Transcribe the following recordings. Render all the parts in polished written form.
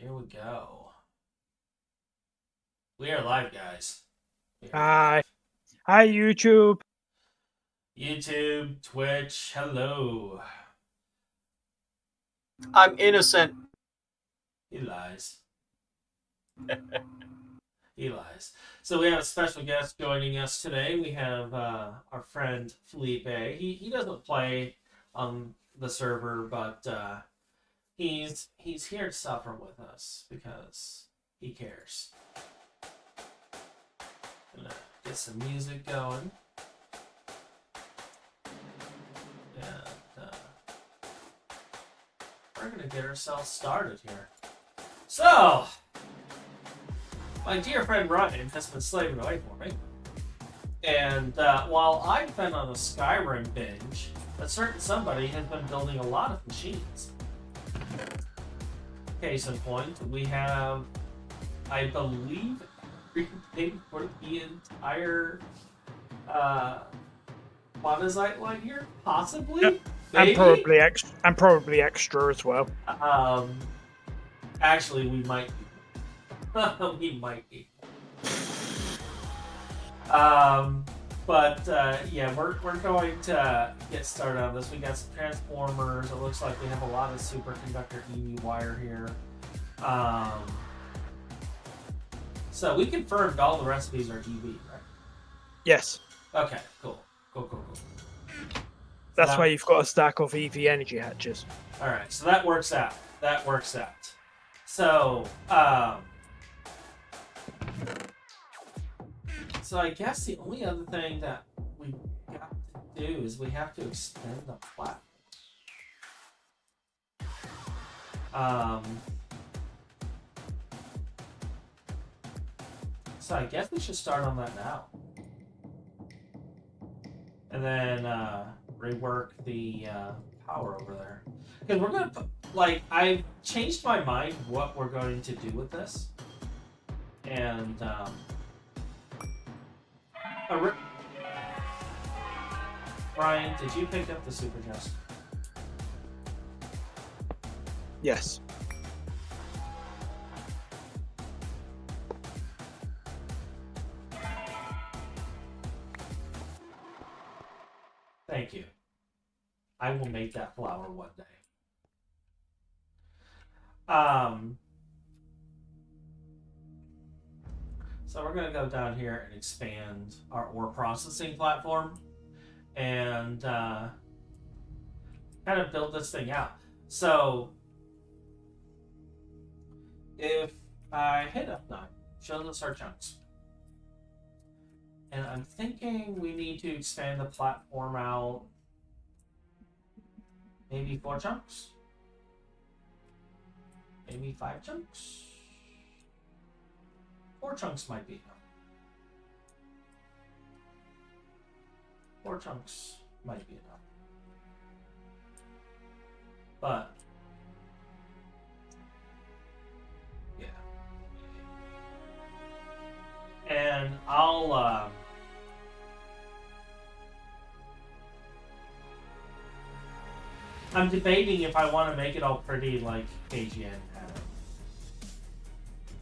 Here we go. We are live, guys. Hi. Hi, YouTube. YouTube, Twitch, hello. I'm innocent. He lies. He lies. So we have a special guest joining us today. We have our friend Felipe. He doesn't play on the server, but he's here to suffer with us because he cares. Gonna get some music going. And we're gonna get ourselves started here. So, my dear friend Ryan has been slaving away for me. And while I've been on a Skyrim binge, a certain somebody has been building a lot of machines. Case in point, we have, I believe, everything for the entire Monazite line here, possibly. Yep. Maybe? And probably extra as well. Actually, we might be. We might be. Yeah, we're going to get started on this. We got some transformers. It looks like we have a lot of superconductor EV wire here. So we confirmed all the recipes are EV, right? Yes. Okay, cool. Cool. That's why you've got a stack of EV energy hatches. Alright, so that works out. So, so I guess the only other thing that we got to do is we have to extend the platform. So I guess we should start on that now. And then rework the power over there. Because we're going to put, I've changed my mind what we're going to do with this. And, Ryan, did you pick up the super chest? Yes. Thank you. I will make that flower one day. So we're going to go down here and expand our ore processing platform and kind of build this thing out. So if I hit F9, shows us our chunks. And I'm thinking we need to expand the platform out maybe 4 chunks? Maybe 5 chunks? 4 chunks might be enough. 4 chunks might be enough. But, yeah. And I'll, I'm debating if I want to make it all pretty like KGN had it.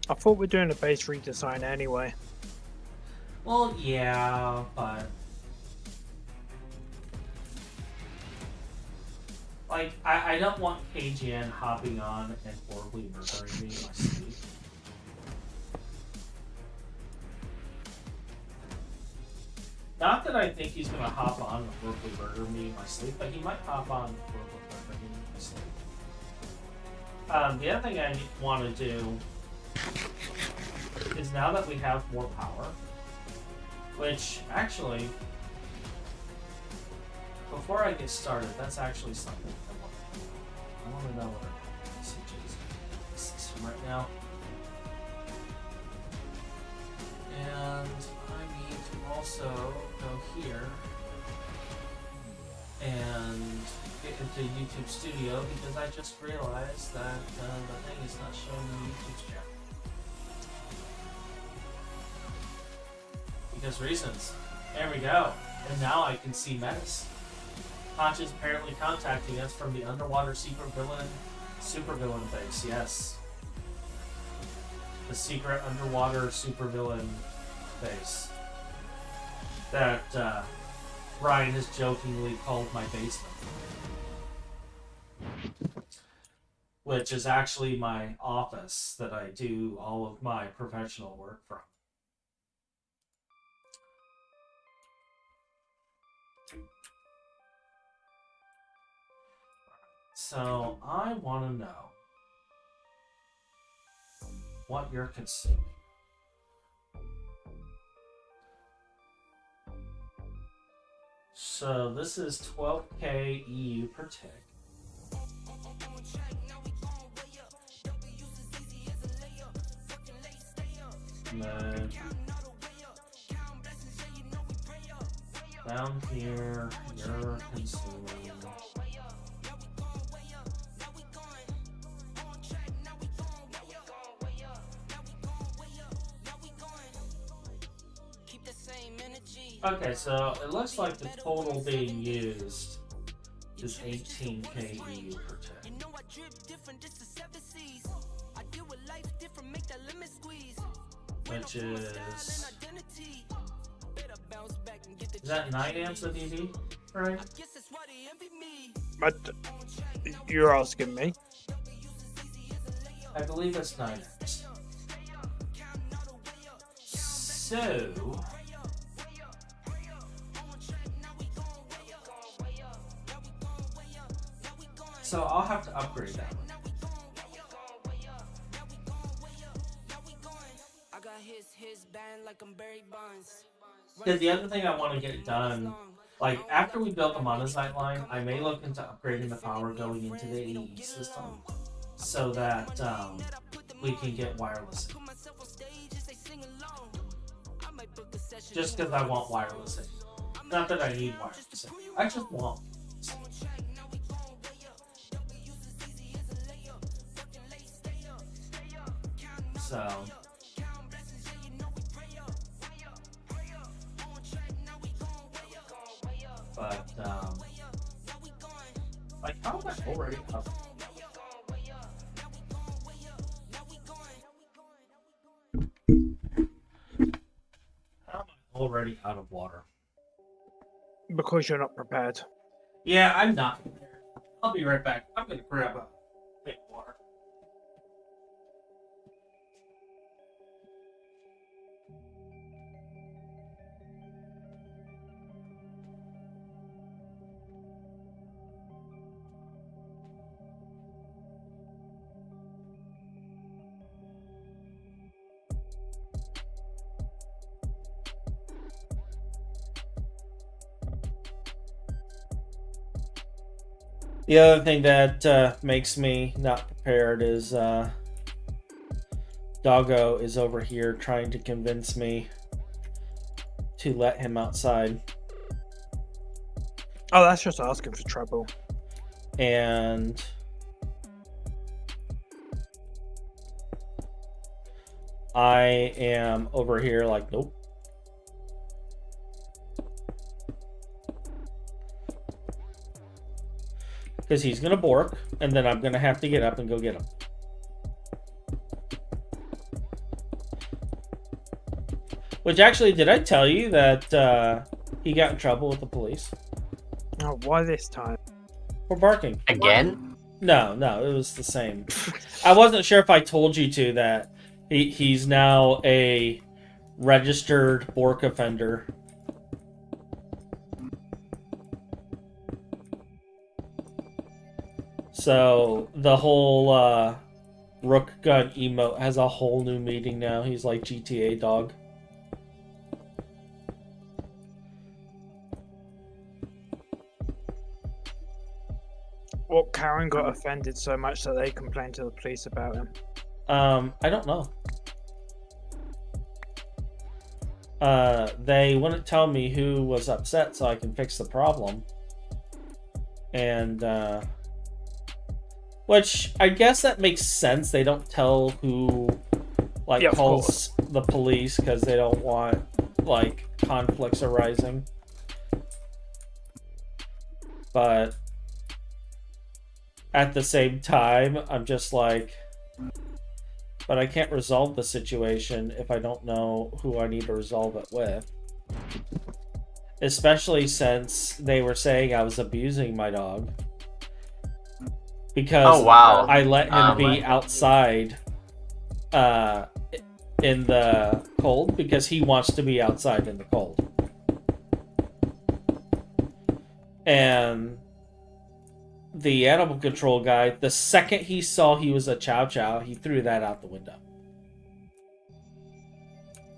I thought we're doing a base redesign anyway. Well, yeah, but I don't want KGN hopping on and horribly murdering me in my sleep. Not that I think he's gonna hop on and horribly murder me in my sleep, but he might hop on and horribly murder me in my sleep. The other thing I want to do is now that we have more power, which actually, before I get started, that's actually something I want to do. I want to know what our usage is in the system right now. And I need to also go here and get into YouTube Studio because I just realized that the thing is not showing the YouTube channel. Because reasons. There we go. And now I can see Metis. Koch is apparently contacting us from the underwater supervillain base. Yes. the secret underwater supervillain base that Ryan has jokingly called my basement, which is actually my office that I do all of my professional work from. So I want to know what you're consuming. So this is 12K EU per tick. And then down here, you're consuming. Okay, so it looks like the total being used is 18K EU per tick. Which is that 9 amps of EV, right? But you're asking me. I believe that's 9 amps. So I'll have to upgrade that one. Because the other thing I want to get done, like after we build the Monazite line, I may look into upgrading the power going into the AE system so that we can get wireless in. Just because I want wireless in. Not that I need wireless in. I just want wireless in. So but like how am I already up? How am I already out of water? Because you're not prepared. Yeah, I'm not prepared. I'll be right back. I'm gonna grab a bit of water. The other thing that makes me not prepared is Doggo is over here trying to convince me to let him outside. Oh, that's just asking for trouble. And I am over here like, nope. Because he's going to bork, and then I'm going to have to get up and go get him. Which actually, did I tell you that he got in trouble with the police? Oh, why this time? For barking. Again? No, it was the same. I wasn't sure if I told you to that he's now a registered bork offender. So the whole Rook Gun emote has a whole new meaning now. He's like GTA dog. Well, Karen got offended so much that they complained to the police about him. I don't know. They wouldn't tell me who was upset so I can fix the problem. And, which, I guess that makes sense. They don't tell who, like, calls the police because they don't want, like, conflicts arising. But at the same time, I'm just like, but I can't resolve the situation if I don't know who I need to resolve it with. Especially since they were saying I was abusing my dog. Because Oh, wow. I let him be outside in the cold because he wants to be outside in the cold. And the animal control guy, the second he saw he was a chow chow, he threw that out the window.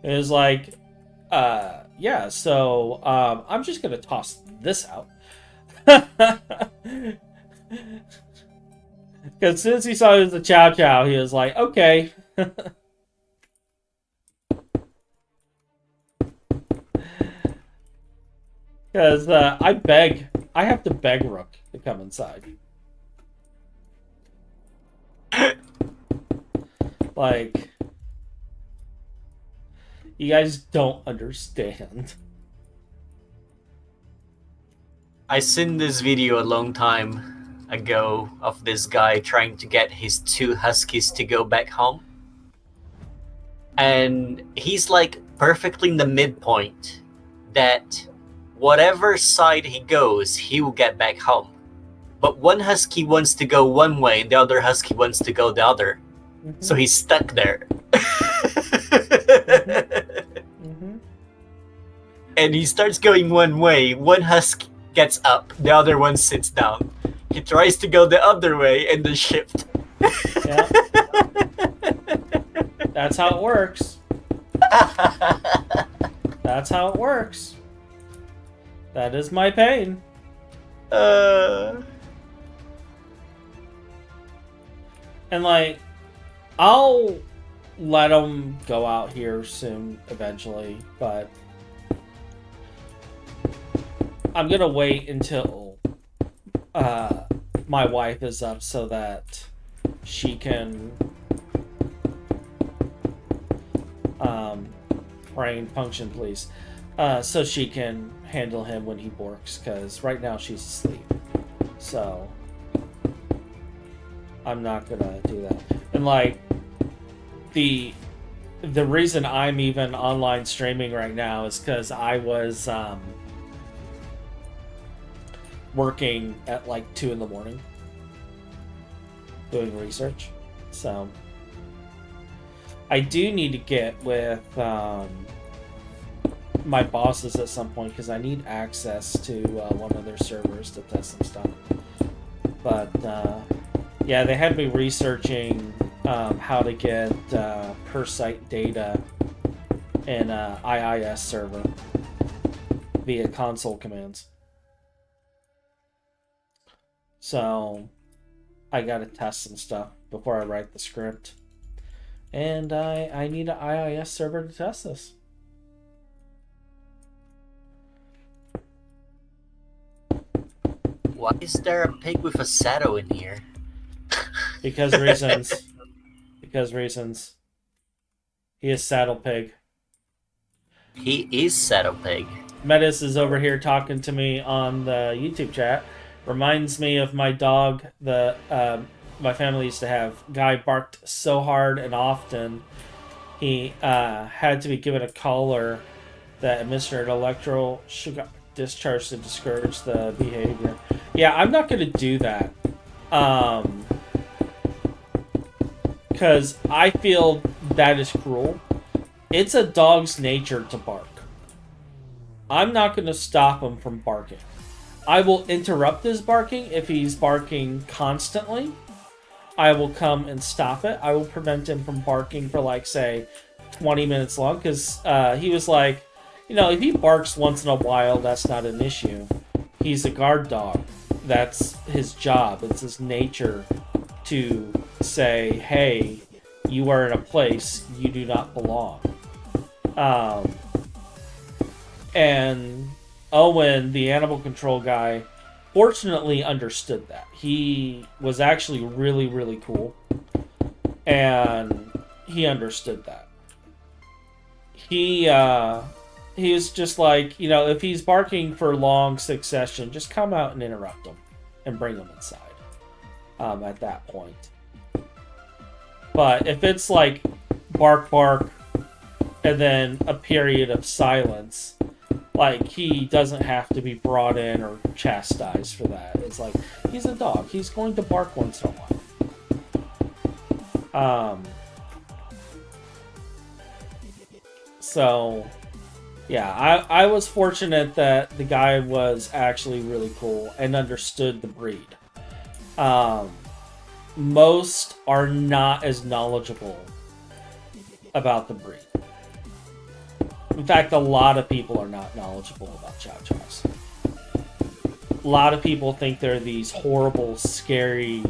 It was like, yeah, so I'm just going to toss this out. Because as soon as he saw it was a chow chow, he was like, okay. Because I have to beg Rook to come inside. Like, you guys don't understand. I seen this video a long time ago of this guy trying to get his 2 huskies to go back home. And he's like perfectly in the midpoint that whatever side he goes, he will get back home. But one husky wants to go one way, the other husky wants to go the other. Mm-hmm. So he's stuck there. Mm-hmm. And he starts going one way, one husky gets up, the other one sits down. He tries to go the other way and then shift. Yeah. That's how it works. That's how it works. That is my pain. And like, I'll let them go out here soon, eventually, but I'm gonna wait until my wife is up so that she can brain function, please, so she can handle him when he borks, because right now she's asleep. So I'm not gonna do that. And like, the reason I'm even online streaming right now is because I was working at like 2 in the morning doing research. So I do need to get with my bosses at some point because I need access to one of their servers to test some stuff. But yeah, they had me researching how to get per site data in a IIS server via console commands. So I gotta test some stuff before I write the script. And I need an IIS server to test this. Why is there a pig with a saddle in here? Because reasons. Because reasons. He is Saddle Pig. He is Saddle Pig. Metis is over here talking to me on the YouTube chat. Reminds me of my dog that my family used to have. Guy barked so hard and often he had to be given a collar that administered electrical sugar discharge to discourage the behavior. Yeah, I'm not going to do that. Because I feel that is cruel. It's a dog's nature to bark. I'm not going to stop him from barking. I will interrupt his barking if he's barking constantly. I will come and stop it. I will prevent him from barking for like, say, 20 minutes long. Because he was like, you know, if he barks once in a while, that's not an issue. He's a guard dog. That's his job. It's his nature to say, hey, you are in a place you do not belong. And Owen, the animal control guy, fortunately understood that. He was actually really, really cool. And he understood that. He was just like, you know, if he's barking for long succession, just come out and interrupt him and bring him inside at that point. But if it's like bark, bark, and then a period of silence, like, he doesn't have to be brought in or chastised for that. It's like, he's a dog. He's going to bark once in a while. So, yeah, I was fortunate that the guy was actually really cool and understood the breed. Most are not as knowledgeable about the breed. In fact, a lot of people are not knowledgeable about Chow Chows. A lot of people think they're these horrible, scary,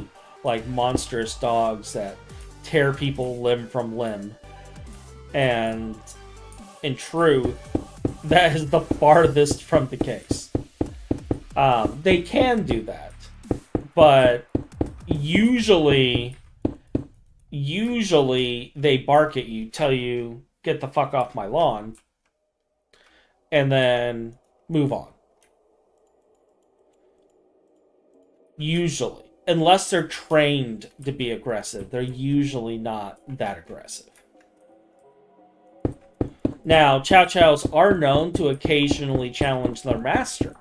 like, monstrous dogs that tear people limb from limb. And in truth, that is the farthest from the case. They can do that, but usually they bark at you, tell you, get the fuck off my lawn, and then move on. Usually. Unless they're trained to be aggressive, they're usually not that aggressive. Now, Chow Chows are known to occasionally challenge their master.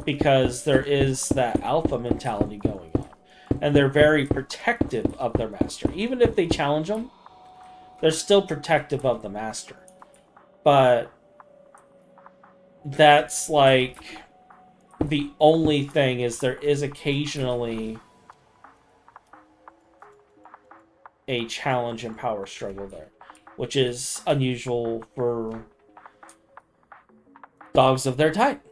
Because there is that alpha mentality going on. And they're very protective of their master. Even if they challenge them, they're still protective of the master. But that's like the only thing, is there is occasionally a challenge and power struggle there, which is unusual for dogs of their type.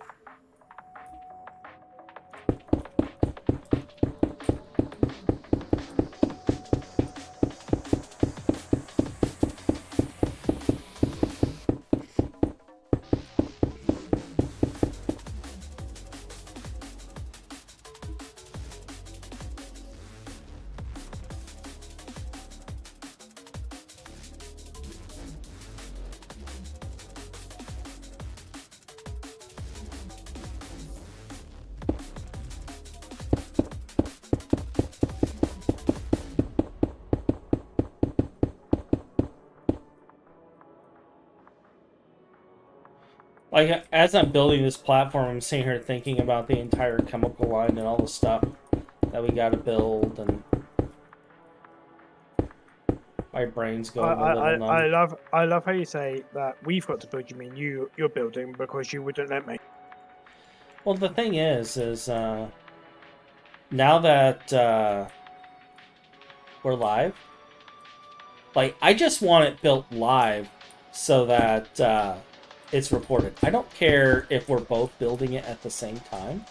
Like, as I'm building this platform, I'm sitting here thinking about the entire chemical line and all the stuff that we gotta build, and my brain's going a little numb. I love how you say that we've got to build. You mean you're building because you wouldn't let me. Well, the thing is now that we're live, like, I just want it built live so that it's reported. I don't care if we're both building it at the same time.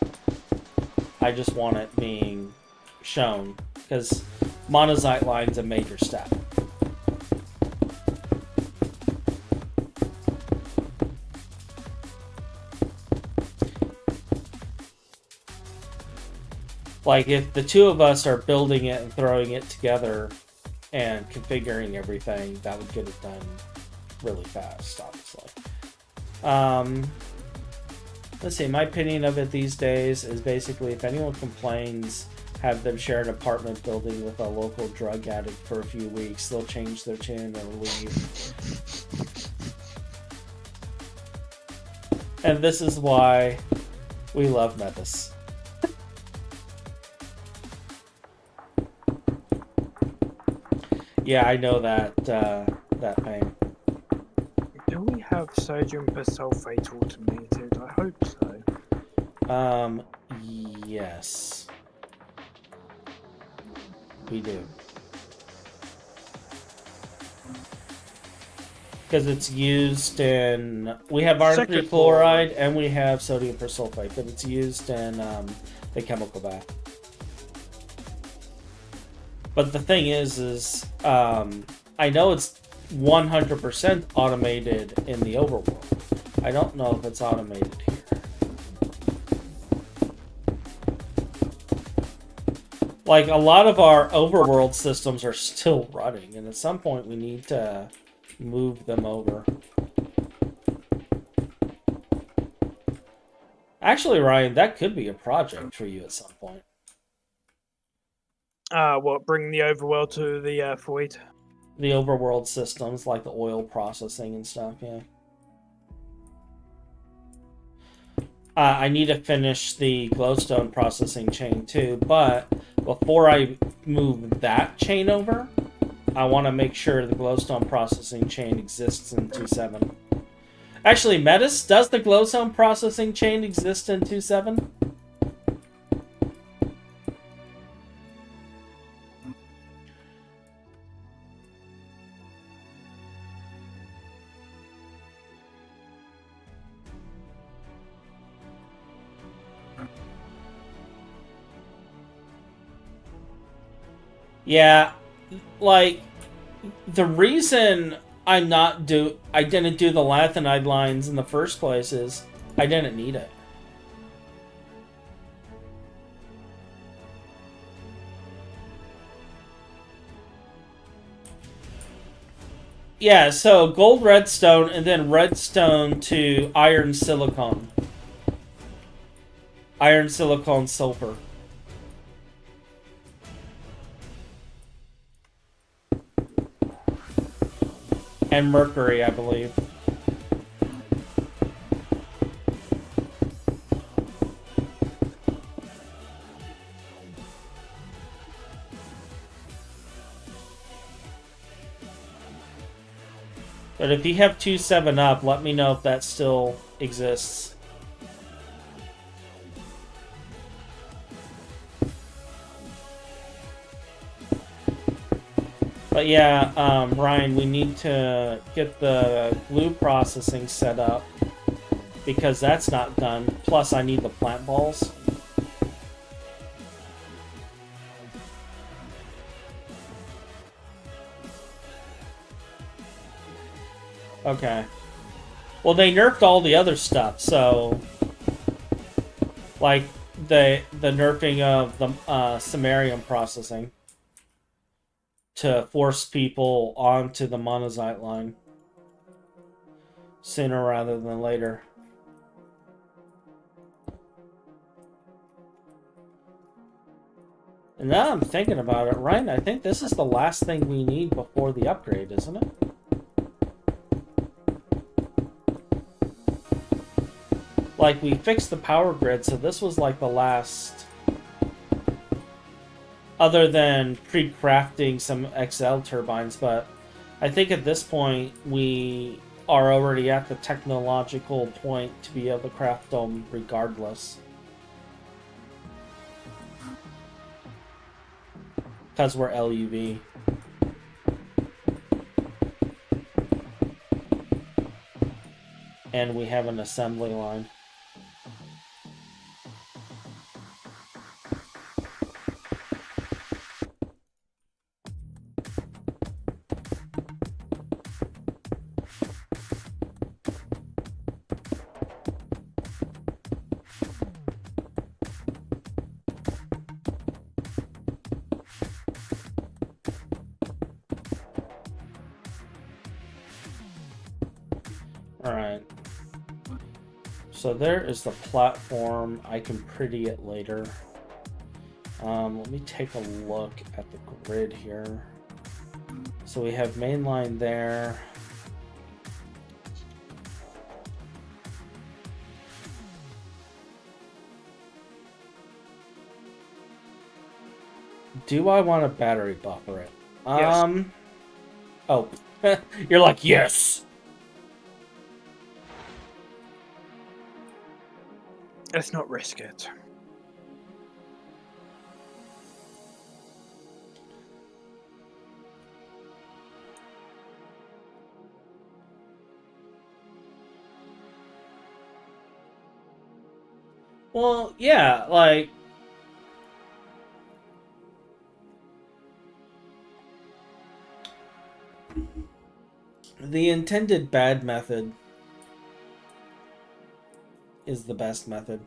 I just want it being shown, because Monazite line's a major step. Like, if the two of us are building it and throwing it together and configuring everything, that would get it done really fast, obviously. Let's see, my opinion of it these days is basically, if anyone complains, have them share an apartment building with a local drug addict for a few weeks. They'll change their tune and leave. And this is why we love Memphis. Yeah, I know that pain. Do we have sodium persulfate automated? I hope so. Yes. We do. Because it's used in... We have arsenic fluoride and we have sodium persulfate, but it's used in the chemical bath. But the thing is I know it's 100% automated in the overworld. I don't know if it's automated here. Like, a lot of our overworld systems are still running, and at some point we need to move them over. Actually, Ryan, that could be a project for you at some point. What, bring the overworld to the void? The overworld systems, like the oil processing and stuff, yeah. I need to finish the glowstone processing chain too, but before I move that chain over, I want to make sure the glowstone processing chain exists in 2.7. Actually, Metis, does the glowstone processing chain exist in 2.7? Yeah, like, the reason I didn't do the Lathanide lines in the first place is I didn't need it. Yeah, so gold redstone and then redstone to iron silicon. Iron silicon sulfur. And mercury, I believe. But if you have 2.7 up, let me know if that still exists. But yeah, Ryan, we need to get the glue processing set up because that's not done. Plus, I need the plant balls. Okay. Well, they nerfed all the other stuff, so like the nerfing of the samarium processing to force people onto the monazite line sooner rather than later. And now I'm thinking about it, Ryan, I think this is the last thing we need before the upgrade, isn't it? Like, we fixed the power grid, so this was like the last... Other than pre-crafting some XL turbines, but I think at this point we are already at the technological point to be able to craft them regardless. Because we're LUV. And we have an assembly line. Alright. So there is the platform. I can pretty it later. Let me take a look at the grid here. So we have main line there. Do I want a battery buffer it? Yes. Oh. You're like, yes! Let's not risk it. Well, yeah, like... The intended bad method is the best method.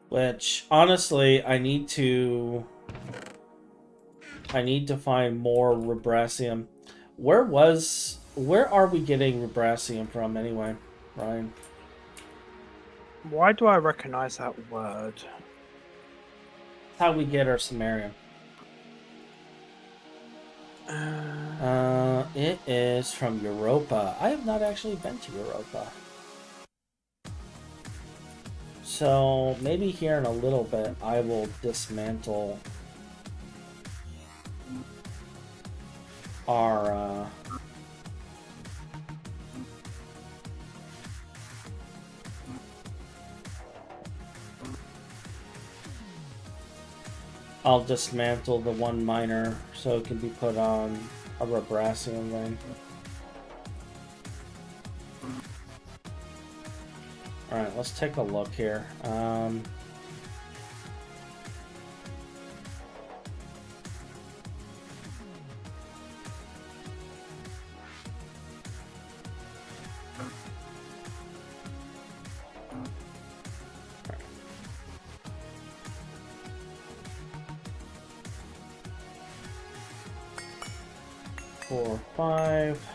Which, honestly, I need to find more rubracium. Where are we getting rubracium from anyway, Ryan? Why do I recognize that word? how we get our samarium. It is from Europa. I have not actually been to Europa. So maybe here in a little bit I will dismantle our I'll dismantle the one miner so it can be put on a Vibrasium vein. Alright, let's take a look here. 4, 5.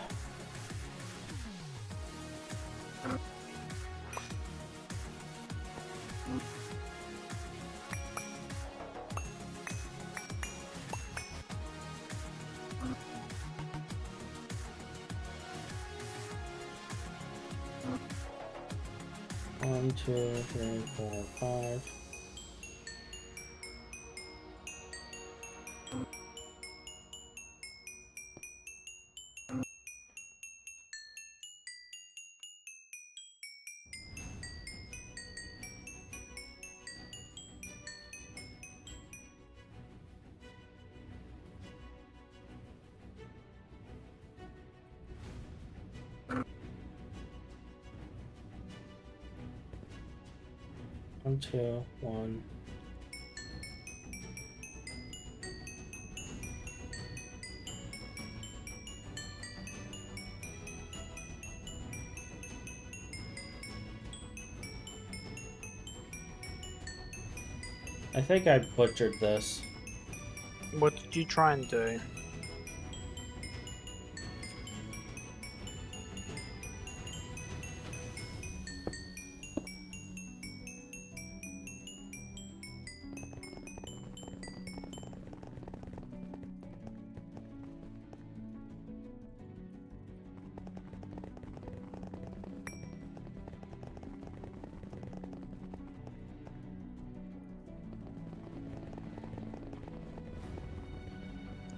One, 2, 3, 4, 5. One, 2, 1. I think I butchered this. What did you try and do?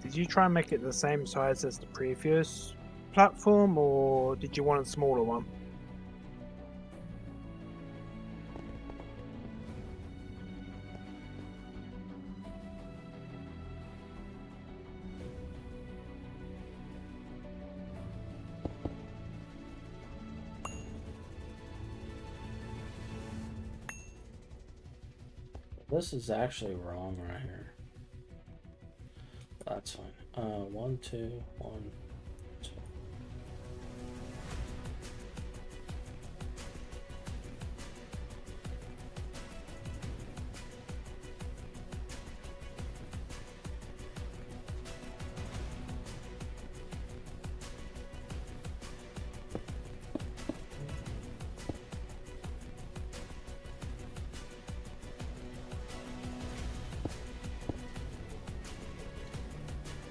Did you try and make it the same size as the previous platform, or did you want a smaller one? This is actually wrong right here. That's fine. 1, 2, 1, 2.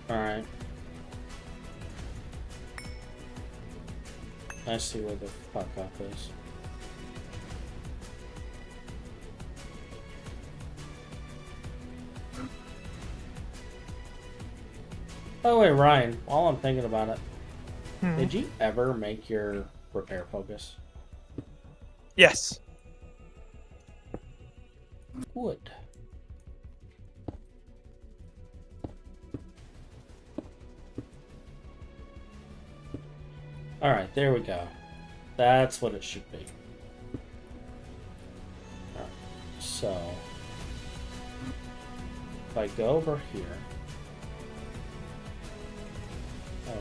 Alright. I see where the fuck up is. Oh wait, Ryan, while I'm thinking about it, did you ever make your repair focus? Yes. Good. Alright, there we go. That's what it should be. Alright, so if I go over here,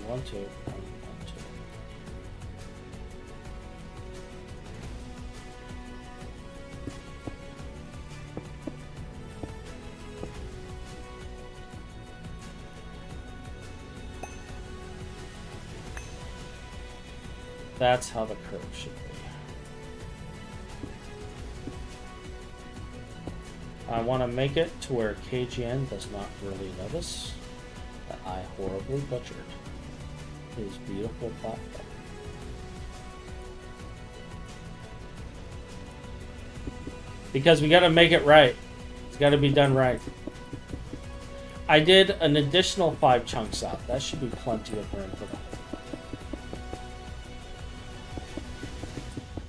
1, 2, 1, 1, 2. That's how the curve should be. I want to make it to where KGN does not really notice that I horribly butchered his beautiful platform. Because we got to make it right. It's got to be done right. I did an additional 5 chunks out. That should be plenty of room for that.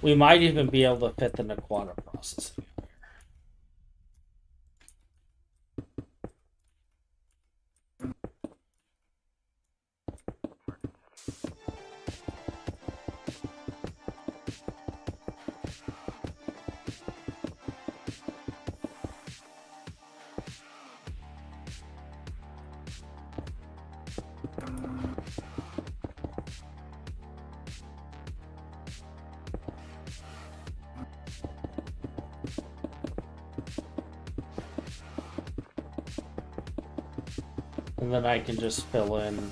We might even be able to fit the Naquata processing. And then I can just fill in.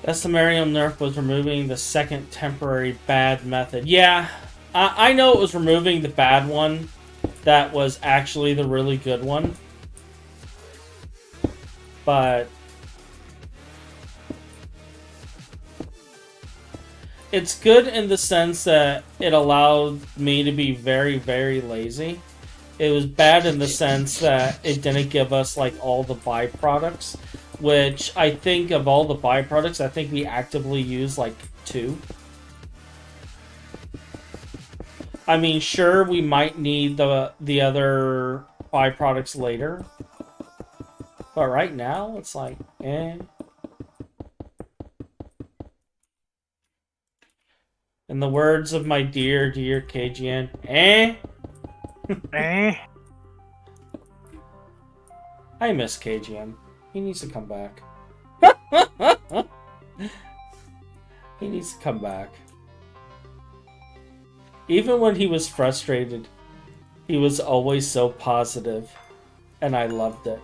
Estimarium nerf was removing the second temporary bad method. Yeah, I know it was removing the bad one. That was actually the really good one. But it's good in the sense that it allowed me to be very, very lazy. It was bad in the sense that it didn't give us like all the byproducts. Which I think of all the byproducts, I think we actively use like 2. I mean, sure, we might need the other byproducts later. But right now, it's like, eh. In the words of my dear KGN, eh? Eh? I miss KGN. He needs to come back. He needs to come back. Even when he was frustrated, he was always so positive, and I loved it.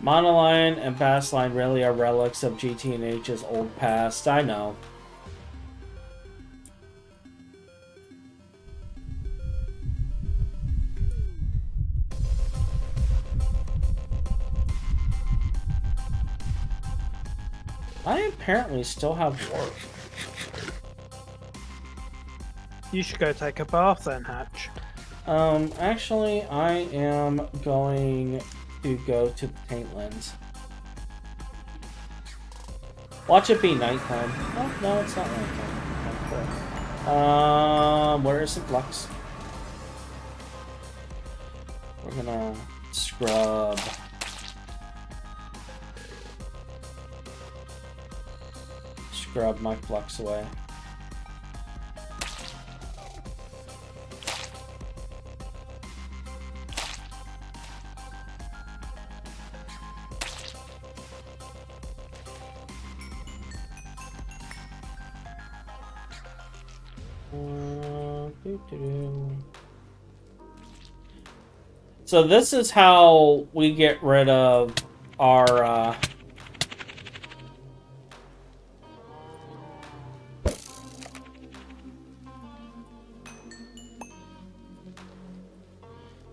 Monoline and Bassline really are relics of GT&H's old past. I know. I apparently still have work. You should go take a bath then, Hatch. Actually, I am going to go to the Taintlands. Watch it be nighttime. Oh, no, it's not nighttime. Where is the flux? We're gonna scrub. Scrub my flux away. So this is how we get rid of our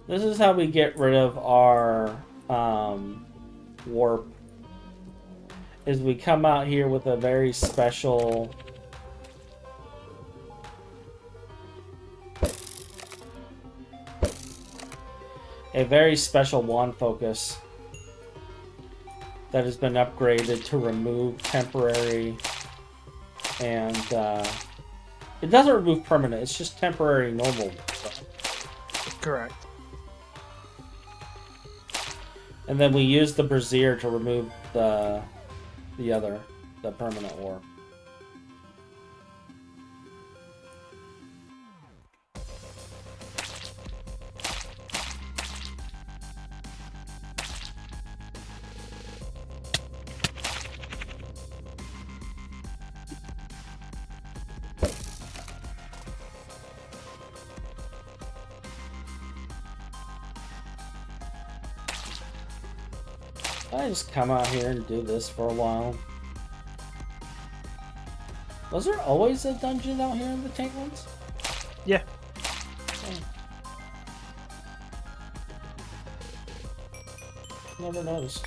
this is how we get rid of our warp. Is we come out here with a very special wand focus that has been upgraded to remove temporary, and it doesn't remove permanent, it's just temporary normal. Correct. And then we use the brazier to remove the permanent warp. I just come out here and do this for a while. Was there always a dungeon out here in the tank ones? Yeah. Oh. Never noticed.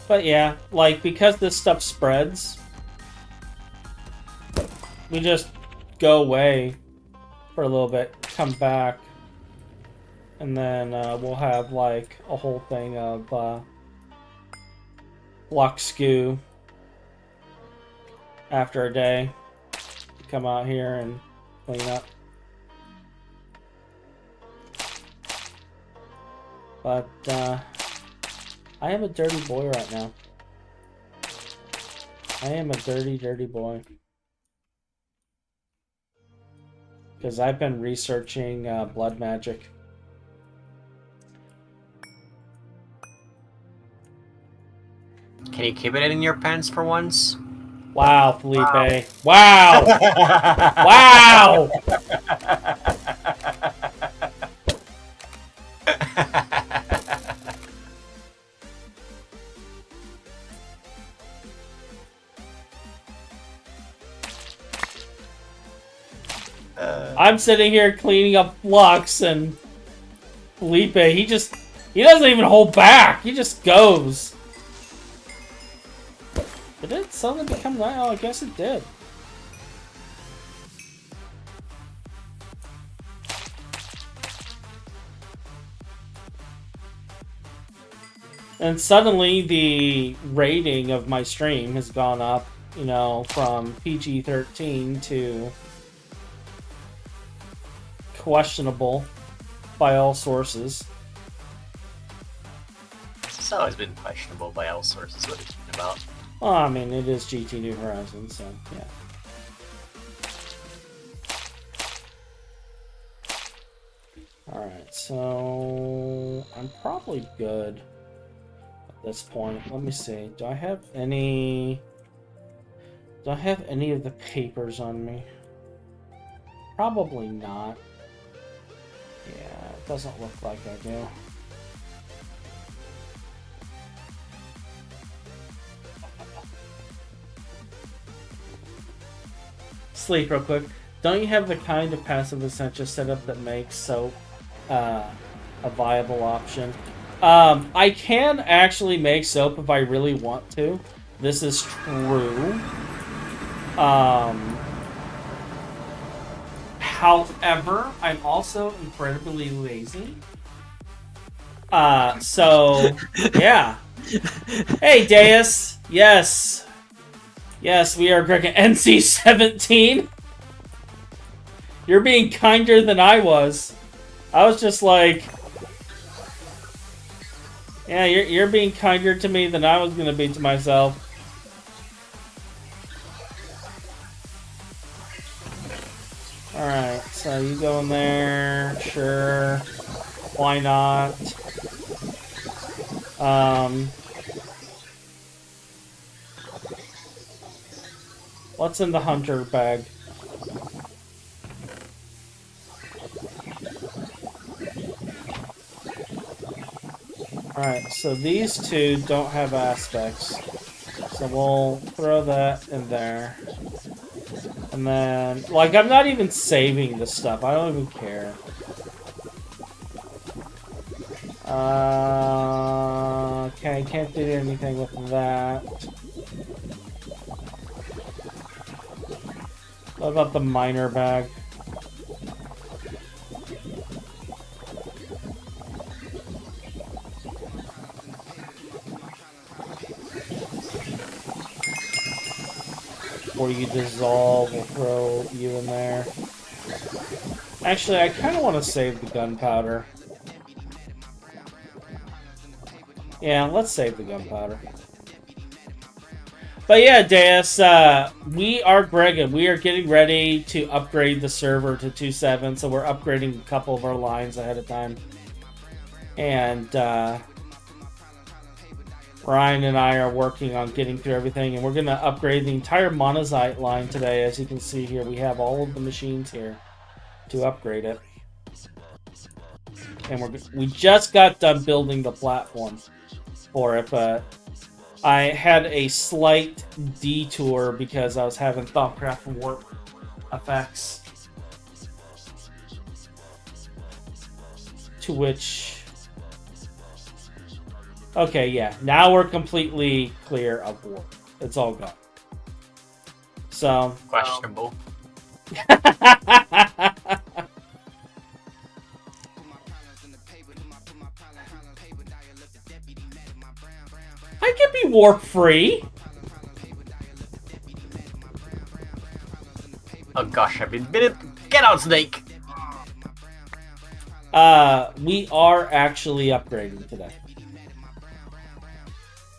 But yeah, like, because this stuff spreads, we just go away for a little bit, come back, and then we'll have like a whole thing of block skew after a day. Come out here and clean up. But I am a dirty boy right now. I am a dirty, dirty boy. Because I've been researching blood magic. Can you keep it in your pants for once? Wow, Felipe. Wow! Wow! I'm sitting here cleaning up flux, and Felipe, he doesn't even hold back. He just goes. Did it suddenly become night? Oh, I guess it did. And suddenly the rating of my stream has gone up, you know, from PG-13 to questionable by all sources. It's always been questionable by all sources what it's been about. Well, I mean, it is GT New Horizons, so yeah. Alright, so I'm probably good at this point. Let me see. Do I have any of the papers on me? Probably not. Yeah, it doesn't look like I do. Sleep real quick. Don't you have the kind of passive essential setup that makes soap a viable option? I can actually make soap if I really want to. This is true. However, I'm also incredibly lazy. So, yeah. Hey, Deus. Yes. Yes, we are drinking NC-17. You're being kinder than I was. I was just like... Yeah, you're being kinder to me than I was going to be to myself. Alright, so you go in there, sure. Why not? What's in the hunter bag? Alright, so these two don't have aspects. So we'll throw that in there. And then, like, I'm not even saving this stuff. I don't even care. Okay, can't do anything with that. What about the miner bag? Before you dissolve, we'll throw you in there. Actually, I kind of want to save the gunpowder. Yeah, let's save the gunpowder. But yeah, Deus, we are Greg. We are getting ready to upgrade the server to 2.7, so we're upgrading a couple of our lines ahead of time. And Ryan and I are working on getting through everything, and we're going to upgrade the entire Monazite line today. As you can see here, we have all of the machines here to upgrade it. And we just got done building the platform for it, but I had a slight detour because I was having Thoughtcraft warp effects. To which... Okay, yeah. Now we're completely clear of warp. It's all gone. So... Questionable. I can be warp free. Oh gosh, I've been bitten. Get out, Snake! We are actually upgrading today.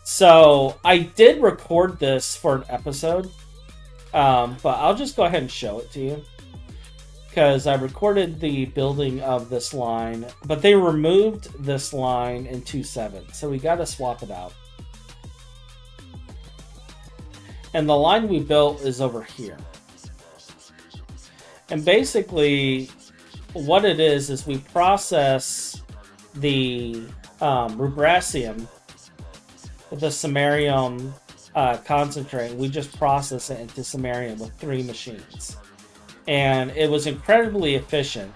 So, I did record this for an episode, but I'll just go ahead and show it to you. Because I recorded the building of this line, but they removed this line in 2.7, so we gotta swap it out. And the line we built is over here. And basically, what it is we process the rubracium, the samarium concentrate. We just process it into samarium with 3 machines. And it was incredibly efficient.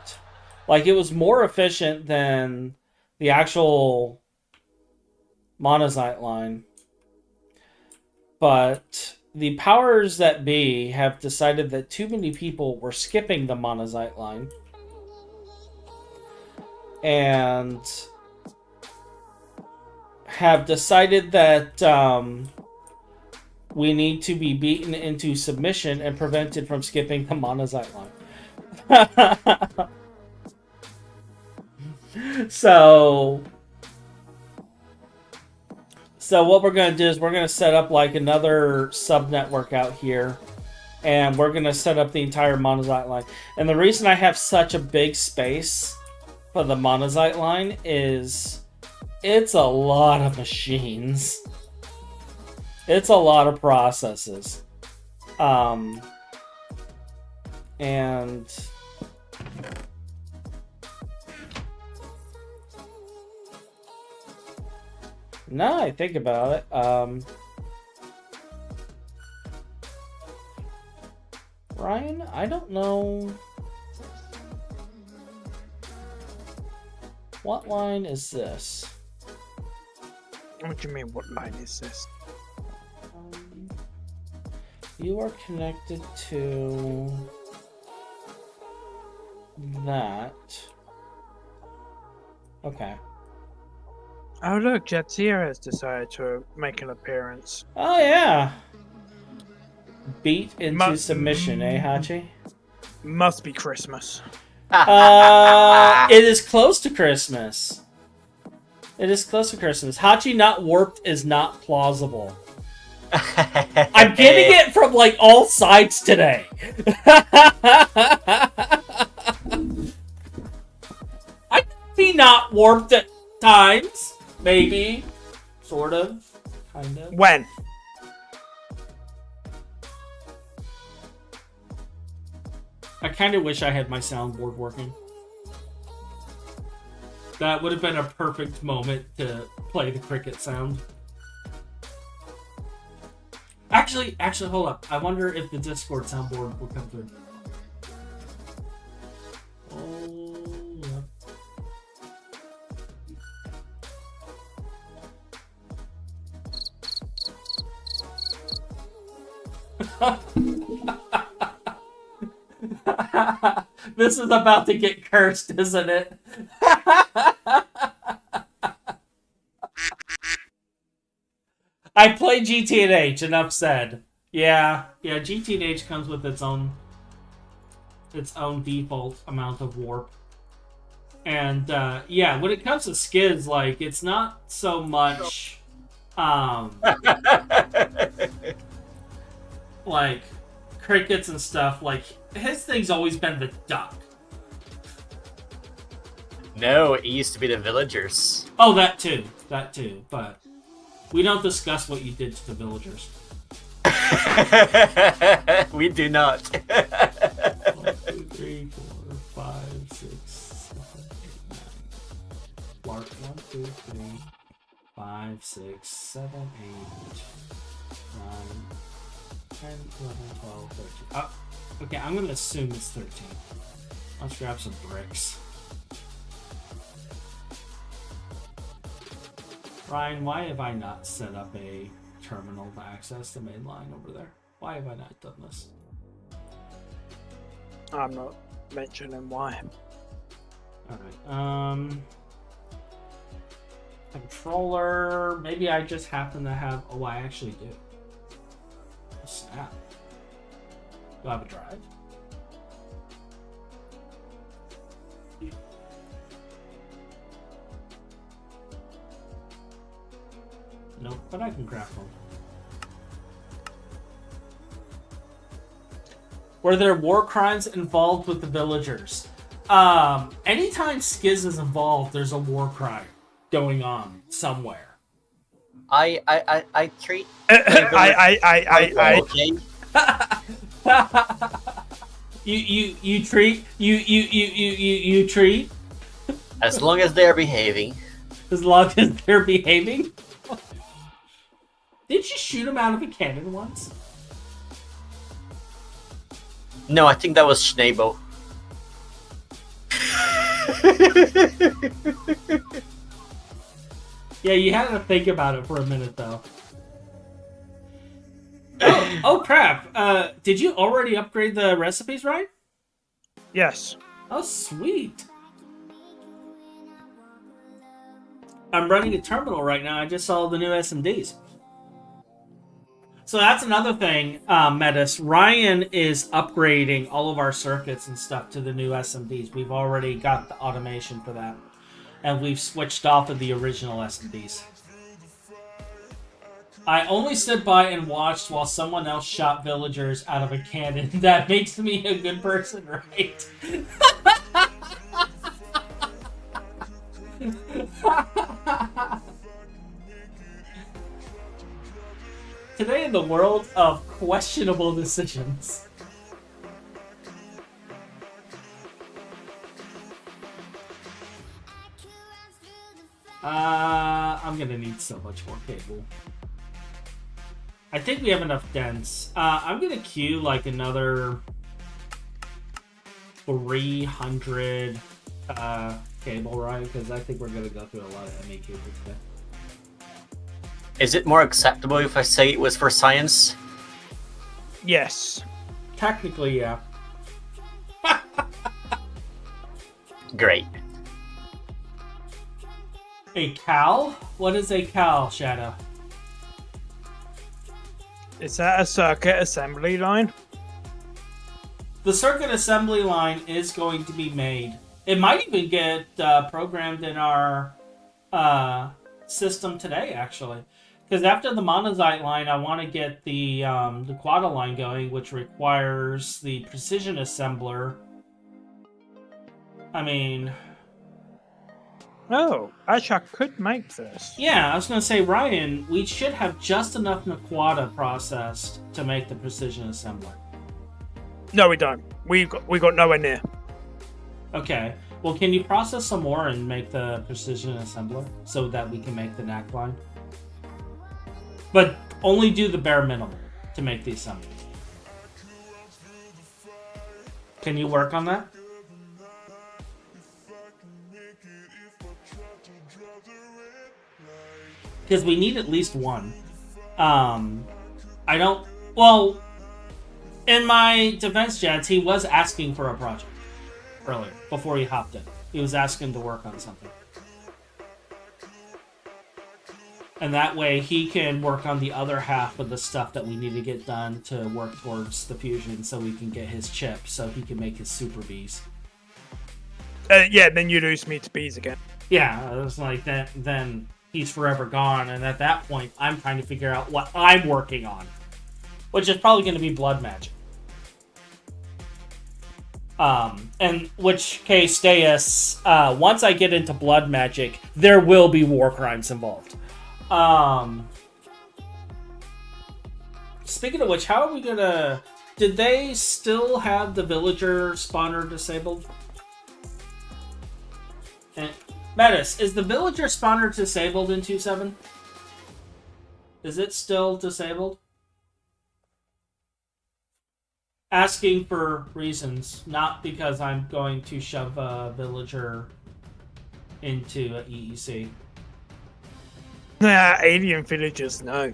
Like, it was more efficient than the actual Monazite line. But the powers that be have decided that too many people were skipping the Monazite line. And have decided that we need to be beaten into submission and prevented from skipping the Monazite line. So what we're going to do is we're going to set up like another sub-network out here. And we're going to set up the entire Monazite line. And the reason I have such a big space for the Monazite line is it's a lot of machines. It's a lot of processes. And now I think about it, Ryan, I don't know what line is this? What do you mean, what line is this? You are connected to that. Okay. Oh look, Jetsia has decided to make an appearance. Oh yeah. Beat into submission, eh, Hachi? Must be Christmas. It is close to Christmas. It is close to Christmas. Hachi not warped is not plausible. I'm getting it from like all sides today. be not warped at times. Maybe. Sort of. Kind of. When? I kind of wish I had my soundboard working. That would have been a perfect moment to play the cricket sound. Actually, hold up. I wonder if the Discord soundboard will come through. Oh, yeah. This is about to get cursed, isn't it? I play GT&H, enough said. Yeah, GT&H comes with its own default amount of warp. And yeah, when it comes to skids, like, it's not so much like crickets and stuff. Like, his thing's always been the duck. No, it used to be the villagers. Oh, that too, but we don't discuss what you did to the villagers. We do not. 1, 2, 3, 4, 5, 6, 7, 8, 9. Lark, 1, 2, 3, 5, 6, 7, 8, 9, 10, 11, 12, 13. Oh, okay, I'm gonna assume it's 13. Let's grab some bricks. Ryan, why have I not set up a terminal to access the main line over there? Why have I not done this? I'm not mentioning why. Alright, controller, maybe I just happen to have, oh, I actually do. Oh, snap. Do I have a drive? Nope, but I can craft one. Were there war crimes involved with the villagers? Anytime Skiz is involved, there's a war crime going on somewhere. I treat. I Okay. You treat As long as they're behaving. as long as they're behaving. Did you shoot him out of a cannon once? No, I think that was Schnabo. Yeah, you had to think about it for a minute, though. Oh crap! Did you already upgrade the recipes, right? Yes. Oh, sweet. I'm running a terminal right now. I just saw the new SMDs. So that's another thing, Metis. Ryan is upgrading all of our circuits and stuff to the new SMDs. We've already got the automation for that. And we've switched off of the original SMDs. I only stood by and watched while someone else shot villagers out of a cannon. That makes me a good person, right? Today in the world of questionable decisions. I'm gonna need so much more cable. I think we have enough dents. I'm gonna queue like another 300 cable, right? Because I think we're gonna go through a lot of ME cable today. Is it more acceptable if I say it was for science? Yes. Technically, yeah. Great. A cal? What is a cal, Shadow? Is that a circuit assembly line? The circuit assembly line is going to be made. It might even get programmed in our system today, actually. Because after the Monazite line, I want to get the Quada line going, which requires the precision assembler. I mean, Oh, actually, I could make this. Yeah, I was going to say, Ryan, we should have just enough Naquata processed to make the precision assembler. No, we don't. We got nowhere near. Okay. Well, can you process some more and make the precision assembler so that we can make the knack line? But only do the bare minimum to make the assembly. Can you work on that? Because we need at least one. I don't... Well, in my defense, Jets, he was asking for a project earlier, before he hopped in. He was asking to work on something. And that way, he can work on the other half of the stuff that we need to get done to work towards the fusion so we can get his chip, so he can make his super bees. Yeah, then you lose me to bees again. Yeah, it was like that. Then he's forever gone, and at that point, I'm trying to figure out what I'm working on, which is probably going to be blood magic. In which case, Deus, once I get into blood magic, there will be war crimes involved. Speaking of which, how are we gonna... Did they still have the villager spawner disabled? And Metis, is the villager spawner disabled in 2.7? Is it still disabled? Asking for reasons, not because I'm going to shove a villager into a EEC. Nah, alien villagers, no.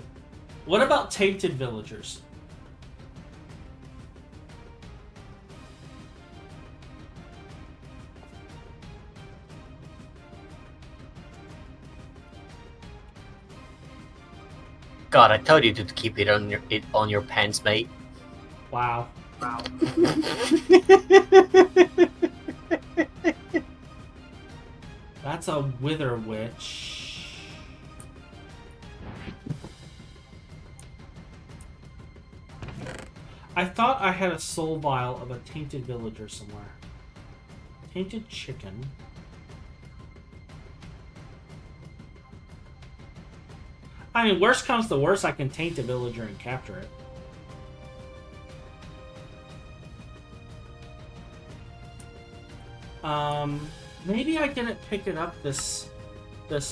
What about tainted villagers? God, I told you to keep it on your pants, mate. Wow. That's a wither witch. I thought I had a soul vial of a tainted villager somewhere. Tainted chicken. I mean, worst comes to worst, I can taint a villager and capture it. Maybe I didn't pick it up this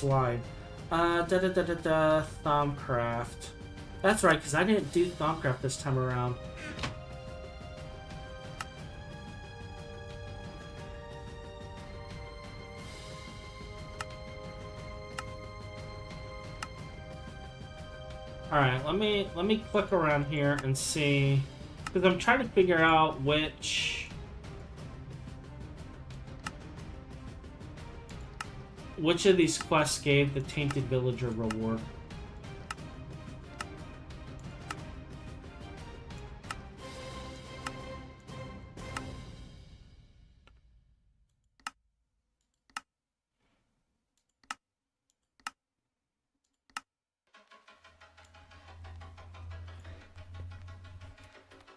line. Thumbcraft. That's right, because I didn't do Thumbcraft this time around. Alright, let me click around here and see, because I'm trying to figure out which of these quests gave the Tainted Villager reward.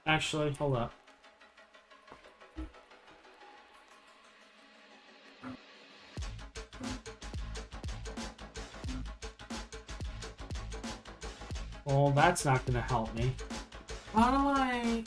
Actually, hold up. Well, that's not going to help me. How do I...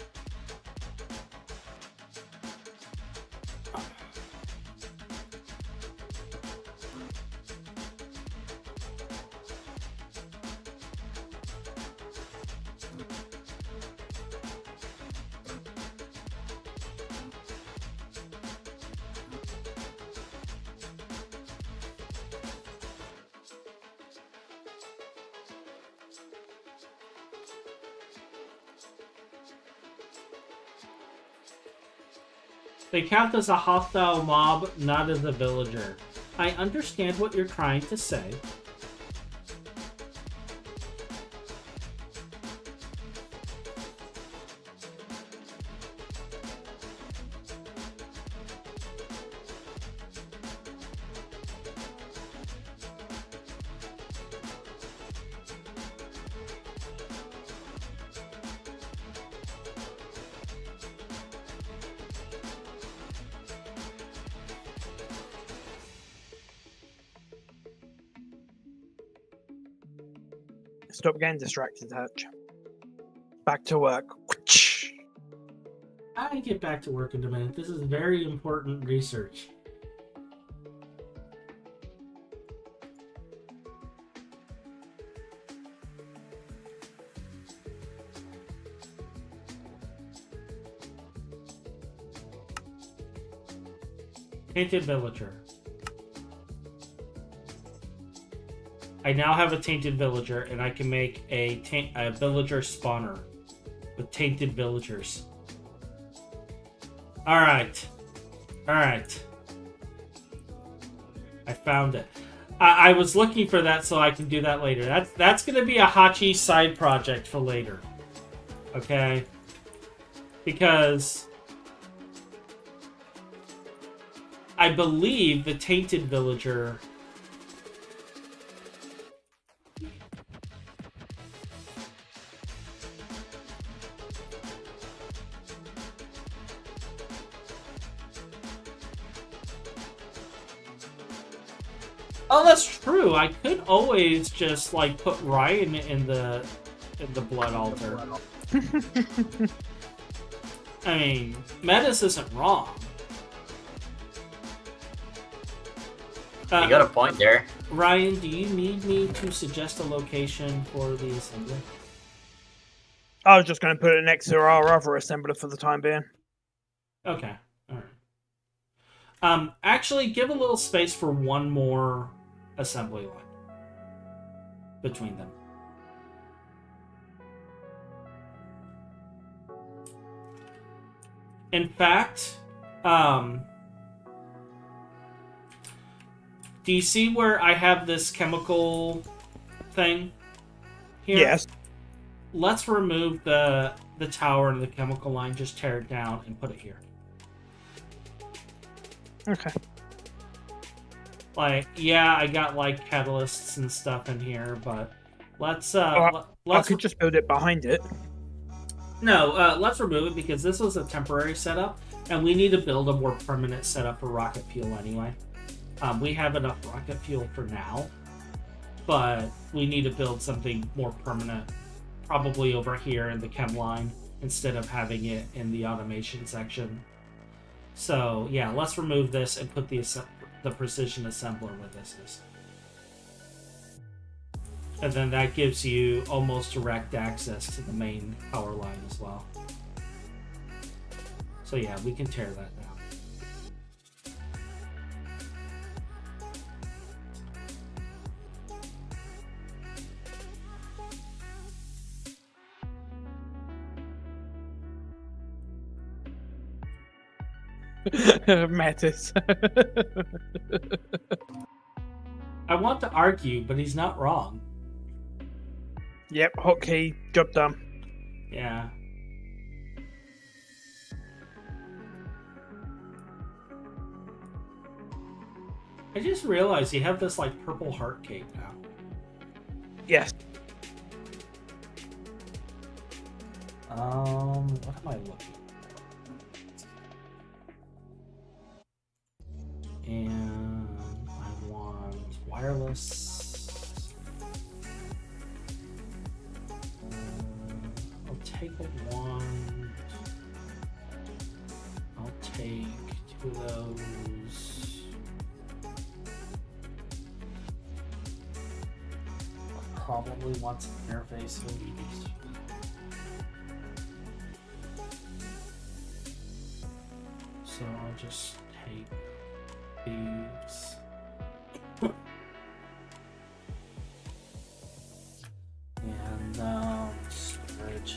They count as a hostile mob, not as a villager. I understand what you're trying to say. Stop getting distracted, Hatch. Back to work. I get back to work in a minute. This is very important research. Tainted Villager. I now have a Tainted Villager, and I can make a Villager spawner with Tainted Villagers. Alright. Alright. I found it. I was looking for that so I can do that later. That's going to be a Hachi side project for later. Okay? Because I believe the Tainted Villager... Oh, that's true. I could always just like put Ryan in the blood altar. I mean, Metis isn't wrong. You got a point there. Ryan, do you need me to suggest a location for the assembly? I was just going to put it next to our other assembler for the time being. Okay. All right. Actually, give a little space for one more assembly line between them. In fact, do you see where I have this chemical thing here? Yes. Let's remove the tower and the chemical line, just tear it down and put it here. Okay. Like, yeah, I got like catalysts and stuff in here, but let's I let's could just build it behind it. no, let's remove it because this was a temporary setup, and we need to build a more permanent setup for rocket fuel anyway. We have enough rocket fuel for now, but we need to build something more permanent, probably over here in the chem line instead of having it in the automation section. So yeah, let's remove this and put the precision assembler where this is. And then that gives you almost direct access to the main power line as well. So yeah, we can tear that down. Metis. I want to argue, but he's not wrong. Yep, hotkey, job done. Yeah. I just realized you have this like purple heart cape now. Yes. What am I looking for? And I want wireless. I'll take one. I'll take two of those. I'll probably want some interfaces. So I'll just take these. And storage.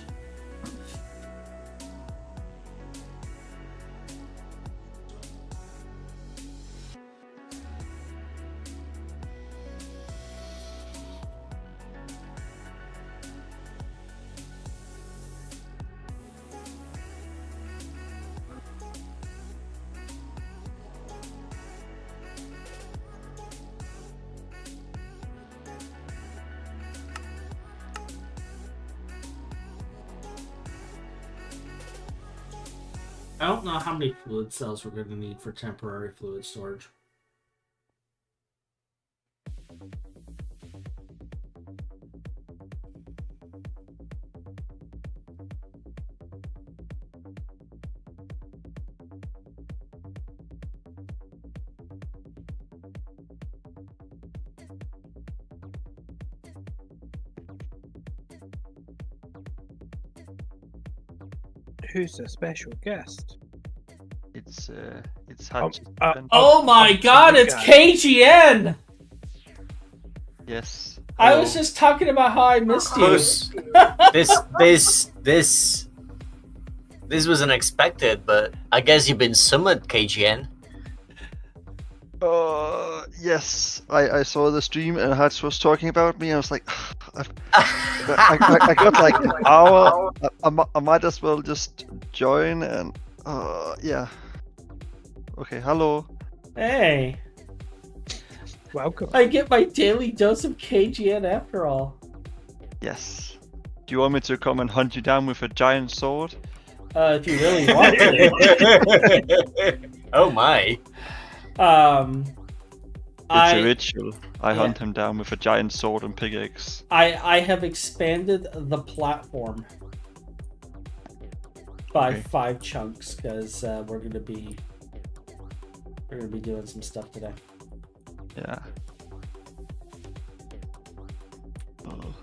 I don't know how many fluid cells we're going to need for temporary fluid storage. Who's the special guest? It's Hachi. Oh my I'm god, the it's guy. KGN! Yes. I was Hello. just talking about how I missed you. Close. This was unexpected, but I guess you've been summoned, KGN. Yes. I saw the stream and Hatch was talking about me. I was like, I got like an hour. I might as well just join and yeah. Okay, hello. Hey, Welcome. I get my daily dose of KGN after all. Yes. Do you want me to come and hunt you down with a giant sword? If you really want to. Oh my. It's a ritual. I yeah. hunt him down with a giant sword and pickaxe. I have expanded the platform by Okay. 5 chunks because we're gonna be doing some stuff today. Yeah. Oh.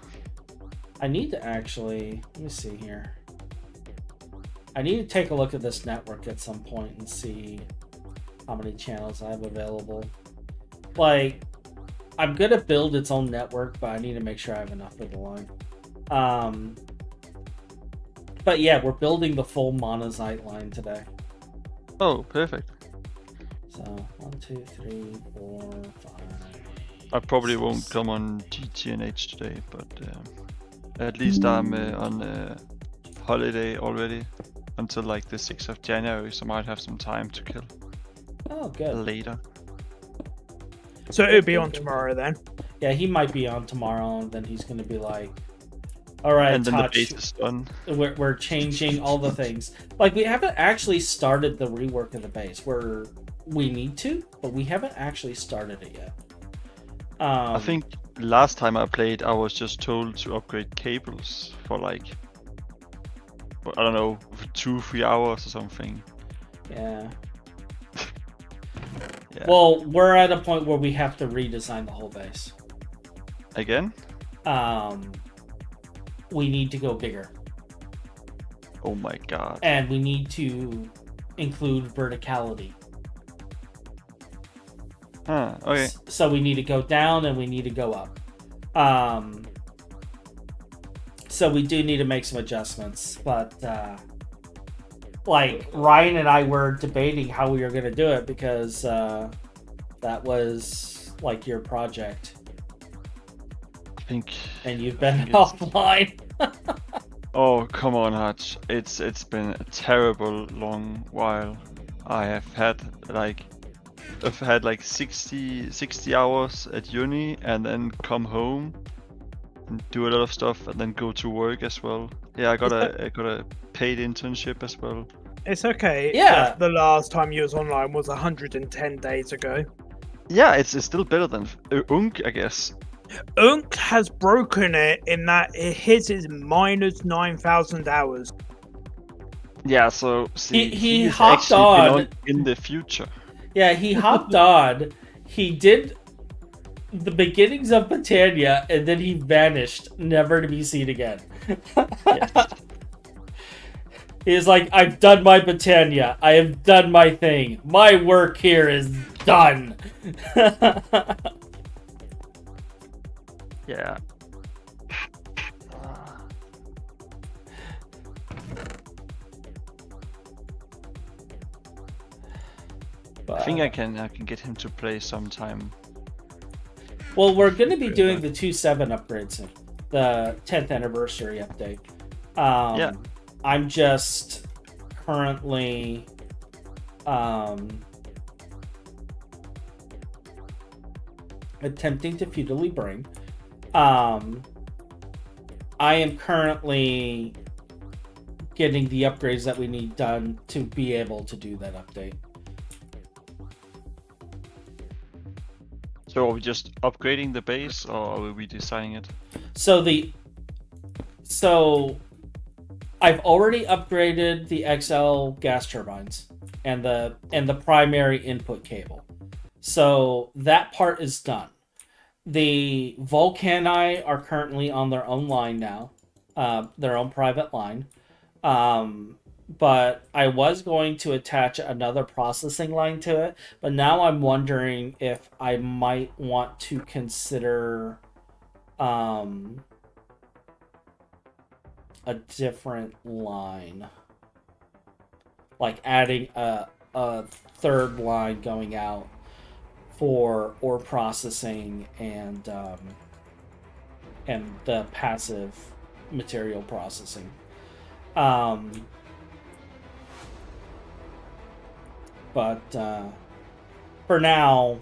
I need to actually let me see here. I need to take a look at this network at some point and see how many channels I have available. Like, I'm gonna build its own network, but I need to make sure I have enough for the line. But yeah, we're building the full Monazite line today. Oh, perfect. So 1, 2, 3, 4, 5. I probably won't come on GTNH today, but at least I'm on holiday already until like the 6th of January, so I might have some time to kill Oh, good. later. So it'll be on tomorrow then. Yeah, he might be on tomorrow, and then he's gonna be like, "All right, And then Touch, the base is done. we're changing all the things." Like, we haven't actually started the rework of the base. We need to, but we haven't actually started it yet. I think last time I played, I was just told to upgrade cables for like, I don't know, 2-3 hours or something. Yeah. Yeah. Well, we're at a point where we have to redesign the whole base. Again? We need to go bigger, Oh my god. and we need to include verticality. Okay. So we need to go down and we need to go up. So we do need to make some adjustments, but like Ryan and I were debating how we were going to do it because that was like your project, I think. and you've I been think it's- offline. Oh, come on, Hutch. It's been a terrible long while. I've had like 60 hours at uni and then come home and do a lot of stuff and then go to work as well. Yeah, I got a paid internship as well. It's okay. Yeah. The last time you was online was 110 days ago. Yeah, it's still better than Unk, I guess. Unk has broken it in that his is minus 9,000 hours. Yeah, so see, He has hopped actually been on. in the future. Yeah, he hopped on. He did the beginnings of Britannia, and then he vanished, never to be seen again. Yes. He's like, I've done my Britannia. I have done my thing. My work here is done. Yeah. I think I can get him to play sometime. Well, we're going to be doing the 2.7 upgrade soon. The 10th anniversary update. Yeah. I'm just currently attempting to futilely bring. I am currently getting the upgrades that we need done to be able to do that update. So are we just upgrading the base or are we designing it? So I've already upgraded the XL gas turbines and the primary input cable. So that part is done. The Vulcani are currently on their own line now, their own private line. but I was going to attach another processing line to it, but now I'm wondering if I might want to consider a different line, like adding a third line going out for ore processing and the passive material processing. But for now,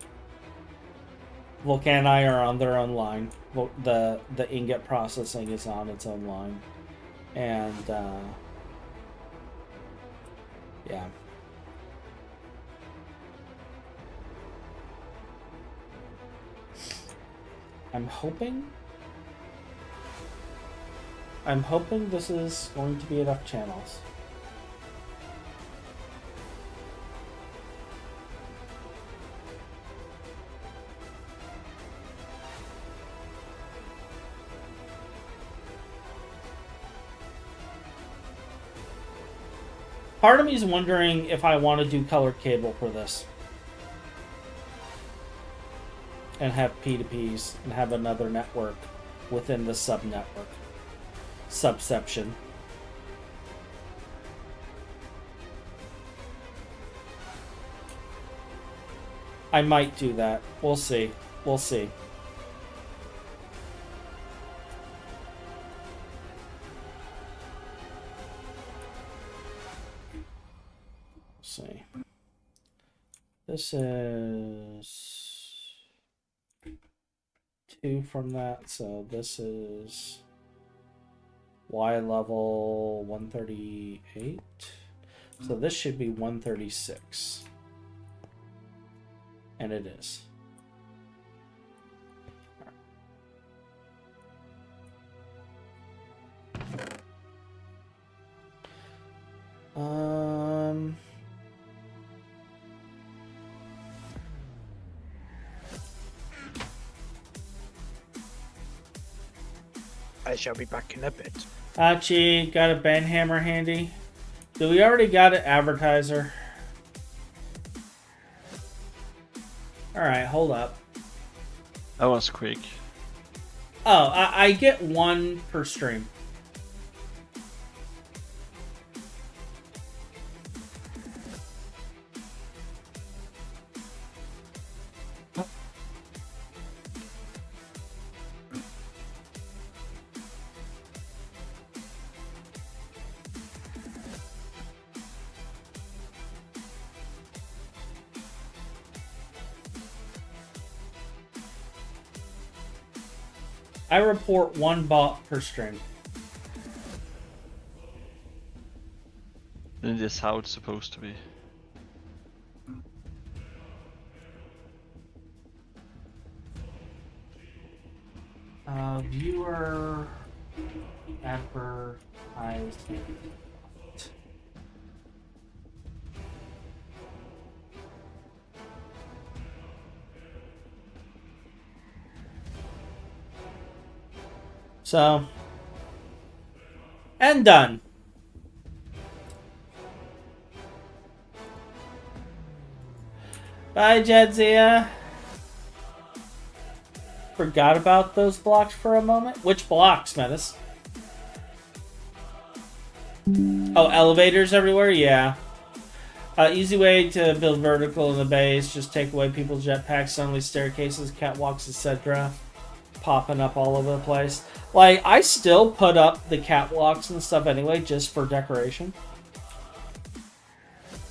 Volcan and I are on their own line. The ingot processing is on its own line, and yeah. I'm hoping this is going to be enough channels. Part of me is wondering if I want to do colored cable for this. And have P2Ps and have another network within the sub-network. Subsection. I might do that. We'll see. We'll see. See. This is 2 from that, so this is Y level 138. So this should be 136. And it is. I shall be back in a bit. Achi, got a band hammer handy? Do we already got an advertiser? Alright, hold up. That was quick. Oh, I get 1 per stream. I report 1 bot per stream. And it is how it's supposed to be. Viewer advertising. So, and done. Bye, Jedzia. Forgot about those blocks for a moment. Which blocks, Menace? Oh, elevators everywhere? Yeah. Easy way to build vertical in the base. Just take away people's jetpacks, suddenly staircases, catwalks, etc. Popping up all over the place. Like, I still put up the catwalks and stuff anyway, just for decoration.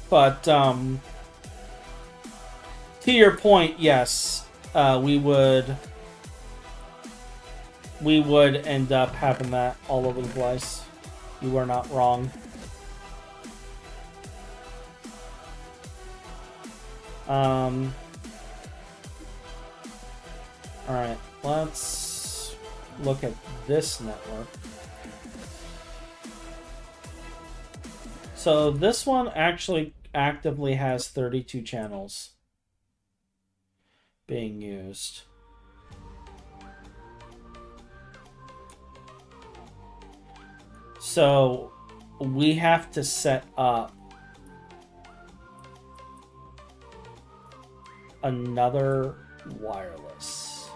But, to your point, yes, we would end up having that all over the place. You were not wrong. Alright, let's look at this network. So this one actually actively has 32 channels being used. So we have to set up another wireless.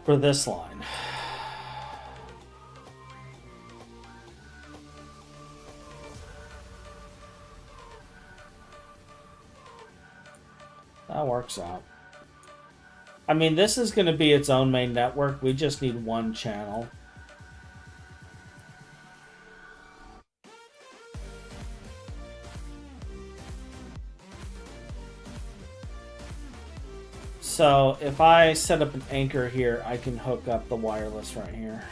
For this line. That works out. I mean, this is going to be its own main network. We just need one channel. So if I set up an anchor here, I can hook up the wireless right here.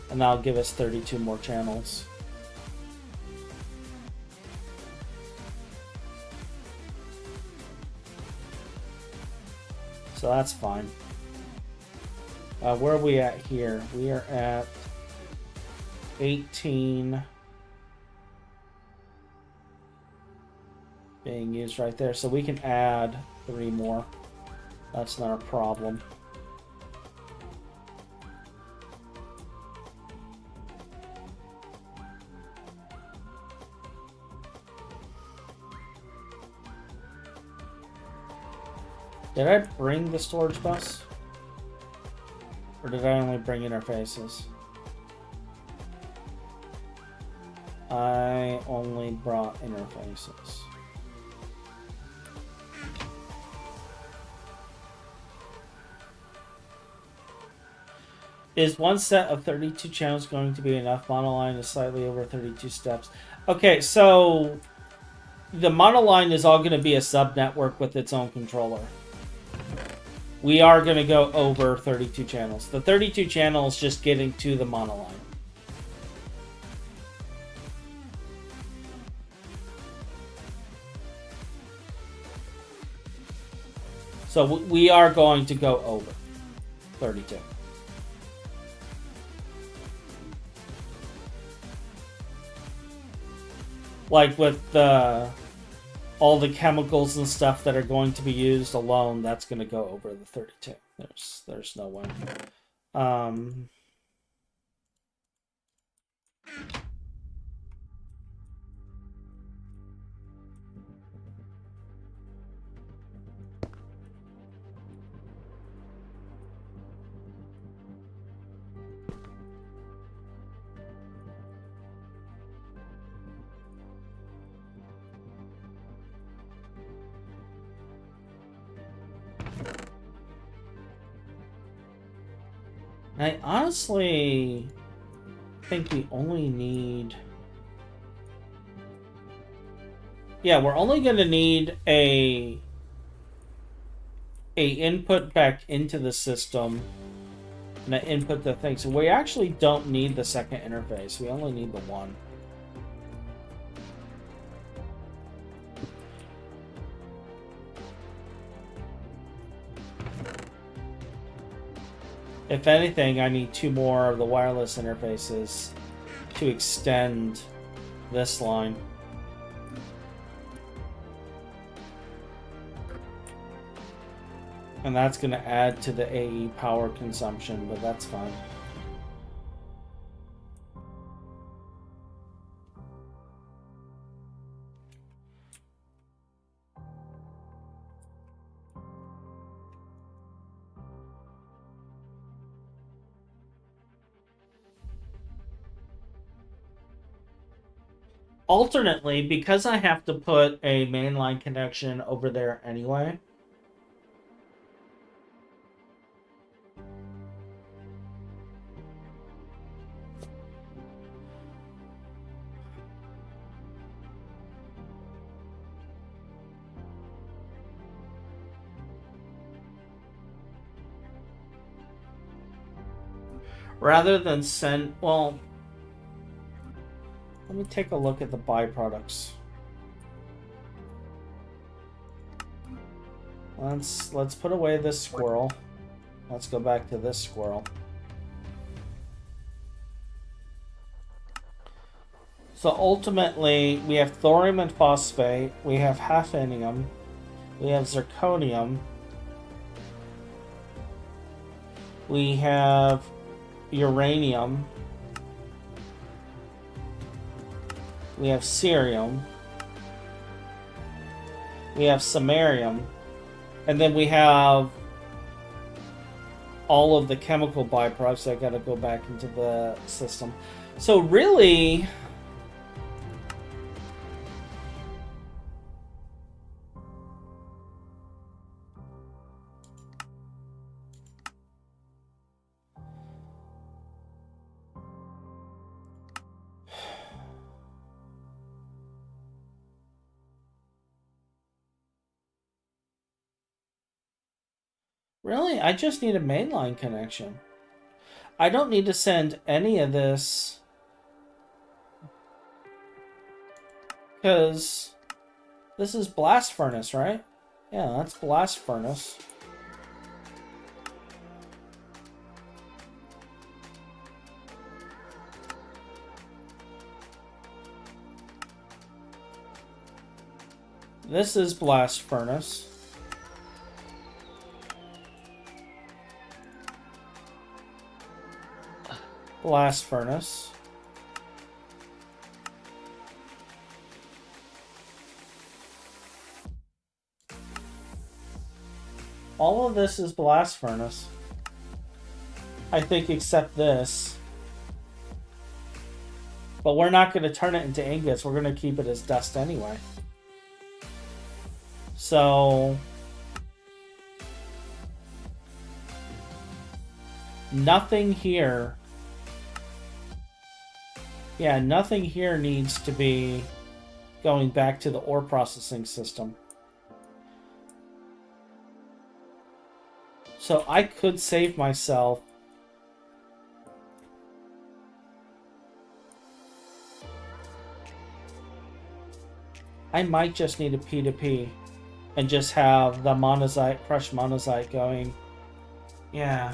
And that'll give us 32 more channels. So that's fine. Where are we at here? We are at 18 being used right there. So we can add 3 more. That's not a problem. Did I bring the storage bus? Or did I only bring interfaces? I only brought interfaces. Is one set of 32 channels going to be enough? Monoline is slightly over 32 steps. Okay, so the monoline is all going to be a sub-network with its own controller. We are going to go over 32 channels. The 32 channels just getting to the monoline. So we are going to go over 32. Like with all the chemicals and stuff that are going to be used alone, that's going to go over the 32. There's no way. I honestly think we only need... Yeah, we're only going to need a input back into the system and an input the thing. So we actually don't need the second interface. We only need the one. If anything, I need 2 more of the wireless interfaces to extend this line. And that's going to add to the AE power consumption, but that's fine. Alternately, because I have to put a mainline connection over there anyway, rather than send, well, let me take a look at the byproducts. Let's put away this squirrel. Let's go back to this squirrel. So ultimately, we have thorium and phosphate. We have hafnium. We have zirconium. We have uranium. We have cerium. We have samarium. And then we have all of the chemical byproducts that gotta go back into the system. So really, I just need a mainline connection. I don't need to send any of this because this is blast furnace, right? Yeah, that's blast furnace. This is blast furnace. Blast furnace. All of this is blast furnace. I think except this. But we're not going to turn it into ingots. We're going to keep it as dust anyway. So nothing here. Yeah, nothing here needs to be going back to the ore processing system. So I could save myself I might just need a P2P and just have the monazite, crushed monazite going. Yeah.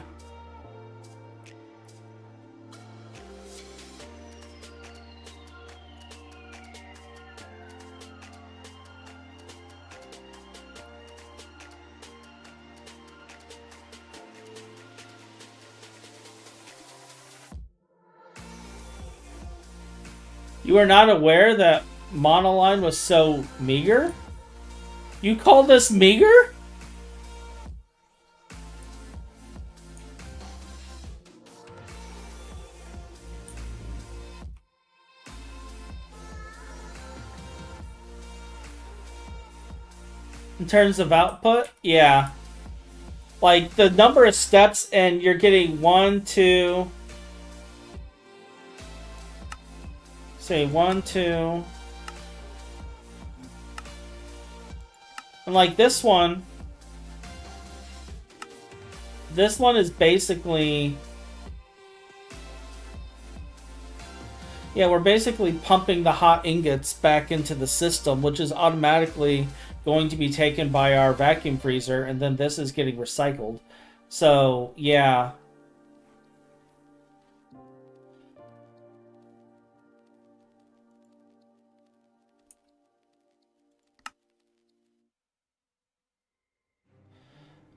You are not aware that monoline was so meager? You call this meager? In terms of output? Yeah. Like the number of steps and you're getting 1, 2... Say 1, 2... And like this one is basically... Yeah, we're basically pumping the hot ingots back into the system, which is automatically going to be taken by our vacuum freezer, and then this is getting recycled. So, yeah.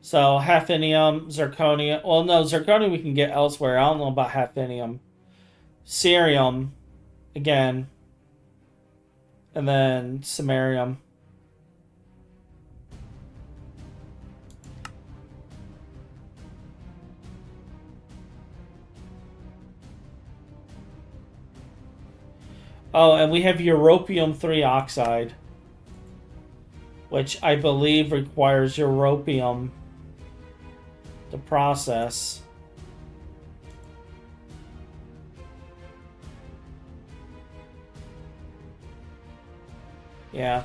So, hafnium, zirconium. Well, no, zirconium we can get elsewhere. I don't know about hafnium. Cerium, again. And then samarium. Oh, and we have europium 3 oxide, which I believe requires europium to process. Yeah.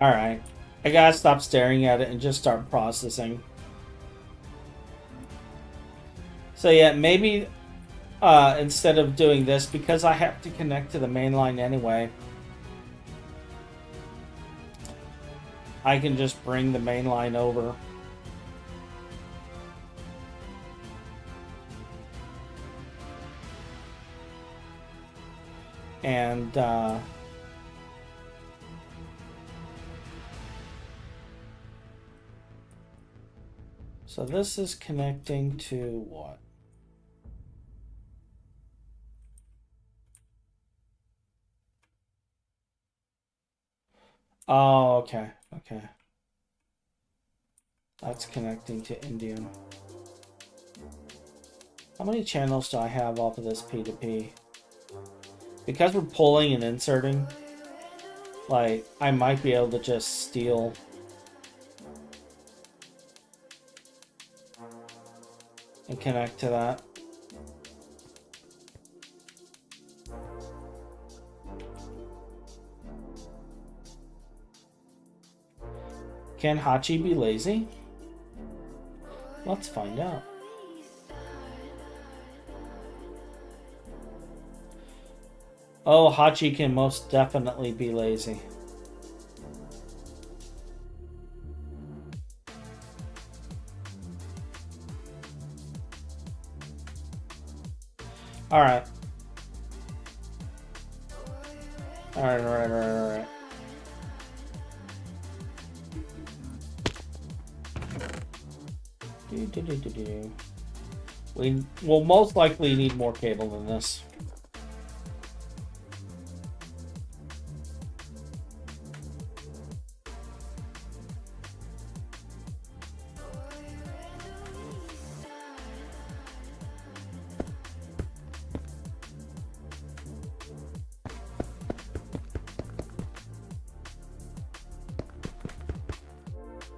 Alright. I gotta stop staring at it and just start processing. So yeah, maybe instead of doing this, because I have to connect to the main line anyway, I can just bring the main line over. And so this is connecting to what? Oh, okay, okay. That's connecting to Indian. How many channels do I have off of this P2P? Because we're pulling and inserting, like, I might be able to just steal and connect to that. Can Hachi be lazy? Let's find out. Oh, Hachi can most definitely be lazy. Alright. Alright. We will most likely need more cable than this.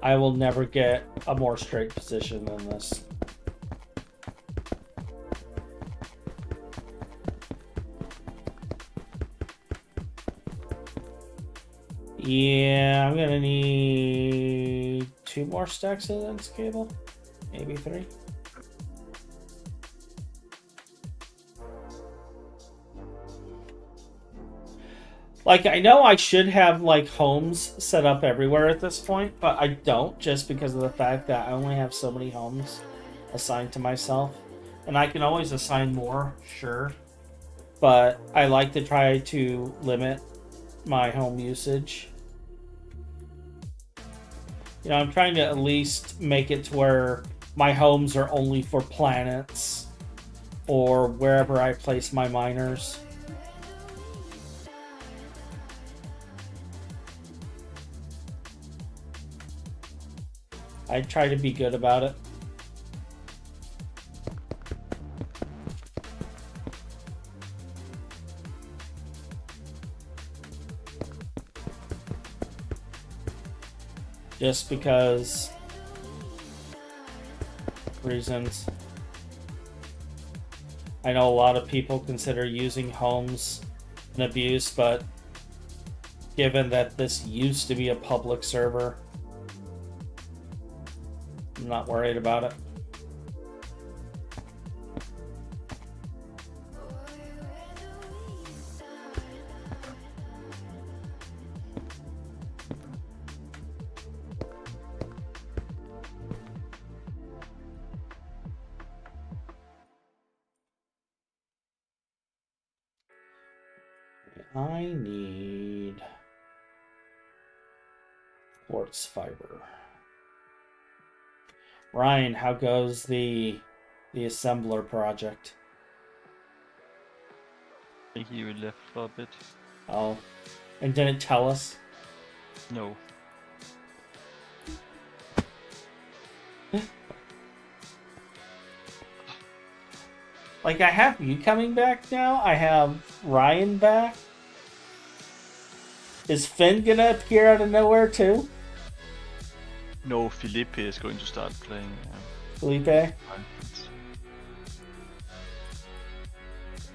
I will never get a more straight position than this. Yeah, I'm gonna need 2 more stacks of this cable, maybe 3. Like, I know I should have, like, homes set up everywhere at this point, but I don't, just because of the fact that I only have so many homes assigned to myself. And I can always assign more, sure. But I like to try to limit my home usage. You know, I'm trying to at least make it to where my homes are only for planets or wherever I place my miners. I try to be good about it. Just because reasons. I know a lot of people consider using homes an abuse, but given that this used to be a public server, I'm not worried about it. I need quartz fiber. Ryan, how goes the assembler project? I think he left for a bit. Oh, and didn't tell us? No. Like, I have you coming back now. I have Ryan back. Is Finn gonna appear out of nowhere too? No, Felipe is going to start playing. Felipe?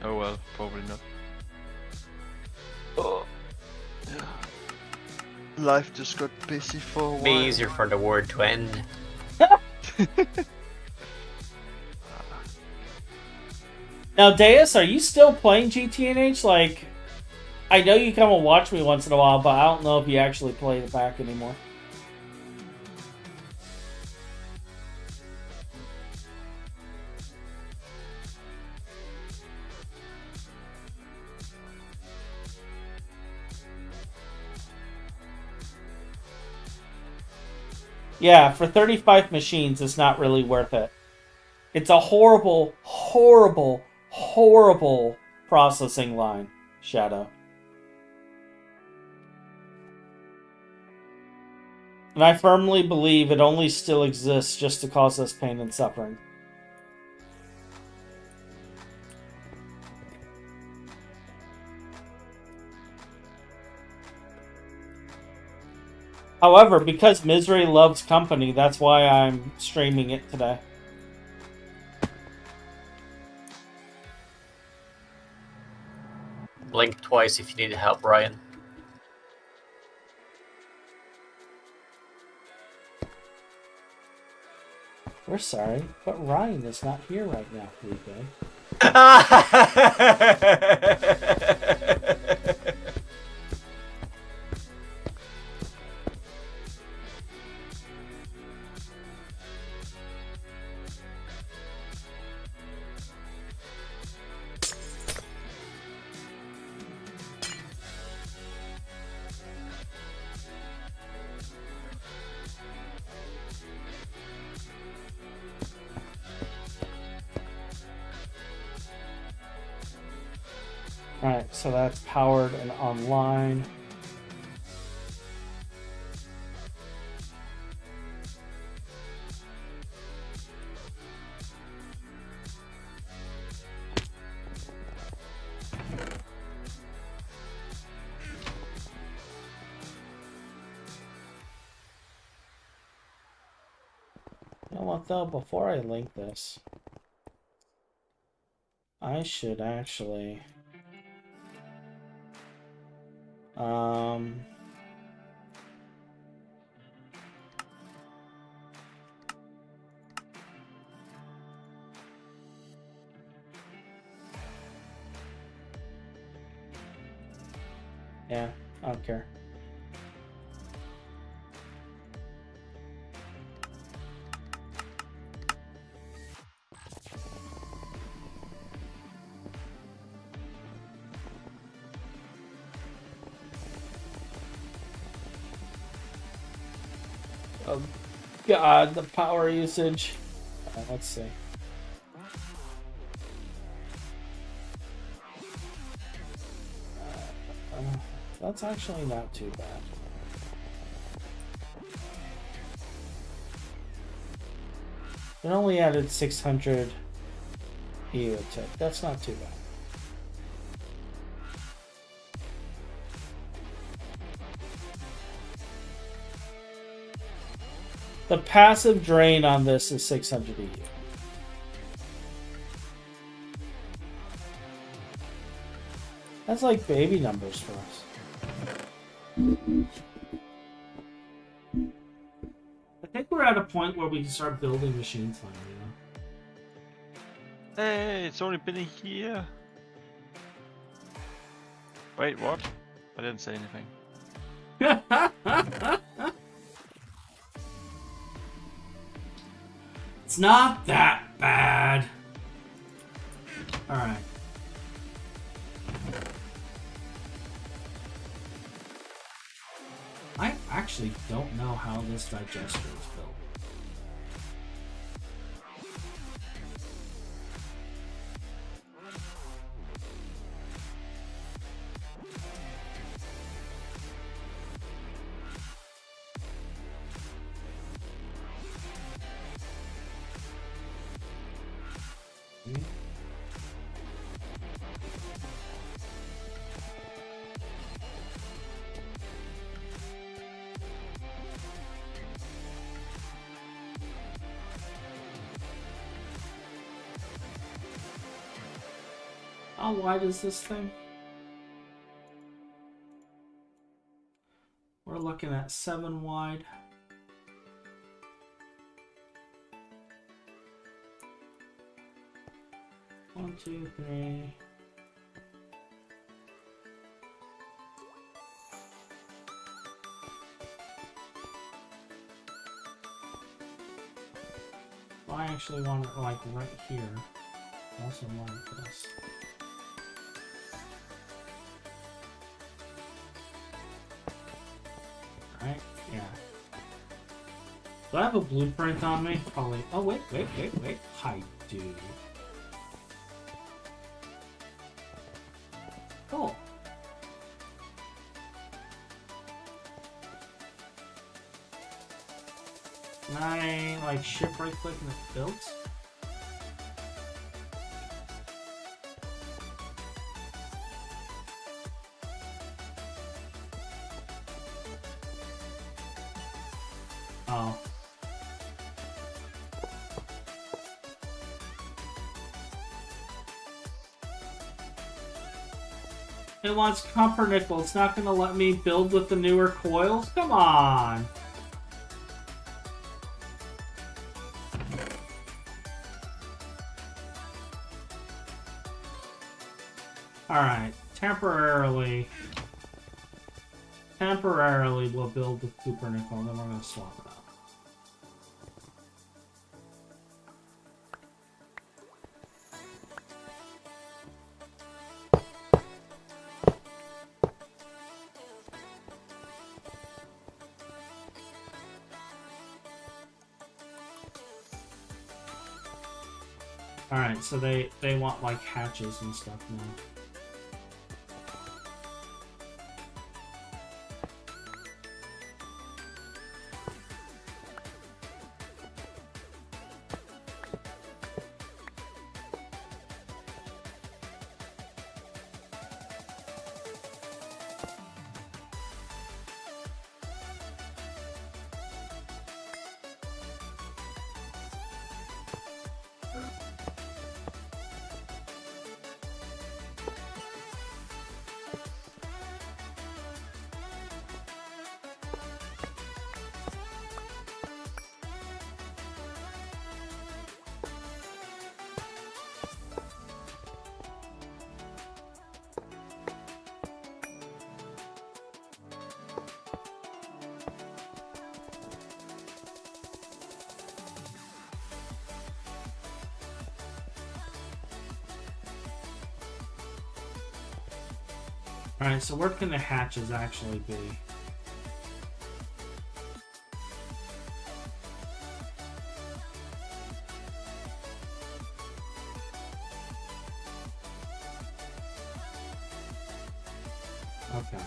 Oh well, probably not. Oh. life just got busy for a while. Be easier for the word to end. Now, Deus, are you still playing GTNH? Like, I know you come and watch me once in a while, but I don't know if you actually play it back anymore. Yeah, for 35 machines, it's not really worth it. It's a horrible, horrible, horrible processing line, Shadow. And I firmly believe it only still exists just to cause us pain and suffering. However, because misery loves company, that's why I'm streaming it today. Blink twice if you need help, Ryan. We're sorry, but Ryan is not here right now, Felipe. Alright, so that's powered and online. You know what though, before I link this, I should actually yeah, I don't care. Oh God, the power usage. Let's see. That's actually not too bad. It only added 600 EU tip. That's not too bad. The passive drain on this is 600 EU. That's like baby numbers for us. I think we're at a point where we can start building machines finally, you know? Hey, it's only been a year. Wait, what? I didn't say anything. It's not that bad. Alright. I actually don't know how this digester is built. How wide is this thing? We're looking looking at 7 wide. One, two, three. I actually want it like right here. Also like this. Right? Yeah. Do I have a blueprint on me? Probably. Oh, wait. I do. Cool. Can I, like, shift right click and it's built? Oh. It wants pumpernickel. It's not gonna let me build with the newer coils? Come on! Alright, temporarily we'll build with pumpernickel, and then we're gonna swap it out. Alright, so they want like hatches and stuff now. Alright, so where can the hatches actually be? Okay.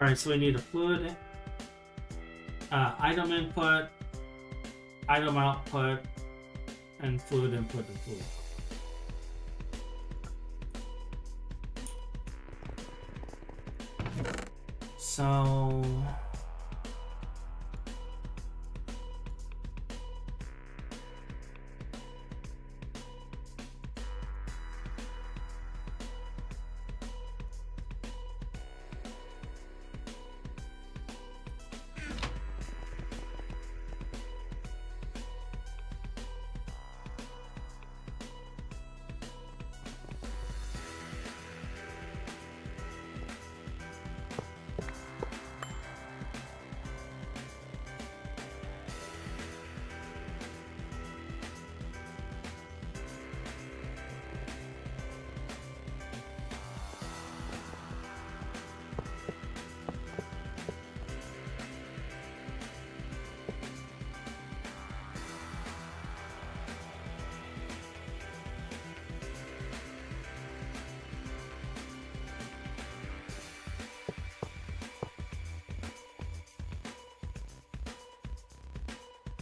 Alright, so we need a fluid, item input, item output, and fluid input and fluid. So...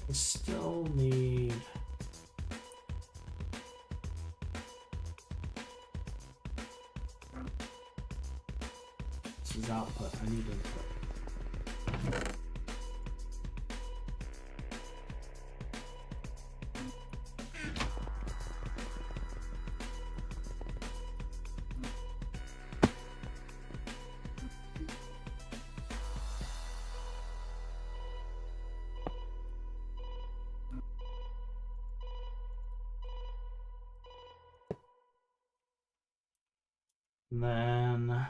we still need is output. I need input. And then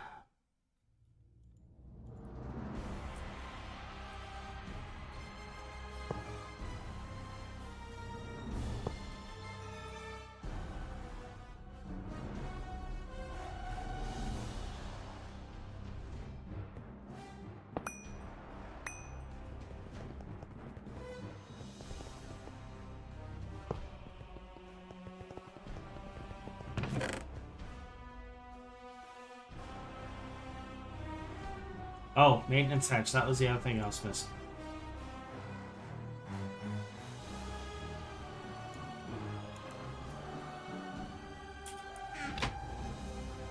oh, maintenance hatch. That was the other thing I was missing.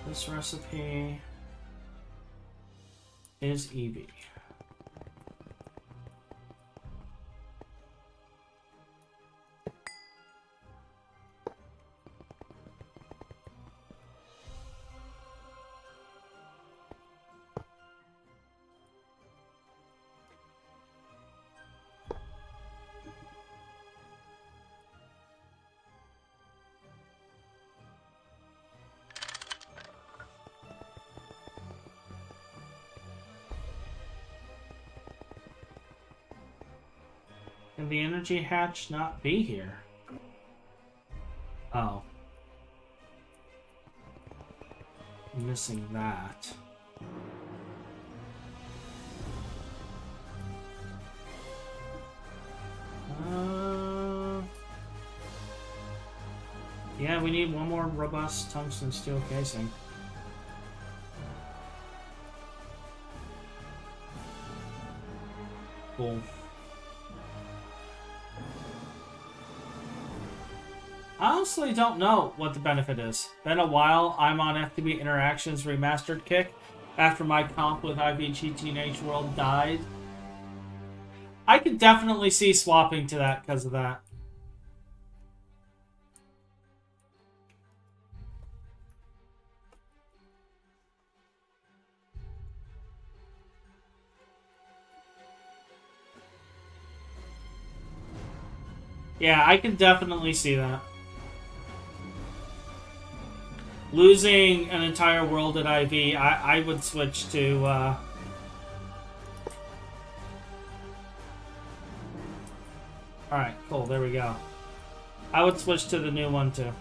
This recipe is EB. Can the energy hatch not be here? Oh. I'm missing that. Yeah, we need one more robust tungsten steel casing. Cool. I honestly don't know what the benefit is. Been a while. I'm on FTB Interactions Remastered kick after my comp with IVG Teenage World died. I could definitely see swapping to that because of that. Yeah, I can definitely see that. Losing an entire world at IV, I would switch to, Alright, cool, there we go. I would switch to the new one, too.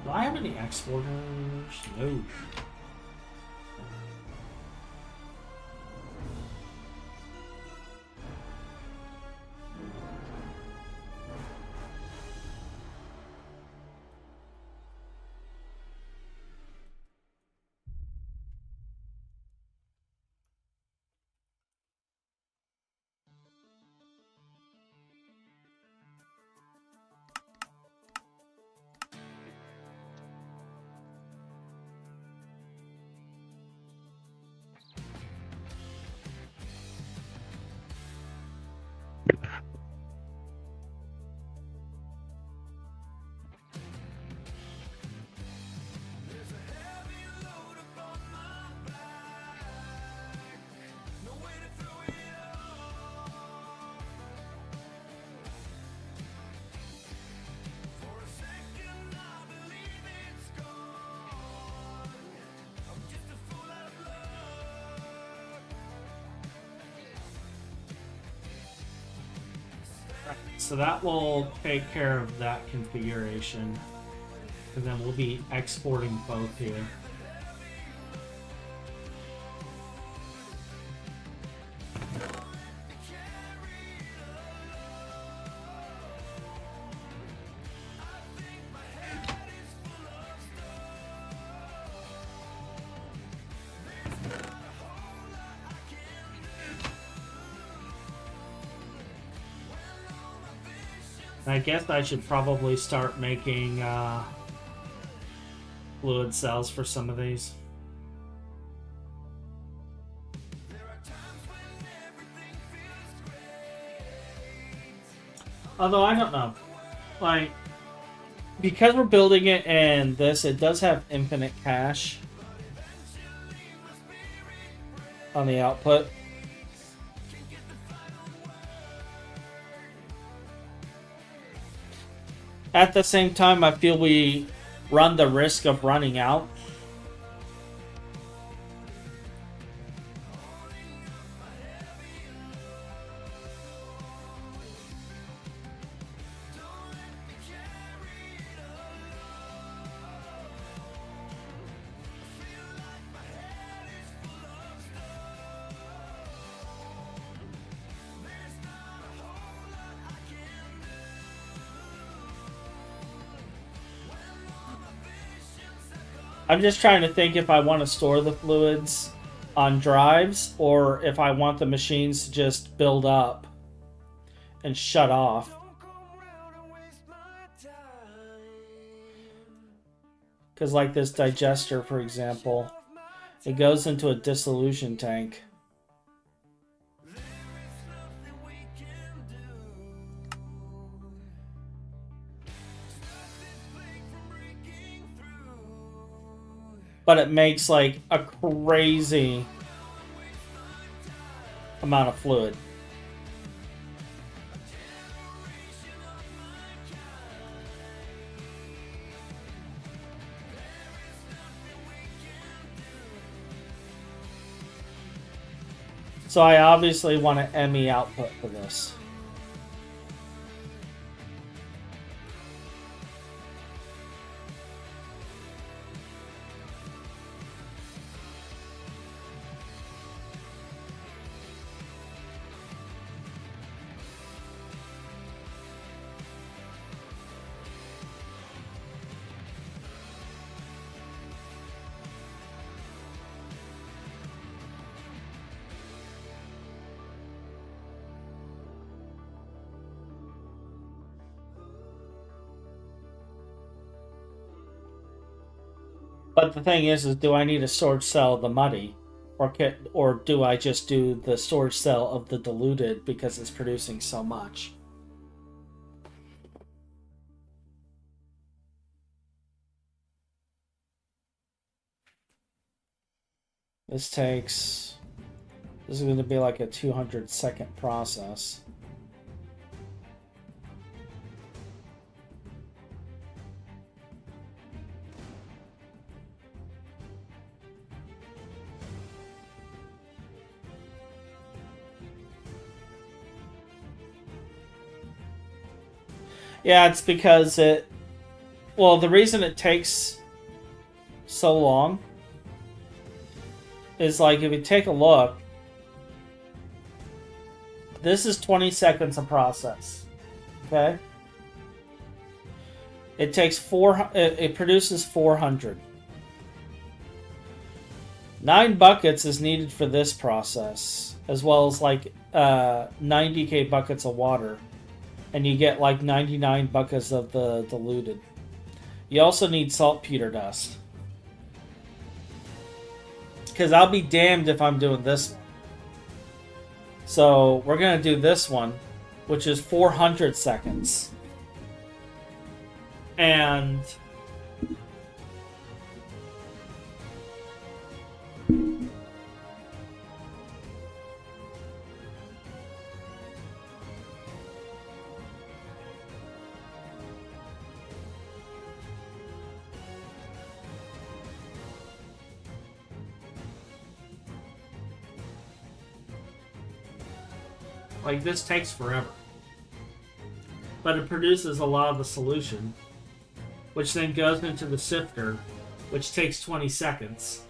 Do I have any exporters? No. So that will take care of that configuration. And then we'll be exporting both here. I guess I should probably start making fluid cells for some of these. Although I don't know, like, because we're building it and this, it does have infinite cache on the output. At the same time, I feel we run the risk of running out. I'm just trying to think if I want to store the fluids on drives or if I want the machines to just build up and shut off. Because like this digester, for example, it goes into a dissolution tank. But it makes like a crazy amount of fluid. So I obviously want an ME output for this. But the thing is do I need a storage cell of the muddy? Or do I just do the storage cell of the diluted because it's producing so much? This is going to be like a 200-second process. Yeah, it's because the reason it takes so long is like, if you take a look, this is 20 seconds of process, okay? It takes it produces 400. 9 buckets is needed for this process, as well as like 90k buckets of water. And you get like 99 buckets of the diluted. You also need saltpeter dust. Because I'll be damned if I'm doing this one. So we're going to do this one, which is 400 seconds. And like, this takes forever. But it produces a lot of the solution, which then goes into the sifter, which takes 20 seconds.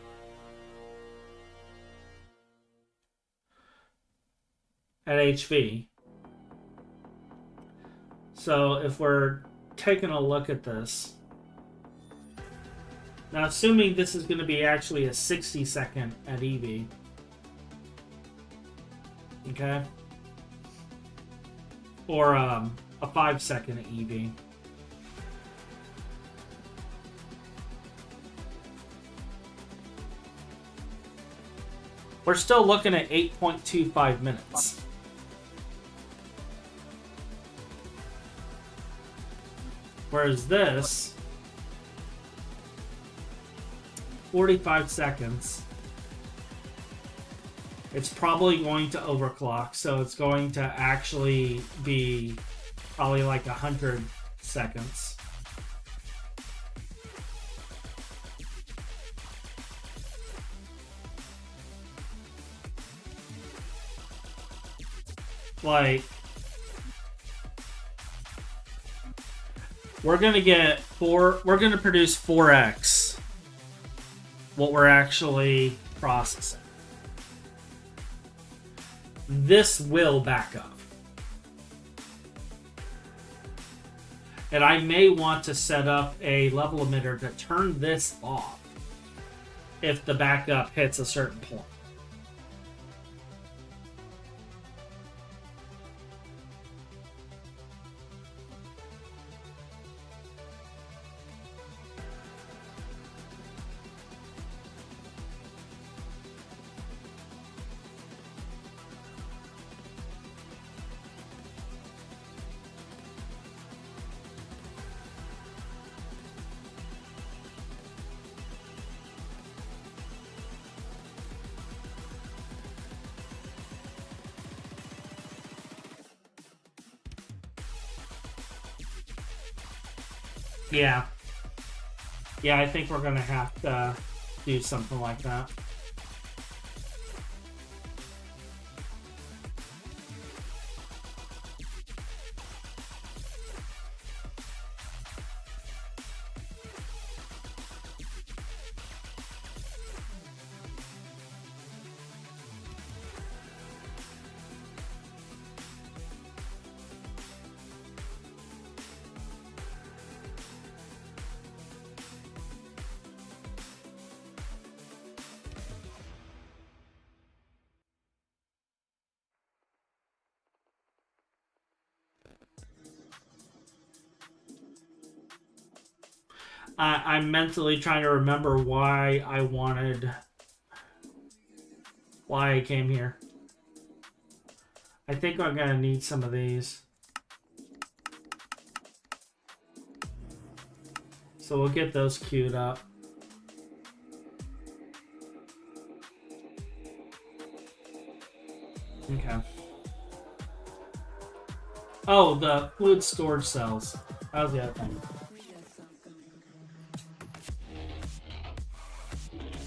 At HV. So if we're taking a look at this, now assuming this is going to be actually a 60-second at EV, okay? Or a 5-second EV. We're still looking at 8.25 minutes. Whereas this, 45 seconds. It's probably going to overclock, so it's going to actually be probably like 100 seconds. Like, we're gonna produce 4x what we're actually processing. This will back up. And I may want to set up a level emitter to turn this off if the backup hits a certain point. Yeah. Yeah, I think we're gonna have to do something like that. I'm mentally trying to remember why I came here. I think I'm gonna need some of these. So we'll get those queued up. Okay. Oh, the fluid storage cells. That was the other thing.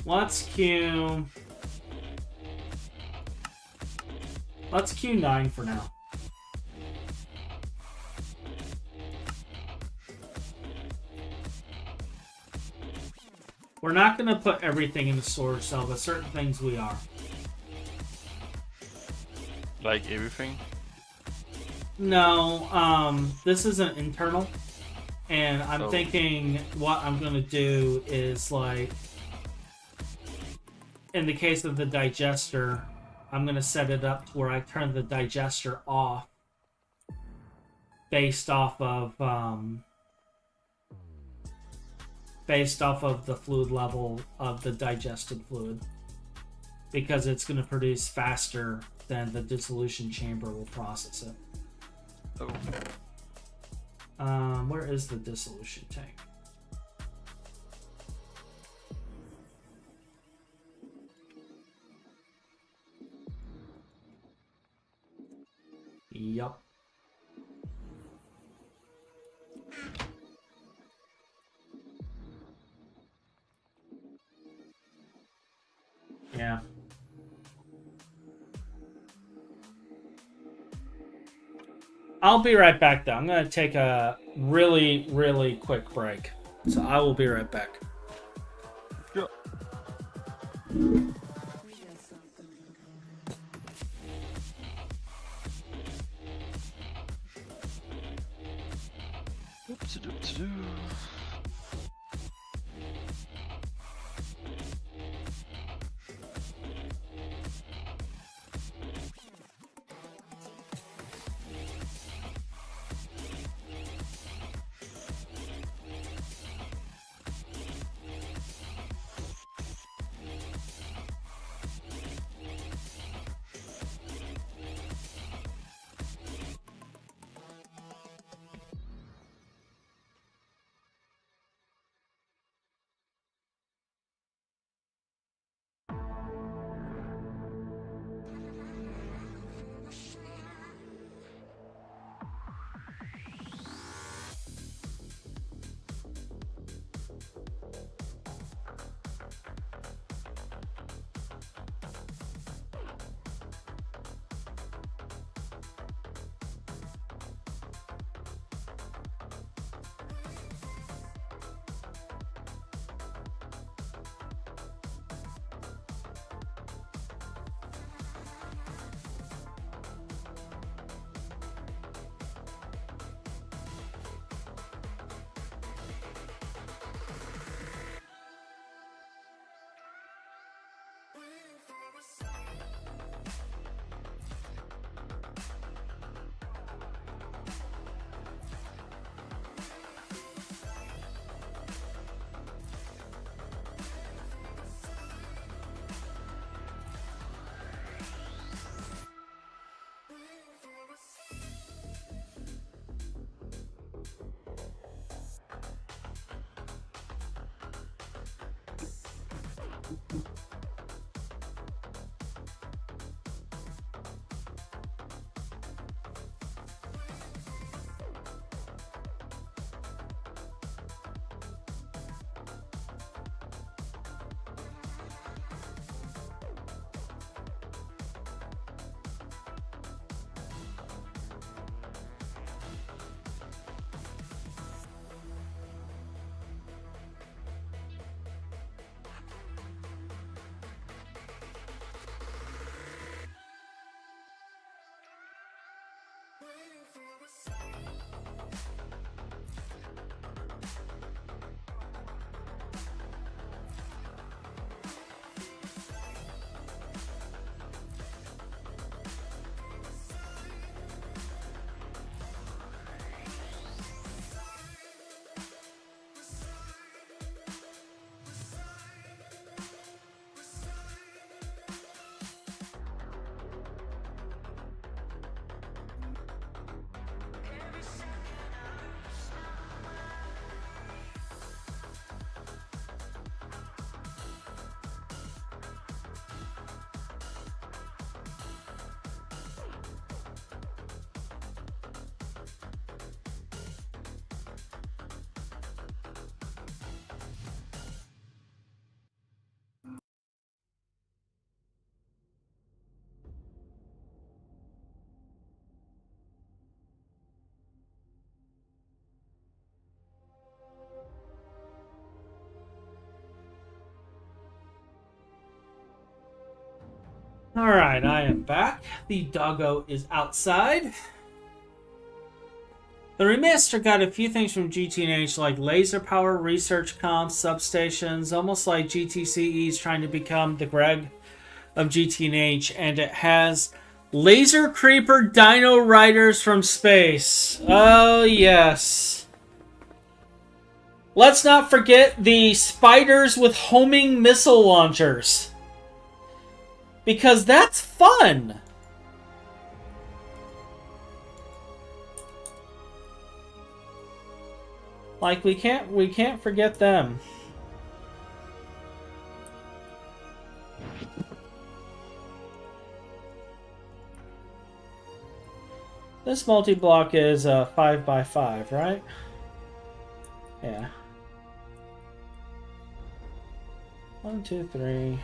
Let's queue 9 for now. We're not going to put everything in the storage cell, but certain things we are. Like everything? No, this isn't internal. And I'm thinking what I'm going to do is, like, in the case of the digester, I'm going to set it up to where I turn the digester off based off of the fluid level of the digested fluid, because it's going to produce faster than the dissolution chamber will process it. Oh. Where is the dissolution tank? Yup. Yeah. I'll be right back though. I'm going to take a really, really quick break. So I will be right back. Yeah. Oopsie-doopsie-doo. Alright, I am back. The doggo is outside. The remaster got a few things from GTH like laser power, research comps, substations, almost like GTCE is trying to become the Greg of GTH, and it has laser creeper dino riders from space. Oh yes. Let's not forget the spiders with homing missile launchers. Because that's fun. Like we can't forget them. This multi-block is 5x5, right? Yeah. 1, 2, 3.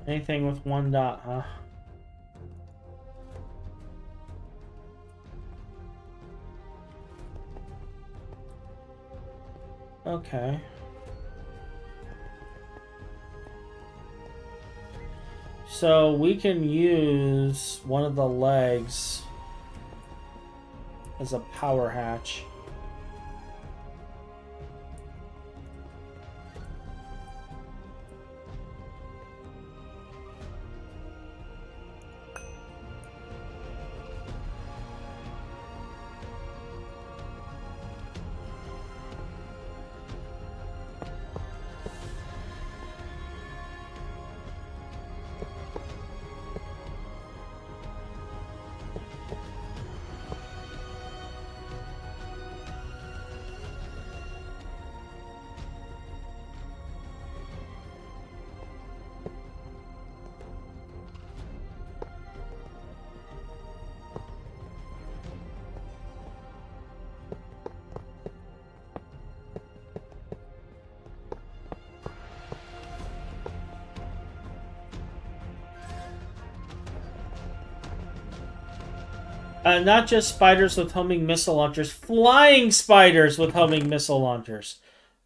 Anything with 1 dot, huh? Okay. So we can use one of the legs as a power hatch. Not just spiders with homing missile launchers, flying spiders with homing missile launchers.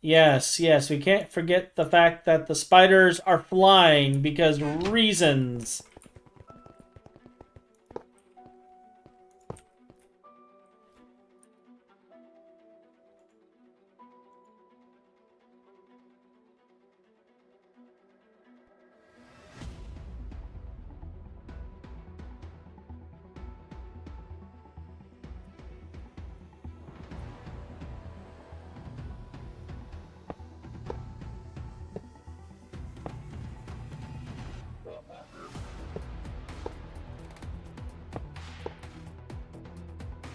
Yes, yes, we can't forget the fact that the spiders are flying because reasons.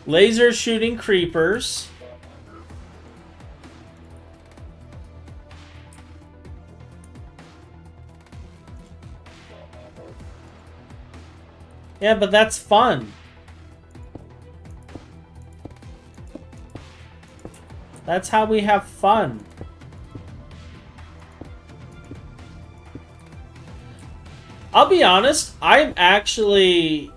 Laser shooting creepers. Yeah, but that's fun. That's how we have fun. I'll be honest, I'm actually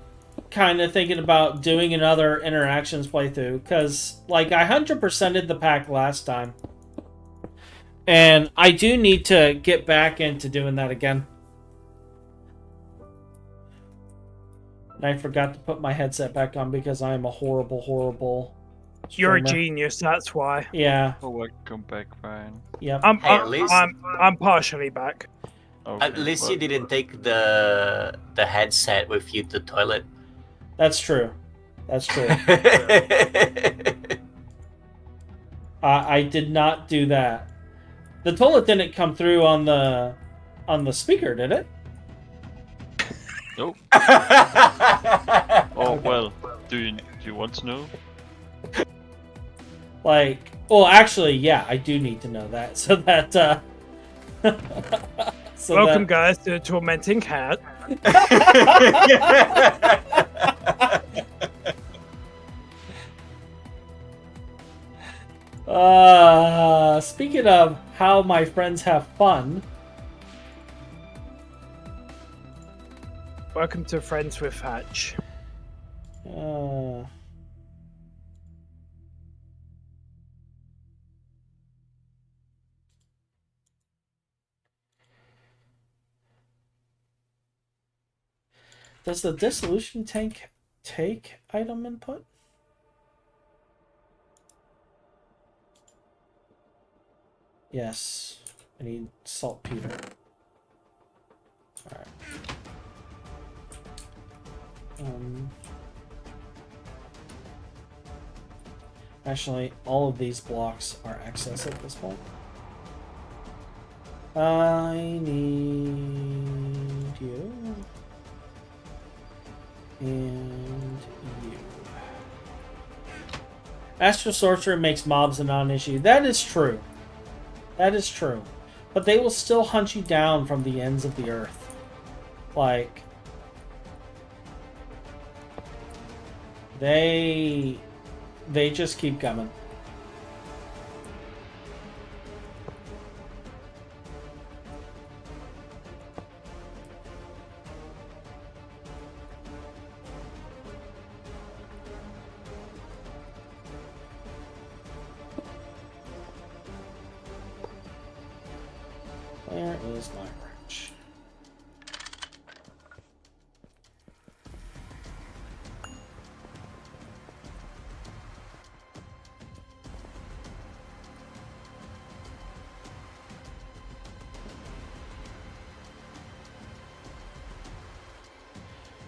kind of thinking about doing another interactions playthrough because, like, I 100%ed the pack last time. And I do need to get back into doing that again. And I forgot to put my headset back on because I am a horrible, horrible You're a streamer. genius, that's why. Yeah. Oh, welcome back, Ryan. Yep. I'm partially back. Okay, At least well, you didn't take the headset with you to the toilet. That's true. That's true. I did not do that. The toilet didn't come through on the speaker, did it? Nope. Oh, well, do you want to know? Like, well, actually, yeah, I do need to know that so that. Welcome, guys, to Tormenting Cat. Speaking of how my friends have fun. Welcome to Friends with Hatch. Does the dissolution tank take item input? Yes. I need saltpeter. Alright. Actually, all of these blocks are excess at this point. I need you. And you. Astral Sorcerer makes mobs a non-issue. That is true. That is true. But they will still hunt you down from the ends of the earth. Like... They just keep coming. Where is my wrench?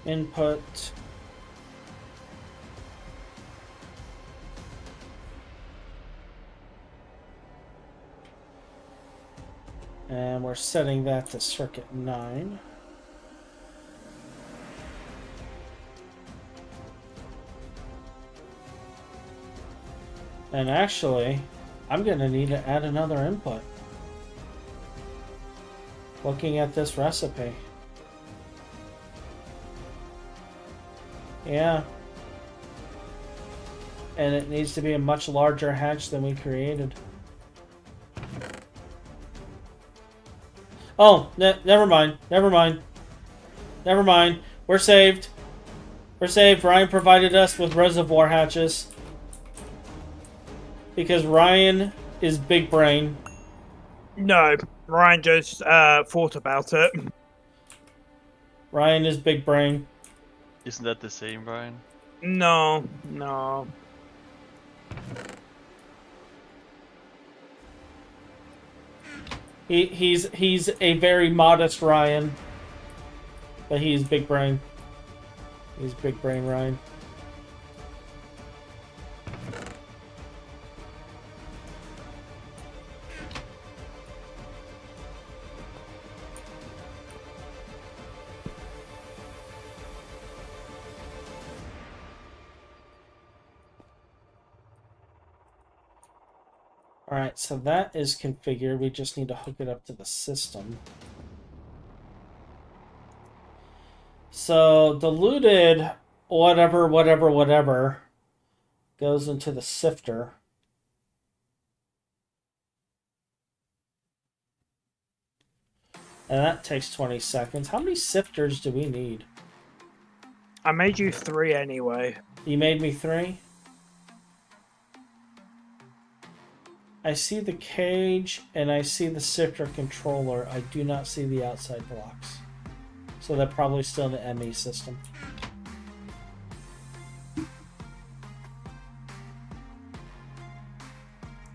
Input. And we're setting that to circuit 9. And actually, I'm going to need to add another input. Looking at this recipe. Yeah. And it needs to be a much larger hatch than we created. Oh, never mind. Never mind. Never mind. We're saved. We're safe. Ryan provided us with reservoir hatches. Because Ryan is big brain. No, Ryan just thought about it. Ryan is big brain. Isn't that the same, Ryan? No. He's a very modest Ryan. But he's big brain. He's big brain Ryan. Alright, so that is configured. We just need to hook it up to the system. So, diluted whatever goes into the sifter. And that takes 20 seconds. How many sifters do we need? I made you 3 anyway. You made me 3? I see the cage and I see the sifter controller. I do not see the outside blocks. So they're probably still in the ME system.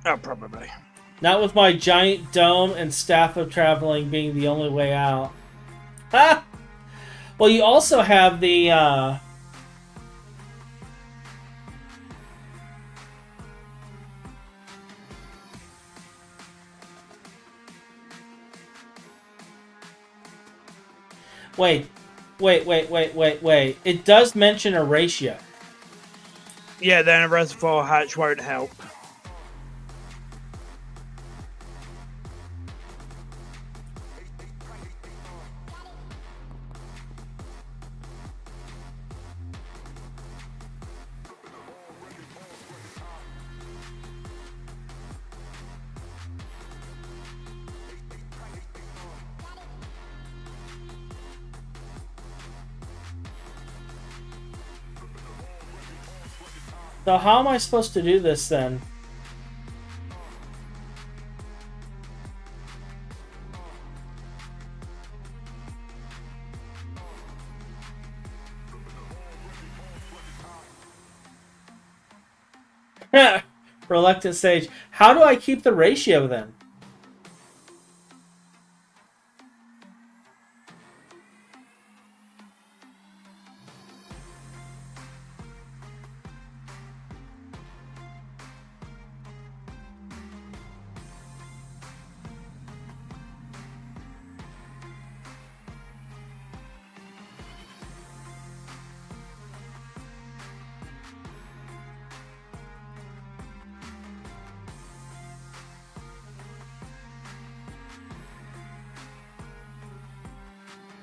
Oh, probably. Not with my giant dome and staff of traveling being the only way out. Ah! Well, you also have the, Wait. It does mention a ratio. Yeah, then a reservoir hatch won't help. So how am I supposed to do this then? Reluctant Sage. How do I keep the ratio then?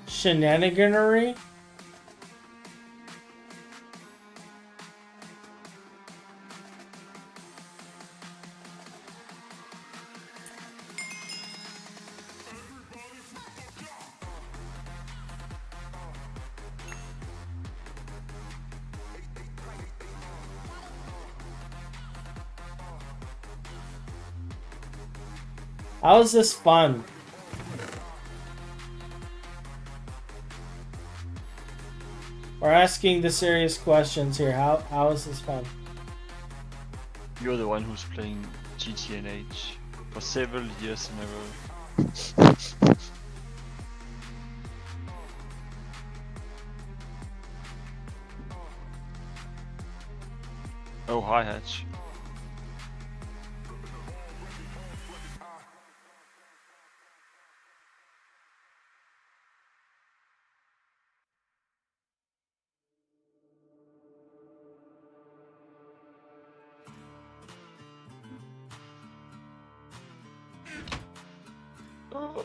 Shenaniganery? How is this fun? We're asking the serious questions here. How is this fun? You're the one who's playing GTNH for several years in a row. Oh, hi Hatch. Oh.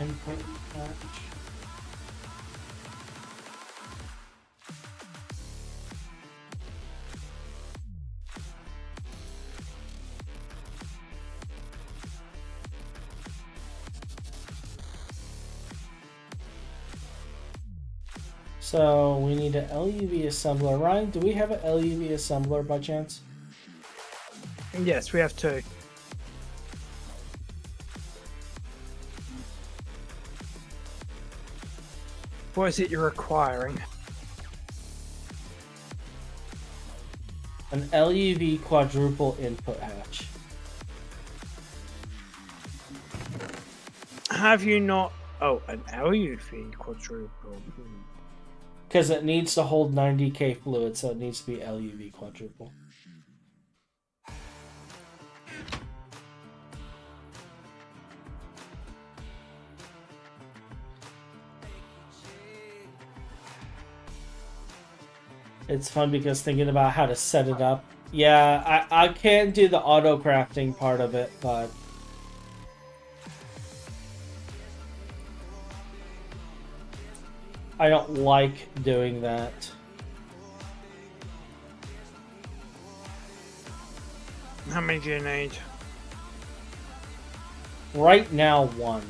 input patch. So we need an LUV assembler. Ryan, do we have an LUV assembler by chance? Yes, we have two. What is it you're requiring? An LUV quadruple input hatch. Have you not? Oh, an LUV quadruple. Because it needs to hold 90k fluid, so it needs to be LUV quadruple. It's fun because thinking about how to set it up. Yeah, I can't do the auto crafting part of it, but I don't like doing that. How many do you need? Right now, one.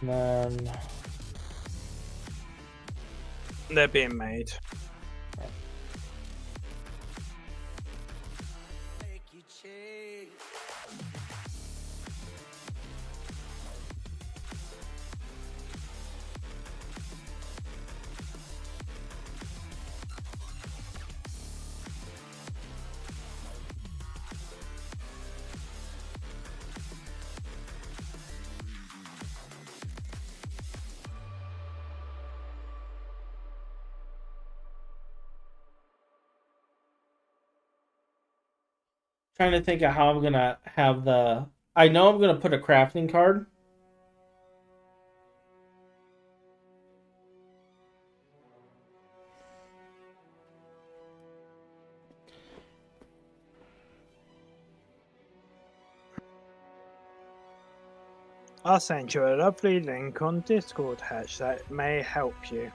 And then They're being made. trying to think of how I'm gonna have the. I know I'm gonna put a crafting card. I'll send you a lovely link on Discord, Hatch, that may help you.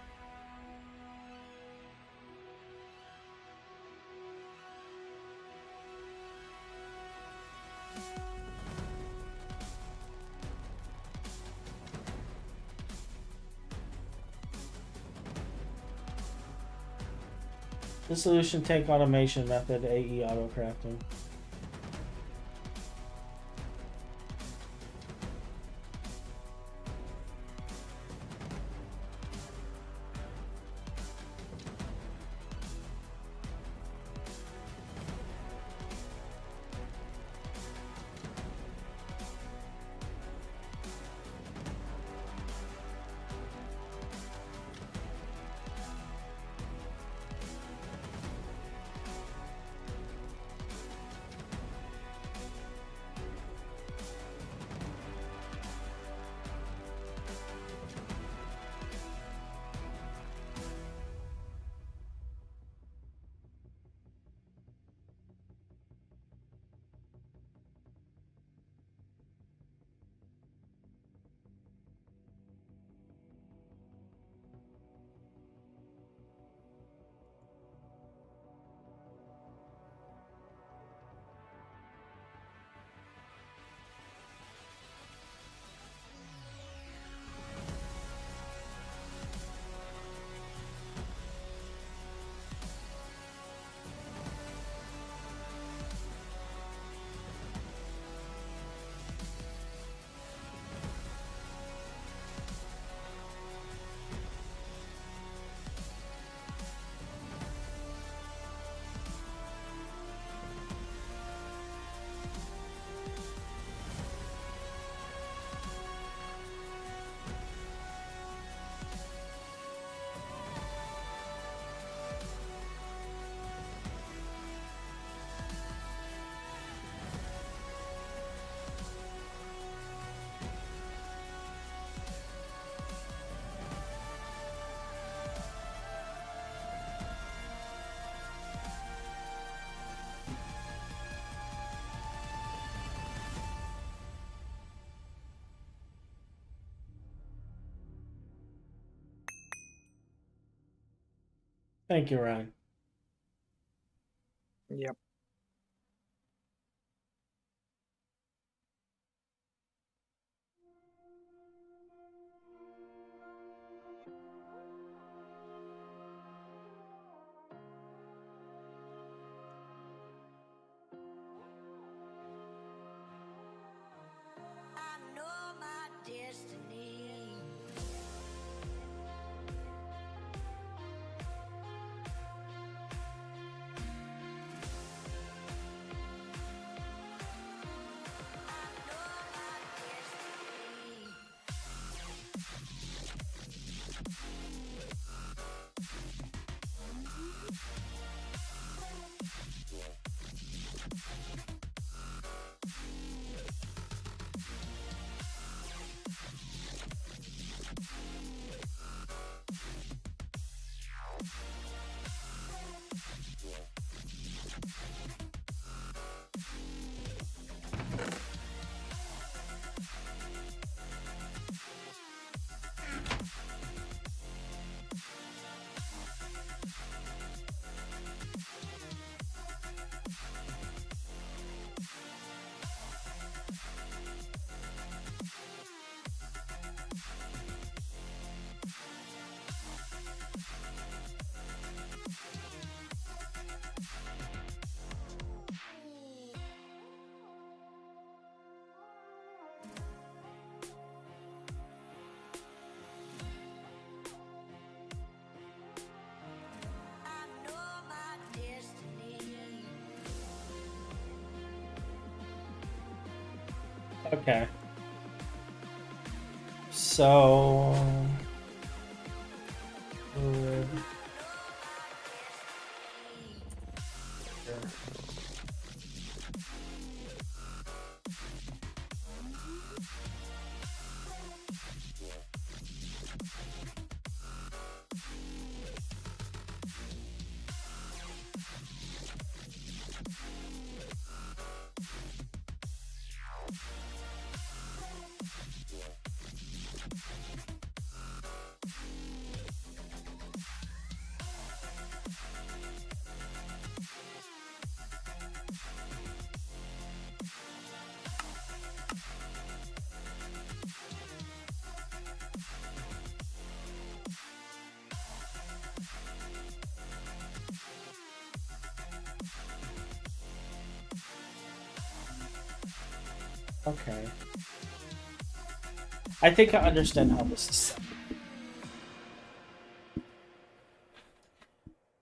Dissolution tank automation method, AE auto crafting. Thank you, Ryan. Yep. I know my destiny. I know my destiny. I know my destiny. Okay. So. Fluid. Okay. I think I understand how this is set.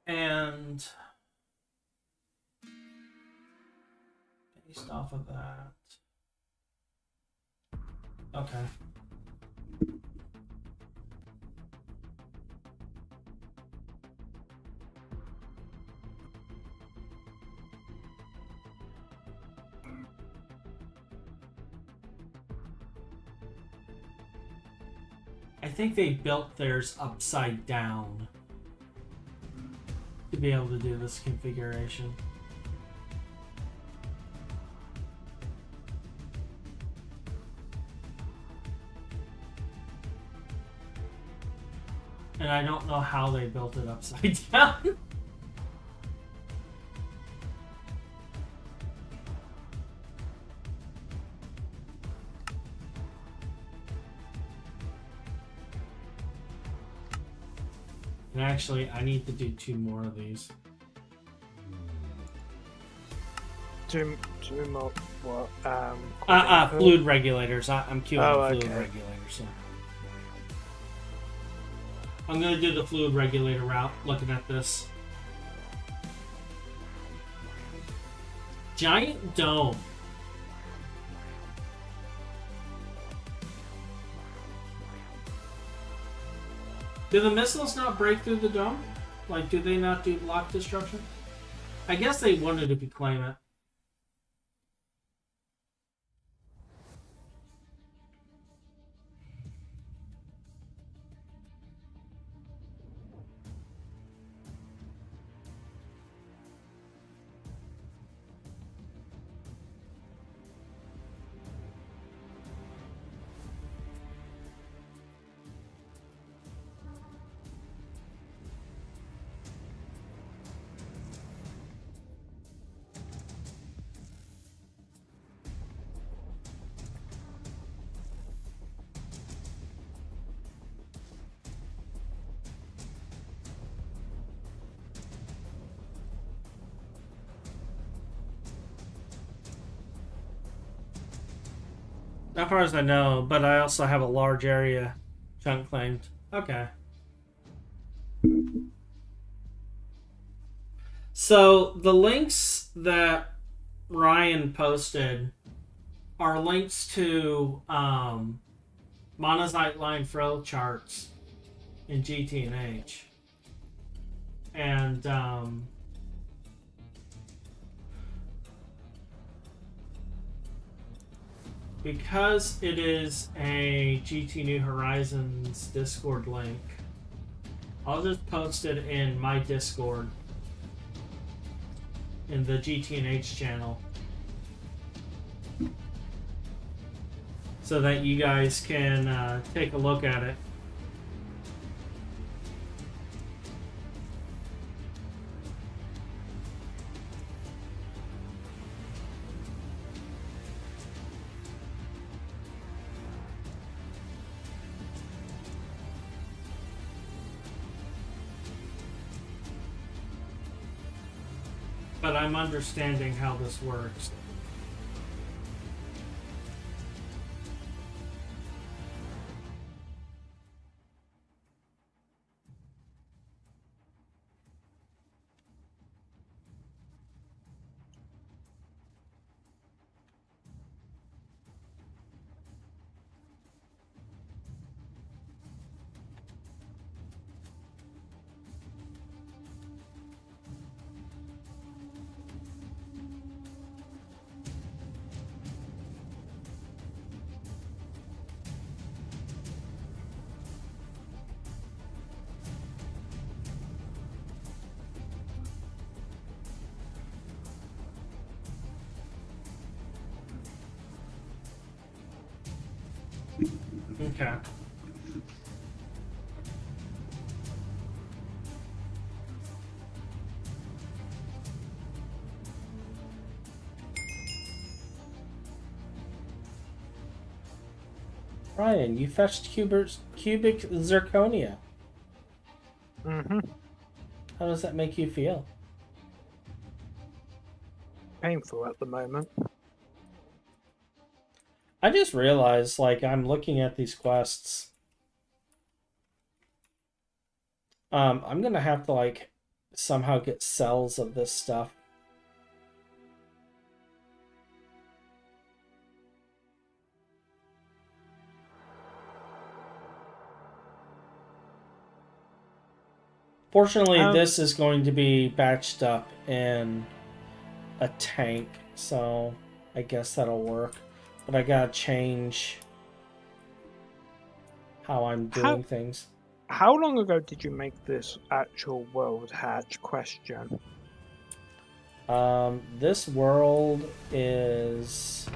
And based off of that. Okay. I think they built theirs upside down to be able to do this configuration. And I don't know how they built it upside down. And actually, I need to do 2 more of these. Two more. What? Fluid regulators. I'm queuing Oh, fluid okay. regulators. Yeah. I'm gonna do the fluid regulator route. Looking at this giant dome. Do the missiles not break through the dome? Like, do they not do lock destruction? I guess they wanted to claim it. As far as I know, but I also have a large area chunk claimed. Okay. So the links that Ryan posted are links to Monazite line flow charts in GT&H. And because it is a GT New Horizons Discord link, I'll just post it in my Discord in the GT&H channel so that you guys can take a look at it. But I'm understanding how this works. Okay. Ryan, you fetched cubic zirconia. Mm-hmm. How does that make you feel? Painful at the moment. I just realized, like, I'm looking at these quests. I'm gonna have to, like, somehow get cells of this stuff. Fortunately, this is going to be batched up in a tank, so I guess that'll work. But I gotta change how I'm doing things. How long ago did you make this actual world hatch question? This world is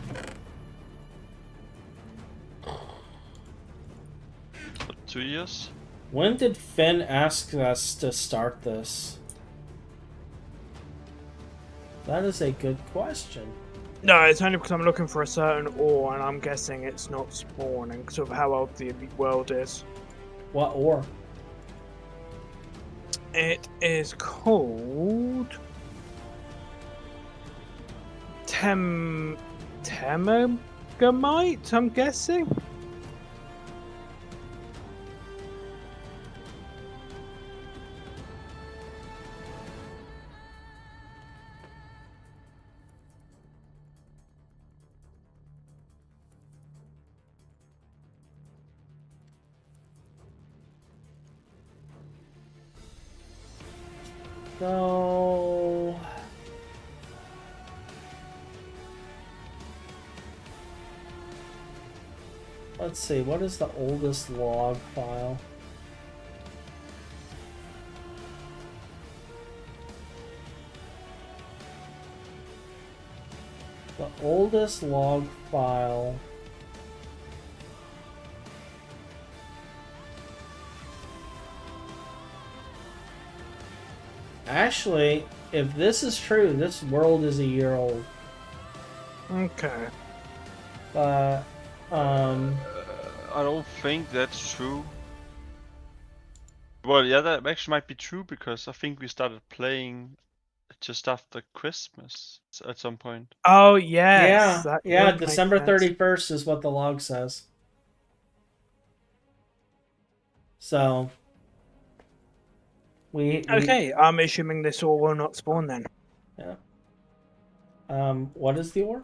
2 years? When did Finn ask us to start this? That is a good question. No, it's only because I'm looking for a certain ore and I'm guessing it's not spawning because of how old the world is. What ore? It is called Temegamite, I'm guessing. So let's see, what is the oldest log file? The oldest log file actually, if this is true, this world is a year old. Okay. I don't think that's true. Well, yeah, that actually might be true because I think we started playing just after Christmas at some point. Oh yes. yeah, that yeah. would make December sense. 31st is what the log says. So we Okay, I'm assuming this all will not spawn then. yeah. What is the ore?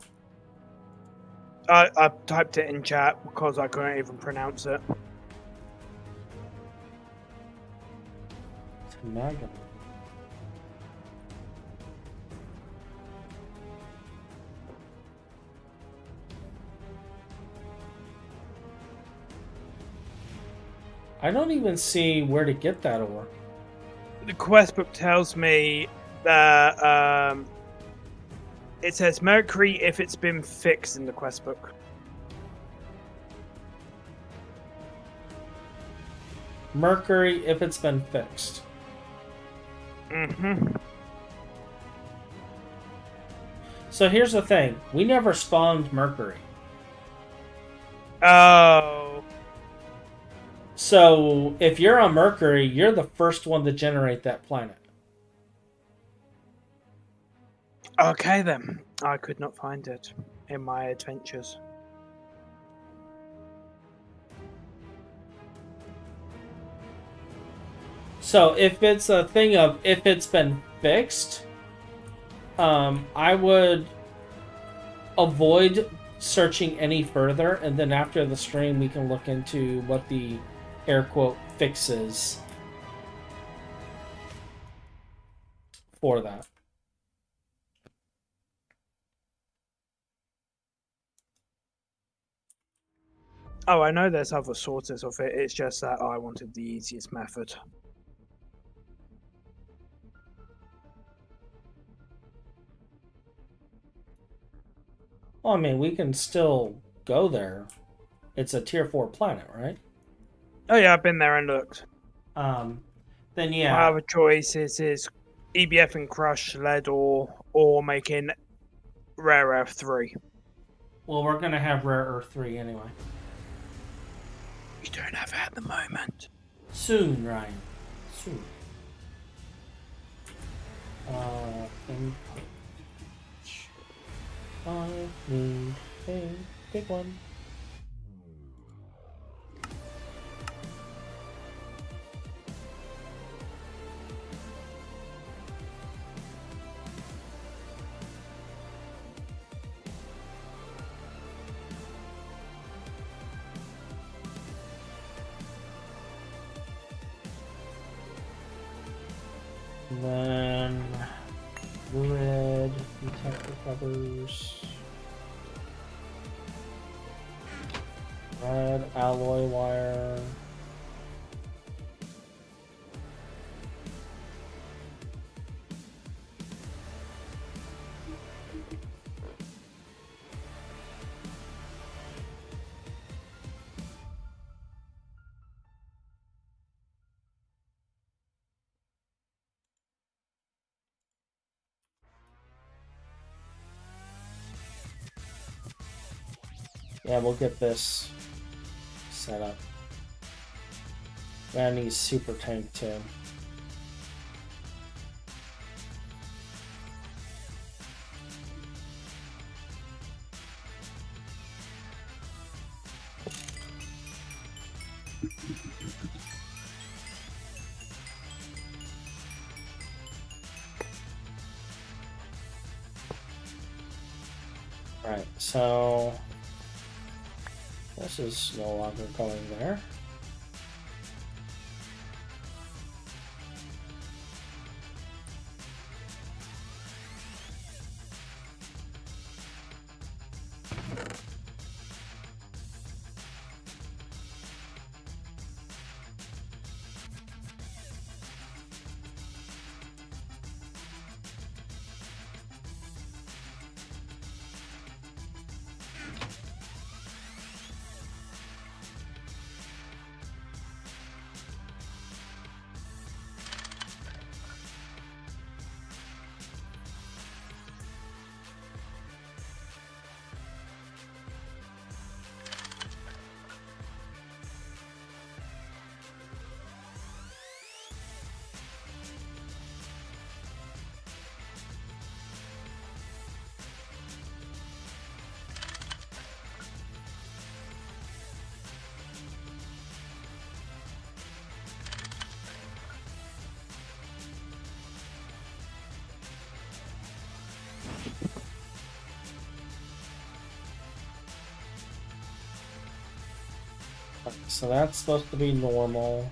I typed it in chat because I couldn't even pronounce it. Magma. I don't even see where to get that ore. The quest book tells me that it says Mercury if it's been fixed in the quest book. Mercury if it's been fixed. Mm-hmm. So here's the thing. We never spawned Mercury. Oh. So if you're on Mercury, you're the first one to generate that planet. Okay then. I could not find it in my adventures. So if it's a thing of if it's been fixed, I would avoid searching any further, and then after the stream we can look into what the air quote fixes for that. Oh, I know there's other sources of it. It's just that I wanted the easiest method. Well, I mean, we can still go there. It's a tier 4 planet, right? Oh yeah, I've been there and looked. Then My yeah. other choices is EBF and Crush lead or making Rare Earth 3. Well, we're gonna have Rare Earth 3 anyway. You don't have it at the moment. Soon, Ryan. Soon. Input. I need a big one. And then red detector covers. Red alloy wire. Yeah, we'll get this set up. That needs super tank too. Right, so this is no longer going there. So that's supposed to be normal.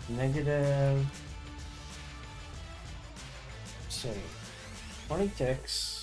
Negative. Let's see. 20 ticks.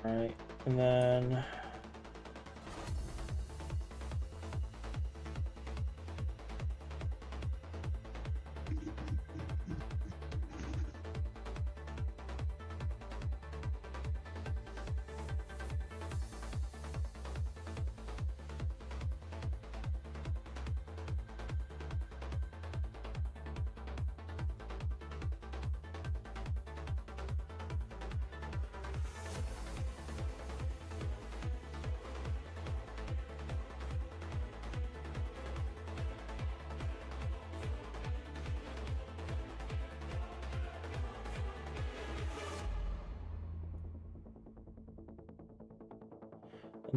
Alright, and then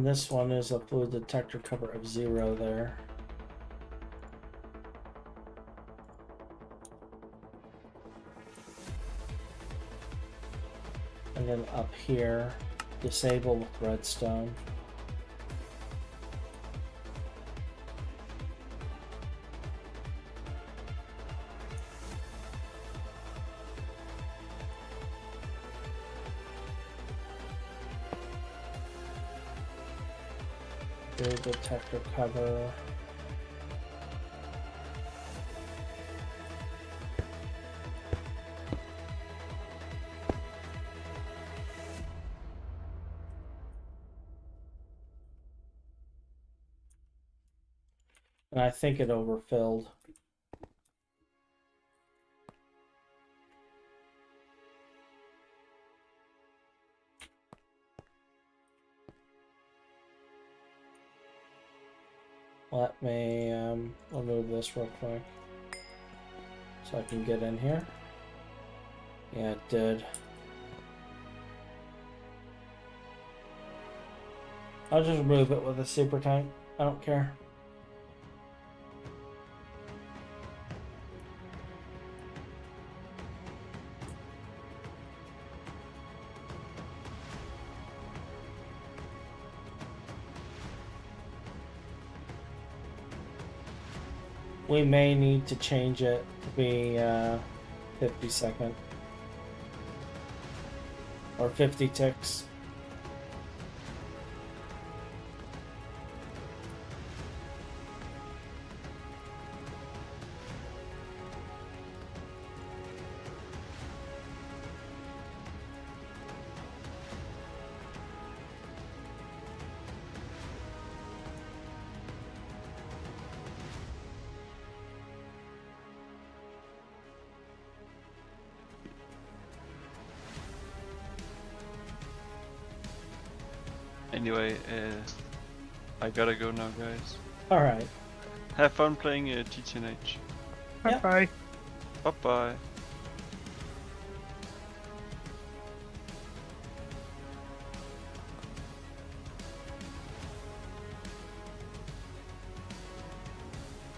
this one is a fluid detector cover of 0 there. And then up here, disable with redstone. Detector cover. And I think it overfilled. Let me remove this real quick so I can get in here. Yeah, it did. I'll just remove it with a super tank. I don't care. We may need to change it to be 50 second or 50 ticks. Anyway, I gotta go now, guys. All right. Have fun playing GTNH. Bye Yeah. bye. Bye bye.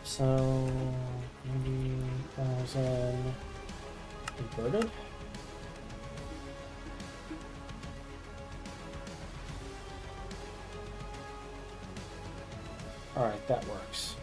So 90,000 converted. All right, that works.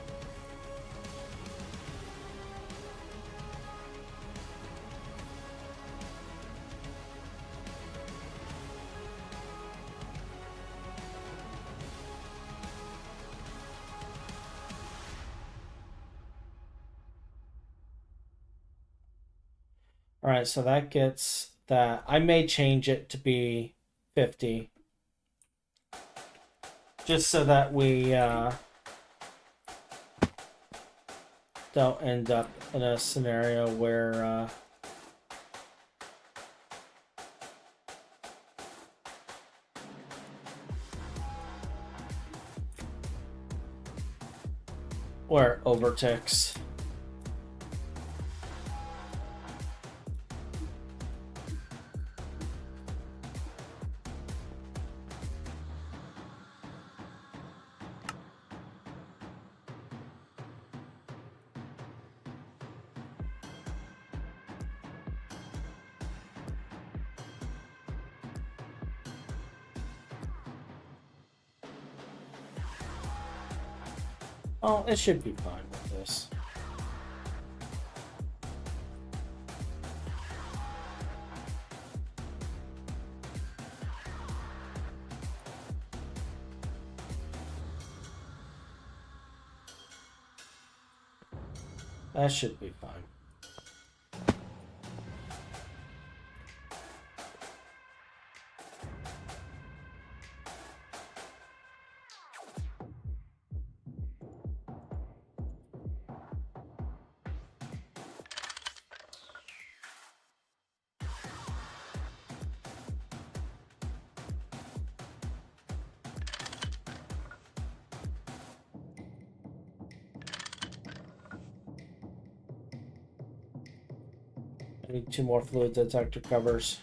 All right, so that gets that. I may change it to be 50. Just so that we don't end up in a scenario where where it overtakes. Oh, it should be fine with this. That should be fine. I need 2 more fluid detector covers.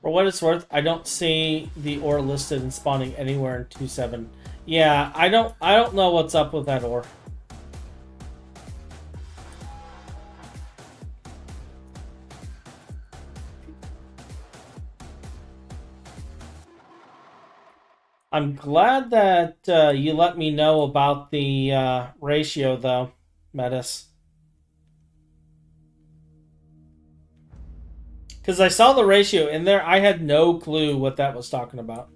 For what it's worth, I don't see the ore listed and spawning anywhere in 2.7. Yeah, I don't know what's up with that ore. I'm glad that you let me know about the ratio, though, Metis. Because I saw the ratio in there, I had no clue what that was talking about.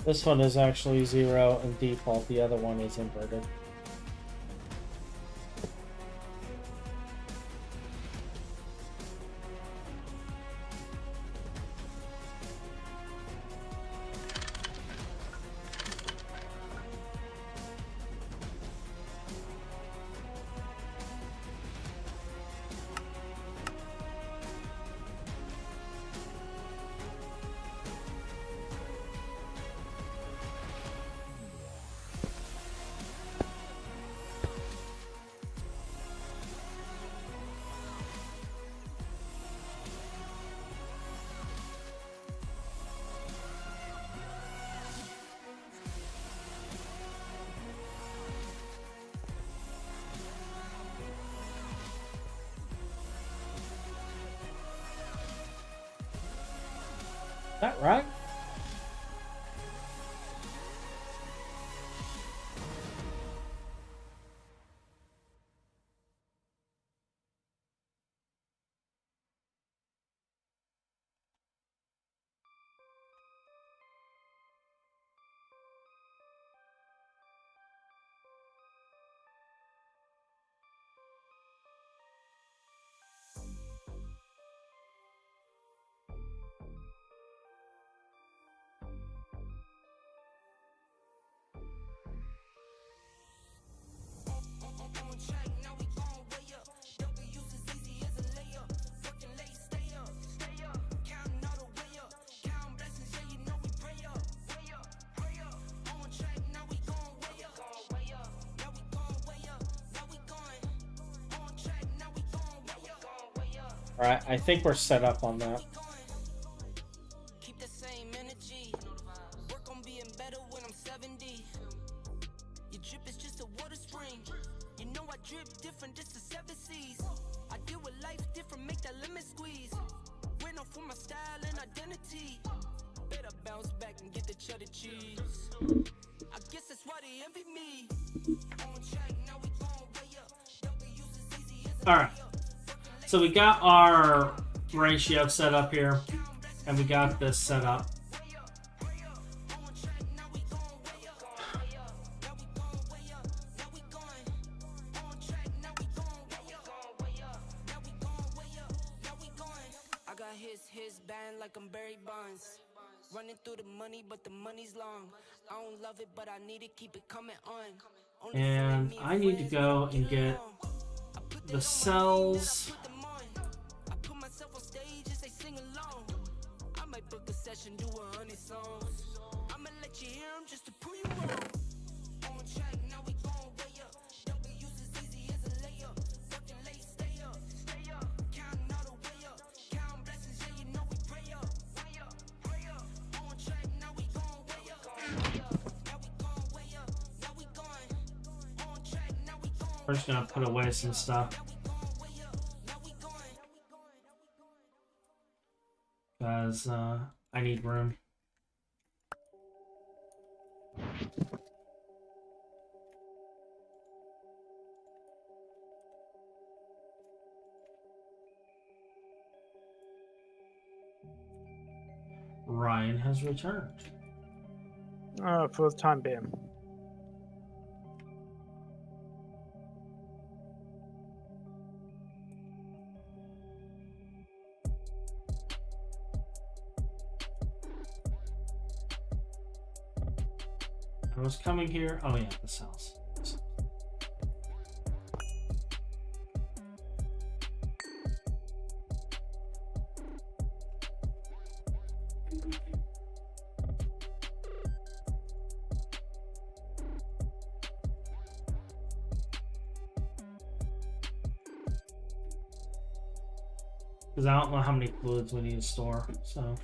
This one is actually 0 and default. The other one is inverted. Is that right? Alright, I think we're set up on that. Keep the same energy. Work on being better when I'm 70. Your drip is just a water spring. You know I drip different, just the 7 seas. I deal with life different, make that limit squeeze. Went off for my style and identity. Better bounce back and get the cheddar cheese. I guess that's why they envy me. On track, now we gon' way up. W's as easy as Alright. So we got our ratio set up here. And we got this set up. I got his band like I'm Barry Bonds. Running through the money, but the money's long. I don't love it, but I need it, keep it coming on. Only And me I need to friends, go and get along. I put the them on, cells. I put them on. I put myself on stage and say sing along. I might book a session, do 100 songs. I'ma let you hear them just to prove you wrong. On track, now we gon' way up. W's as easy as a layup. Working late, stay up. Counting all the way up. Count blessings, yeah, you know we pray up. Pray up. On track, now we gon' way up. Now we gon' way up. Now we going. On track, now we gon' We're just gonna put away some stuff. Because I need room. Ryan has returned. For the time being. I was coming here. Oh yeah, the cells. Because I don't know how many fluids we need to store, so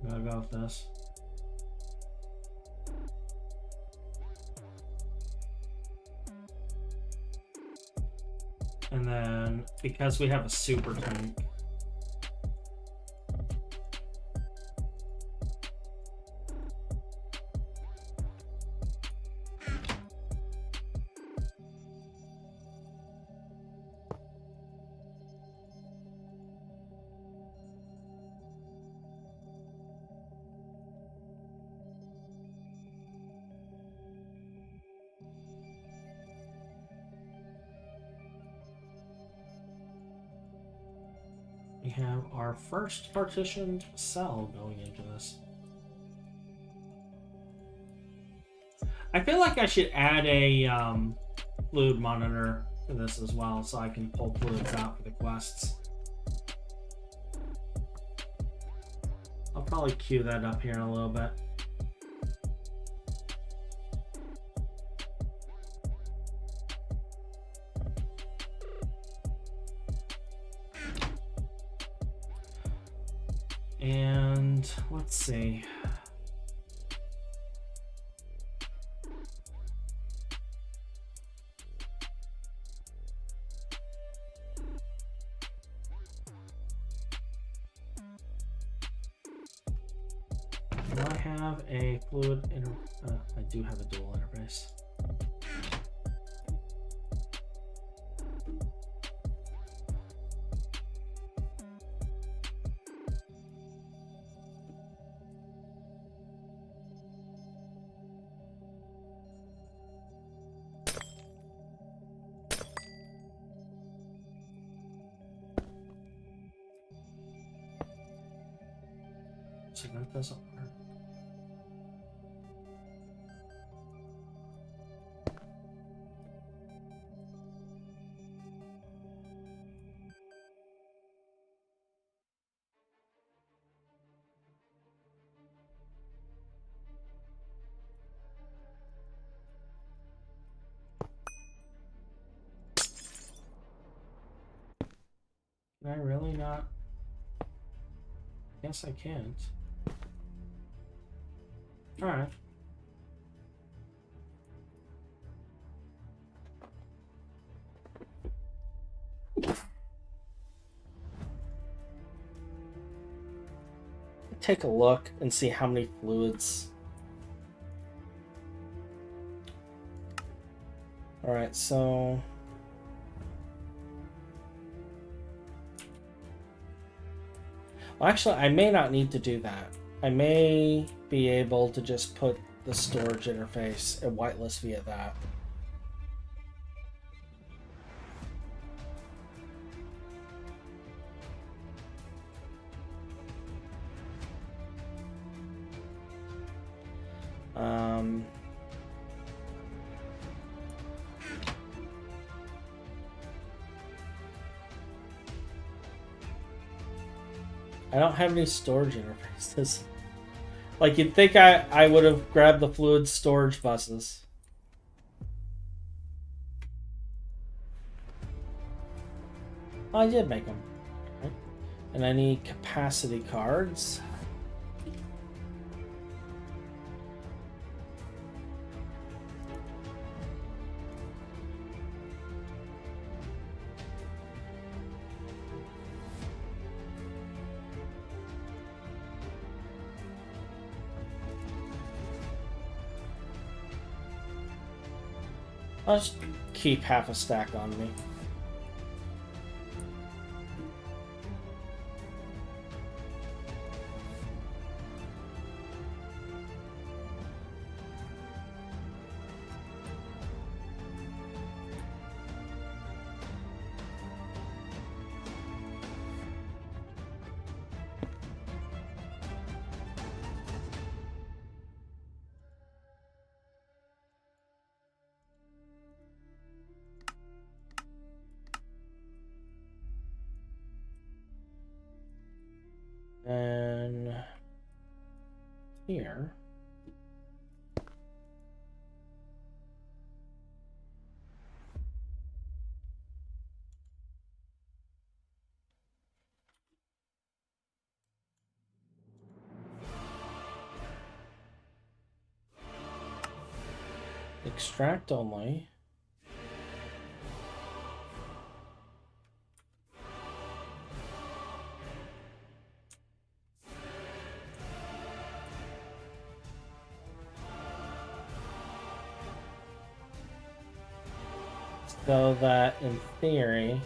I'm gonna go with this. And then, because we have a super tank, we have our first partitioned cell going into this. I feel like I should add a fluid monitor to this as well, so I can pull fluids out for the quests. I'll probably queue that up here in a little bit. And let's see. Do I have a fluid I do have a dual interface. So that doesn't work. Can I really not? Guess I can't. Alright. Take a look and see how many fluids. Alright, so... Well, actually, I may not need to do that. I may be able to just put the storage interface and whitelist via that. I don't have any storage interfaces. Like, you'd think I would have grabbed the fluid storage buses. Oh, I did make them. Okay. And I need capacity cards. I'll just keep half a stack on me. And here. Extract only. So that in theory,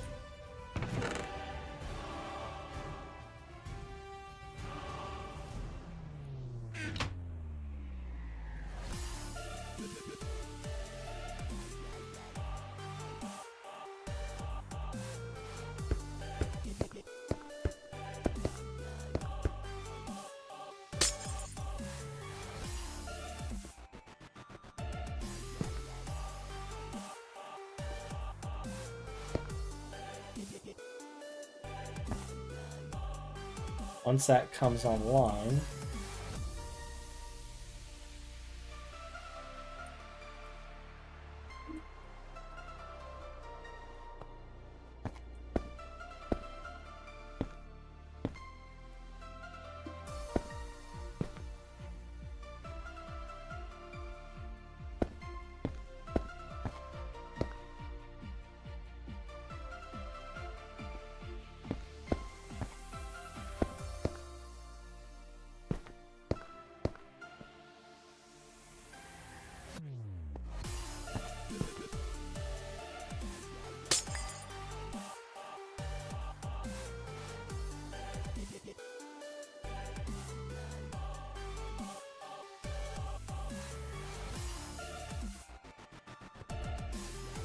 once that comes online,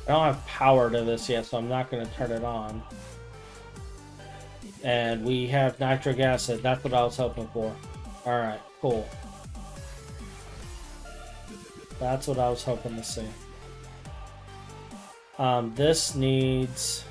I don't have power to this yet, so I'm not going to turn it on. And we have nitric acid. That's what I was hoping for. Alright, cool. That's what I was hoping to see. This needs...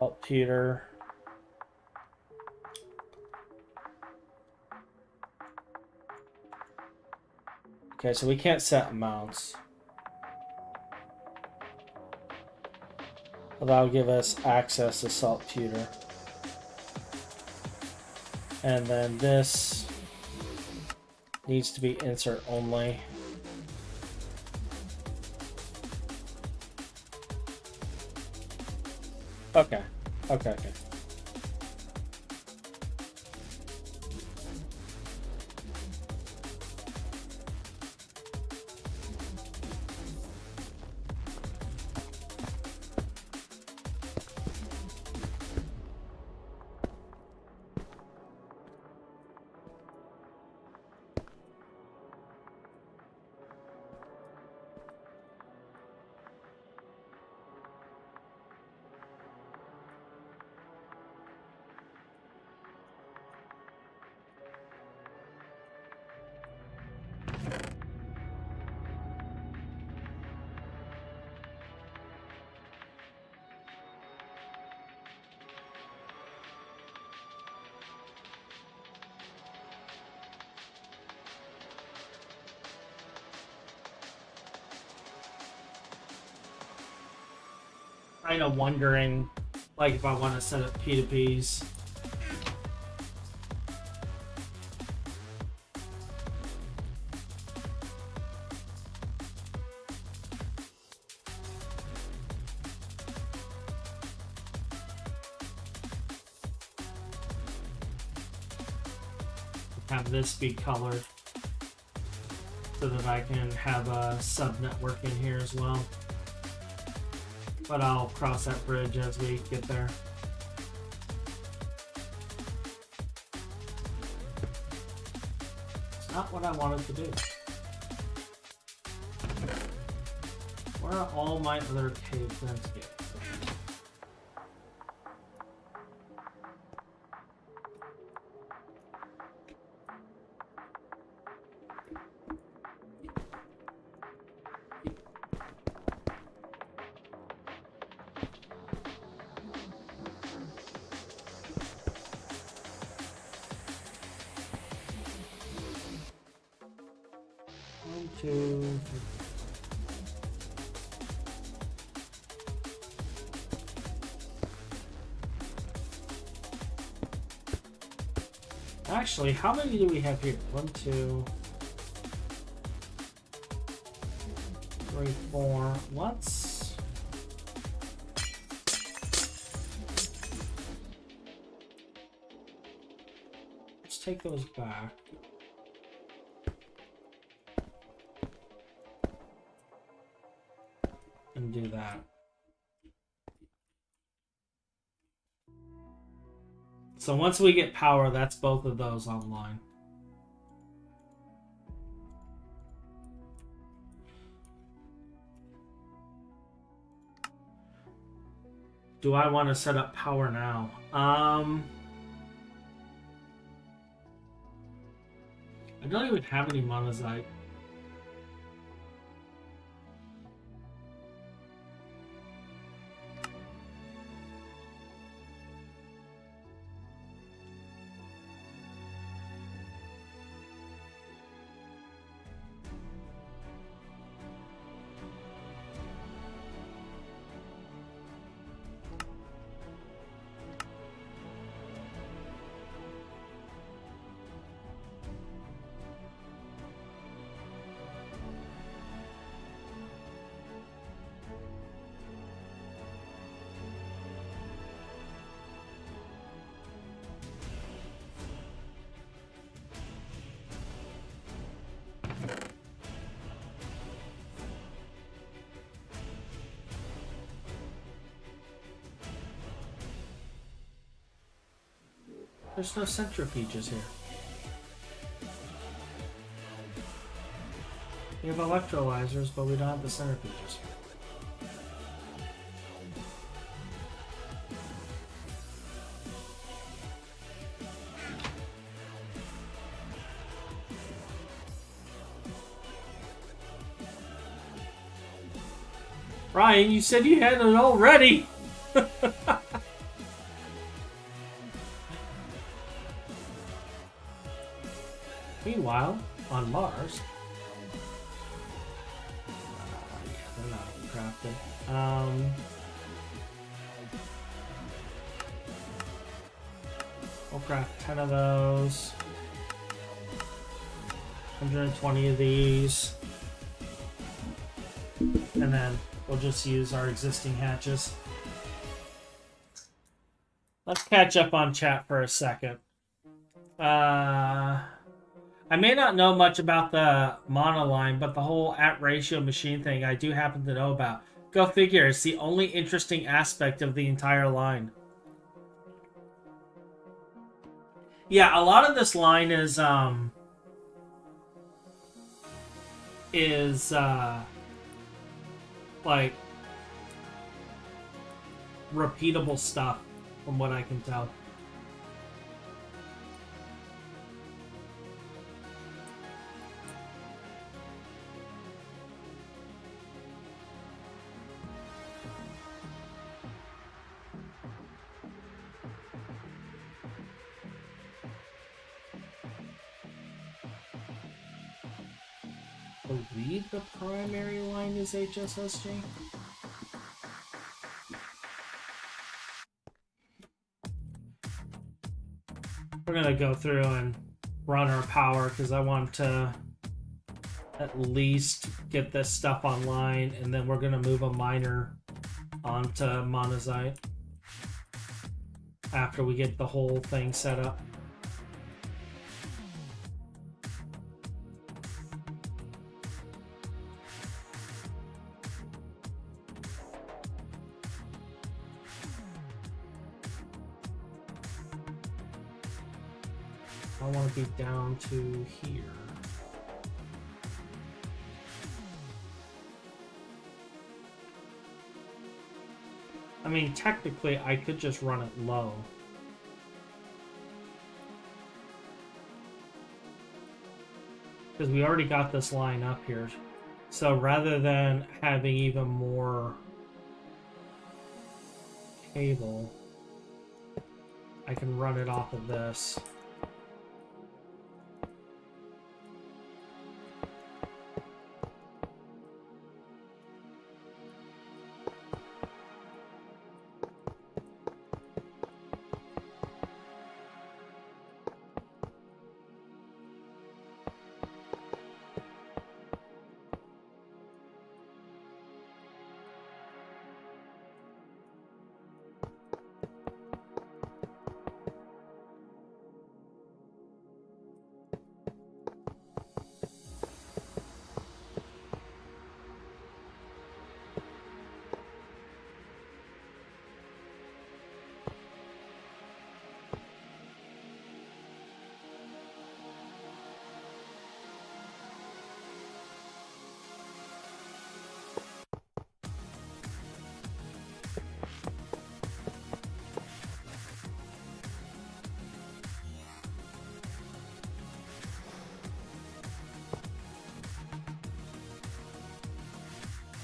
Saltpeter. Okay, so we can't set amounts. But that'll give us access to saltpeter. And then this needs to be insert only. Okay. Okay. Kind of wondering, like, if I want to set up P2Ps. Have this be colored so that I can have a sub-network in here as well. But I'll cross that bridge as we get there. It's not what I wanted to do. Where are all my other cave vents get? Actually, how many do we have here? 1, 2, 3, 4. Let's take those back. And do that. So once we get power, that's both of those online. Do I want to set up power now? I don't even have any Monazite. There's no centrifuges here. We have electrolyzers, but we don't have the centrifuges. Ryan, you said you had it already! crafted. We'll craft 10 of those. 120 of these. And then we'll just use our existing hatches. Let's catch up on chat for a second. I may not know much about the mono line, but the whole at-ratio machine thing I do happen to know about. Go figure, it's the only interesting aspect of the entire line. Yeah, a lot of this line is like repeatable stuff from what I can tell. I believe the primary line is HSSG. We're gonna go through and run our power because I want to at least get this stuff online, and then we're gonna move a miner onto Monazite after we get the whole thing set up. I want to be down to here. I mean, technically, I could just run it low. Because we already got this line up here. So rather than having even more cable, I can run it off of this.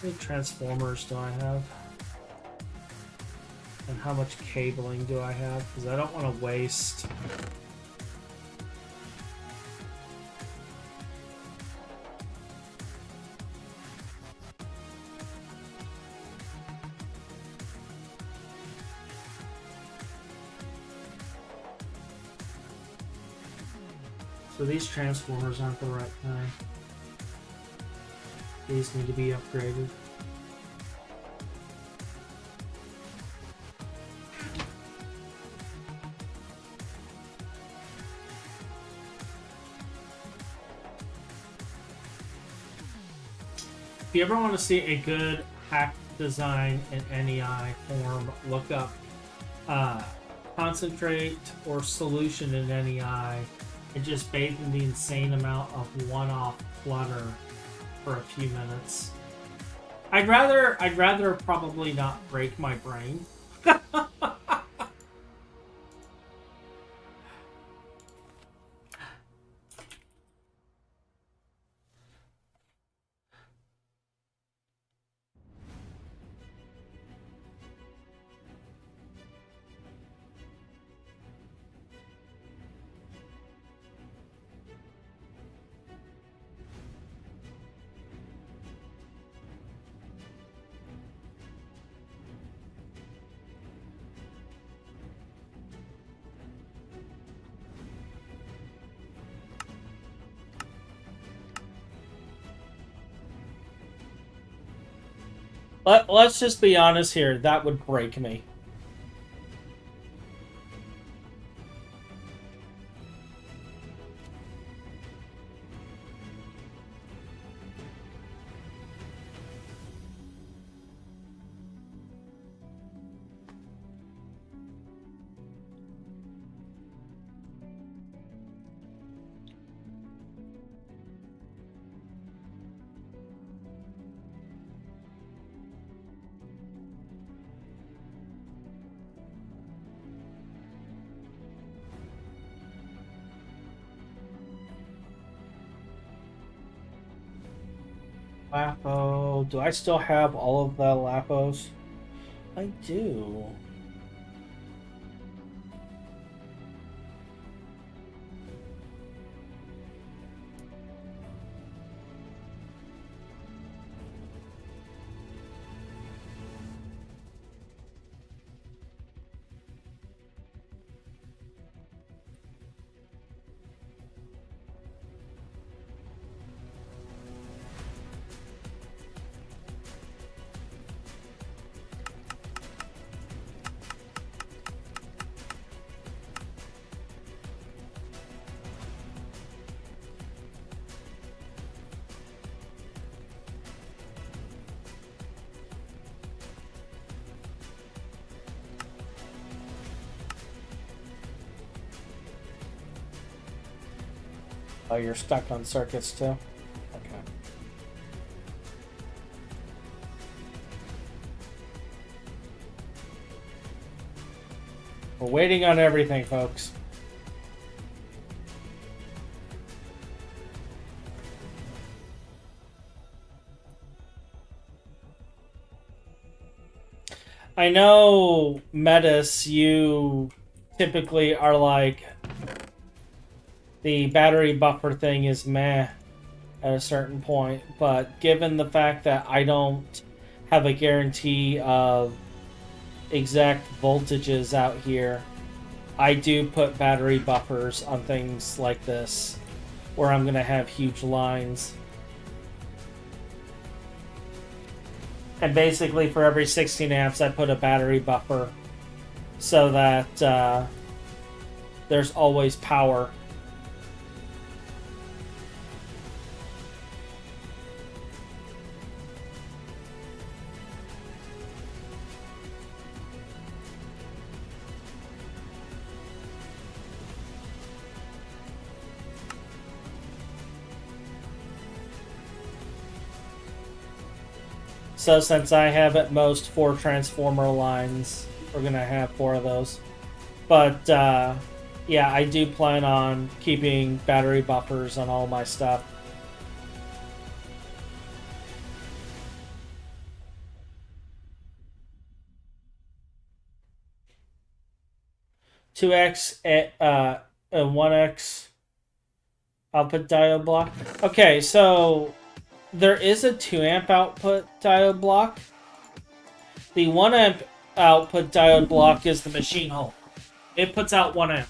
How many transformers do I have? And how much cabling do I have? Because I don't want to waste... So these transformers aren't the right kind. These need to be upgraded. If you ever want to see a good hack design in NEI form, look up concentrate or solution in NEI and just bathe in the insane amount of one-off clutter for a few minutes. I'd rather probably not break my brain. Let's just be honest here. That would break me. Lapo. Do I still have all of the Lapos? I do. Oh, you're stuck on circuits too? Okay. We're waiting on everything, folks. I know, Metis, you typically are like, the battery buffer thing is meh at a certain point, but given the fact that I don't have a guarantee of exact voltages out here, I do put battery buffers on things like this, where I'm going to have huge lines. And basically for every 16 amps, I put a battery buffer so that there's always power. So since I have at most 4 transformer lines, we're going to have 4 of those. But yeah, I do plan on keeping battery buffers on all my stuff. (2x) and 1x output diode block. Okay, so there is a 2 amp output diode block. The 1 amp output diode block is the machine hole. It puts out 1 amp.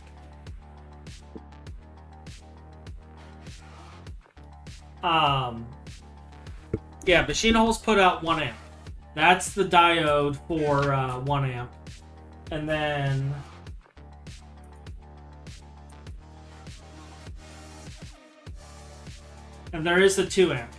Yeah, machine holes put out 1 amp. That's the diode for 1 amp. And then there is a 2 amp.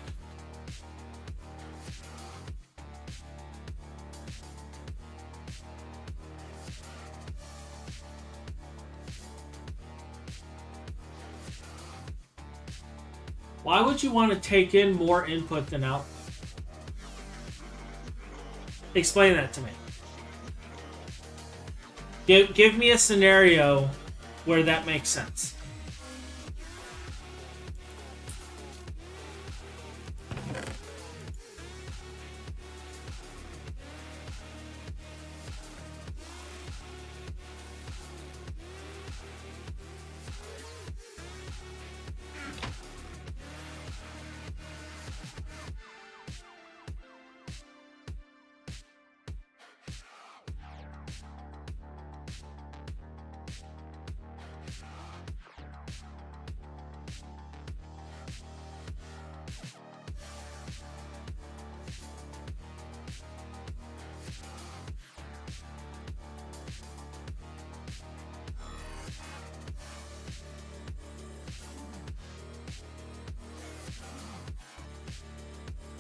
Why would you want to take in more input than output? Explain that to me. Give me a scenario where that makes sense.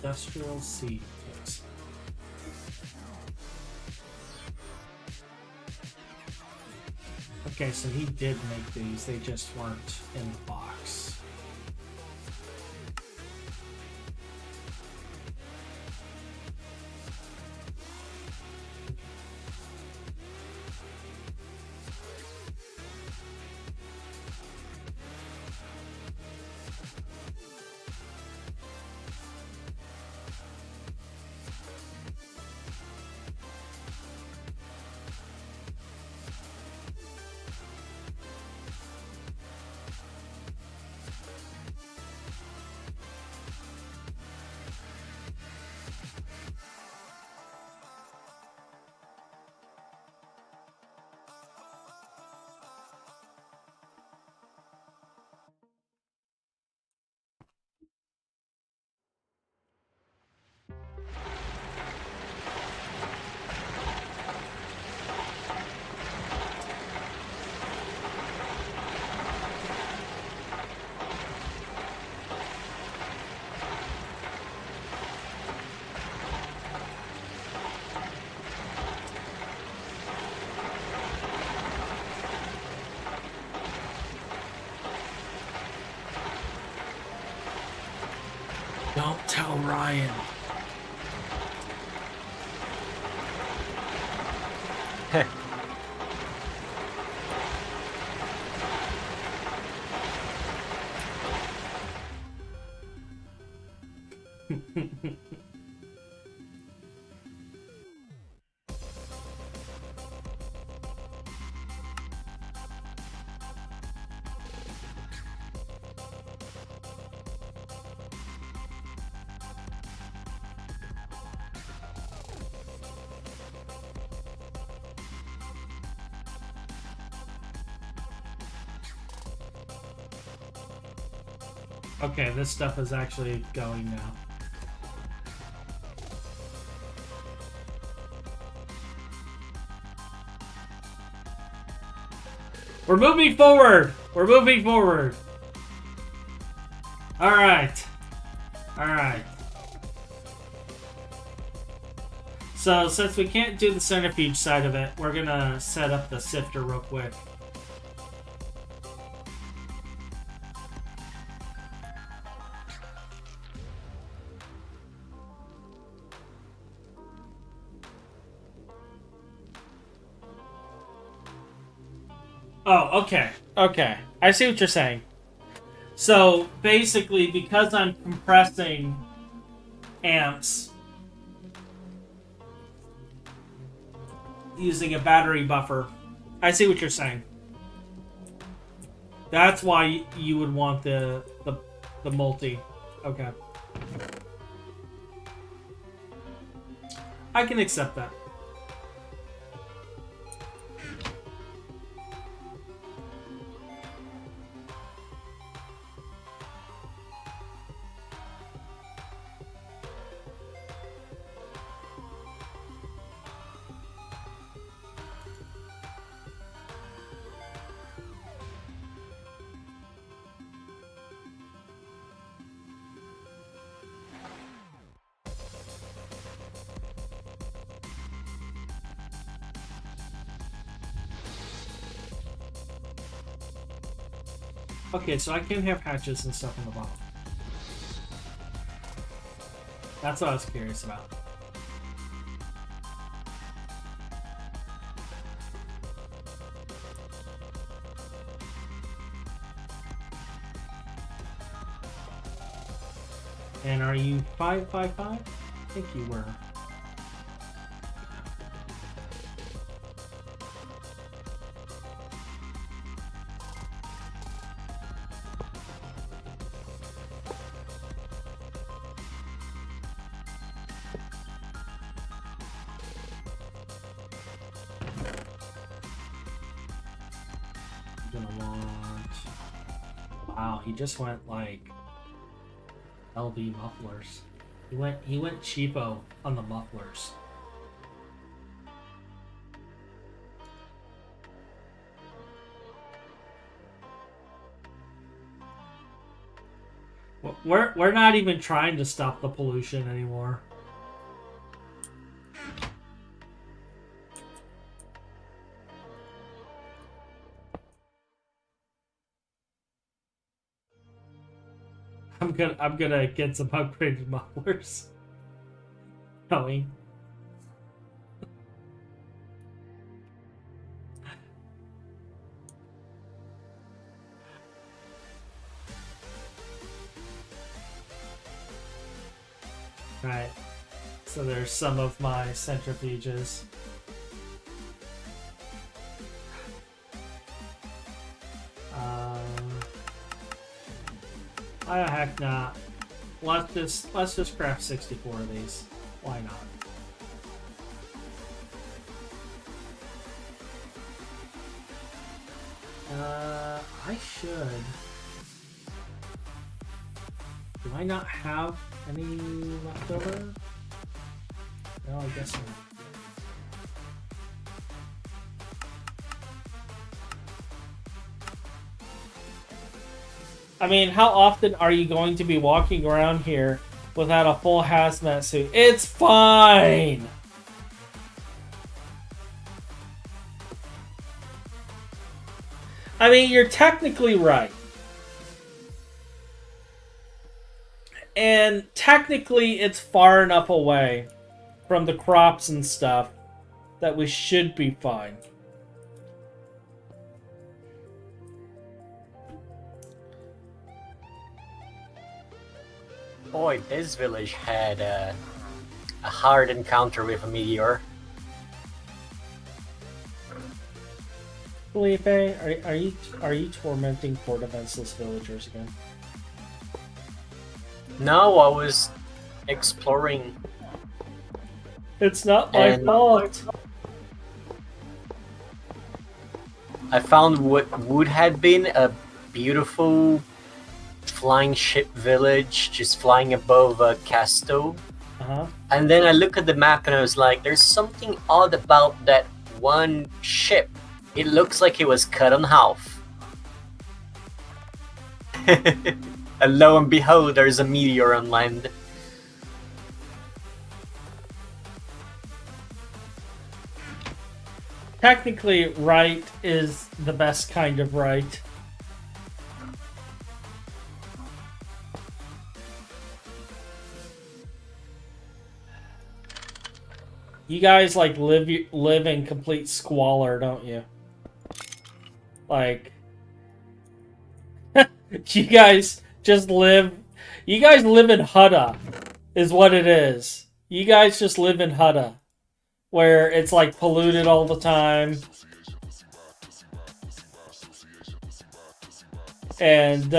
Industrial seed kits. Okay, so he did make these, they just weren't in the box. Don't tell Ryan. Okay, this stuff is actually going now. We're moving forward! We're moving forward! Alright. Alright. So, since we can't do the centrifuge side of it, we're gonna set up the sifter real quick. Oh, okay. Okay. I see what you're saying. So, basically, because I'm compressing amps using a battery buffer, I see what you're saying. That's why you would want the multi. Okay. I can accept that. Okay, so I can have hatches and stuff in the bottom. That's what I was curious about. And are you 555? I think you were. Wow, he just went like LV mufflers. He went cheapo on the mufflers. We're not even trying to stop the pollution anymore. I'm gonna get some upgraded mufflers going. Right. So there's some of my centrifuges. Why the heck not? Let's just craft 64 of these. Why not? I should. Do I not have any left over? No, I guess not. I mean, how often are you going to be walking around here without a full hazmat suit? It's fine! I mean, you're technically right. And technically, it's far enough away from the crops and stuff that we should be fine. Boy, this village had a hard encounter with a meteor. Felipe, are you tormenting poor defenseless villagers again? No, I was exploring. It's not my fault. I found what would have been a beautiful flying ship village just flying above Casto. Uh-huh. And then I look at the map and I was like, there's something odd about that one ship. It looks like it was cut in half. And lo and behold, there's a meteor on land. Technically, right is the best kind of right. You guys like live in complete squalor, don't you? Like, you guys just live. You guys live in Hutta, is what it is. You guys just live in Hutta, where it's like polluted all the time, and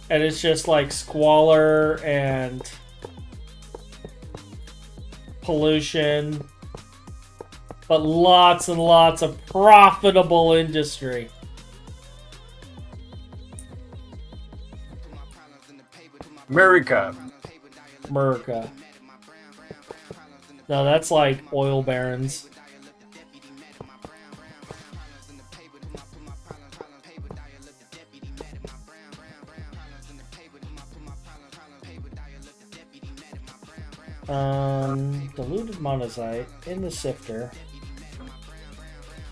it's just like squalor and pollution, but lots and lots of profitable industry. America. No, that's like oil barons. Diluted monazite in the sifter.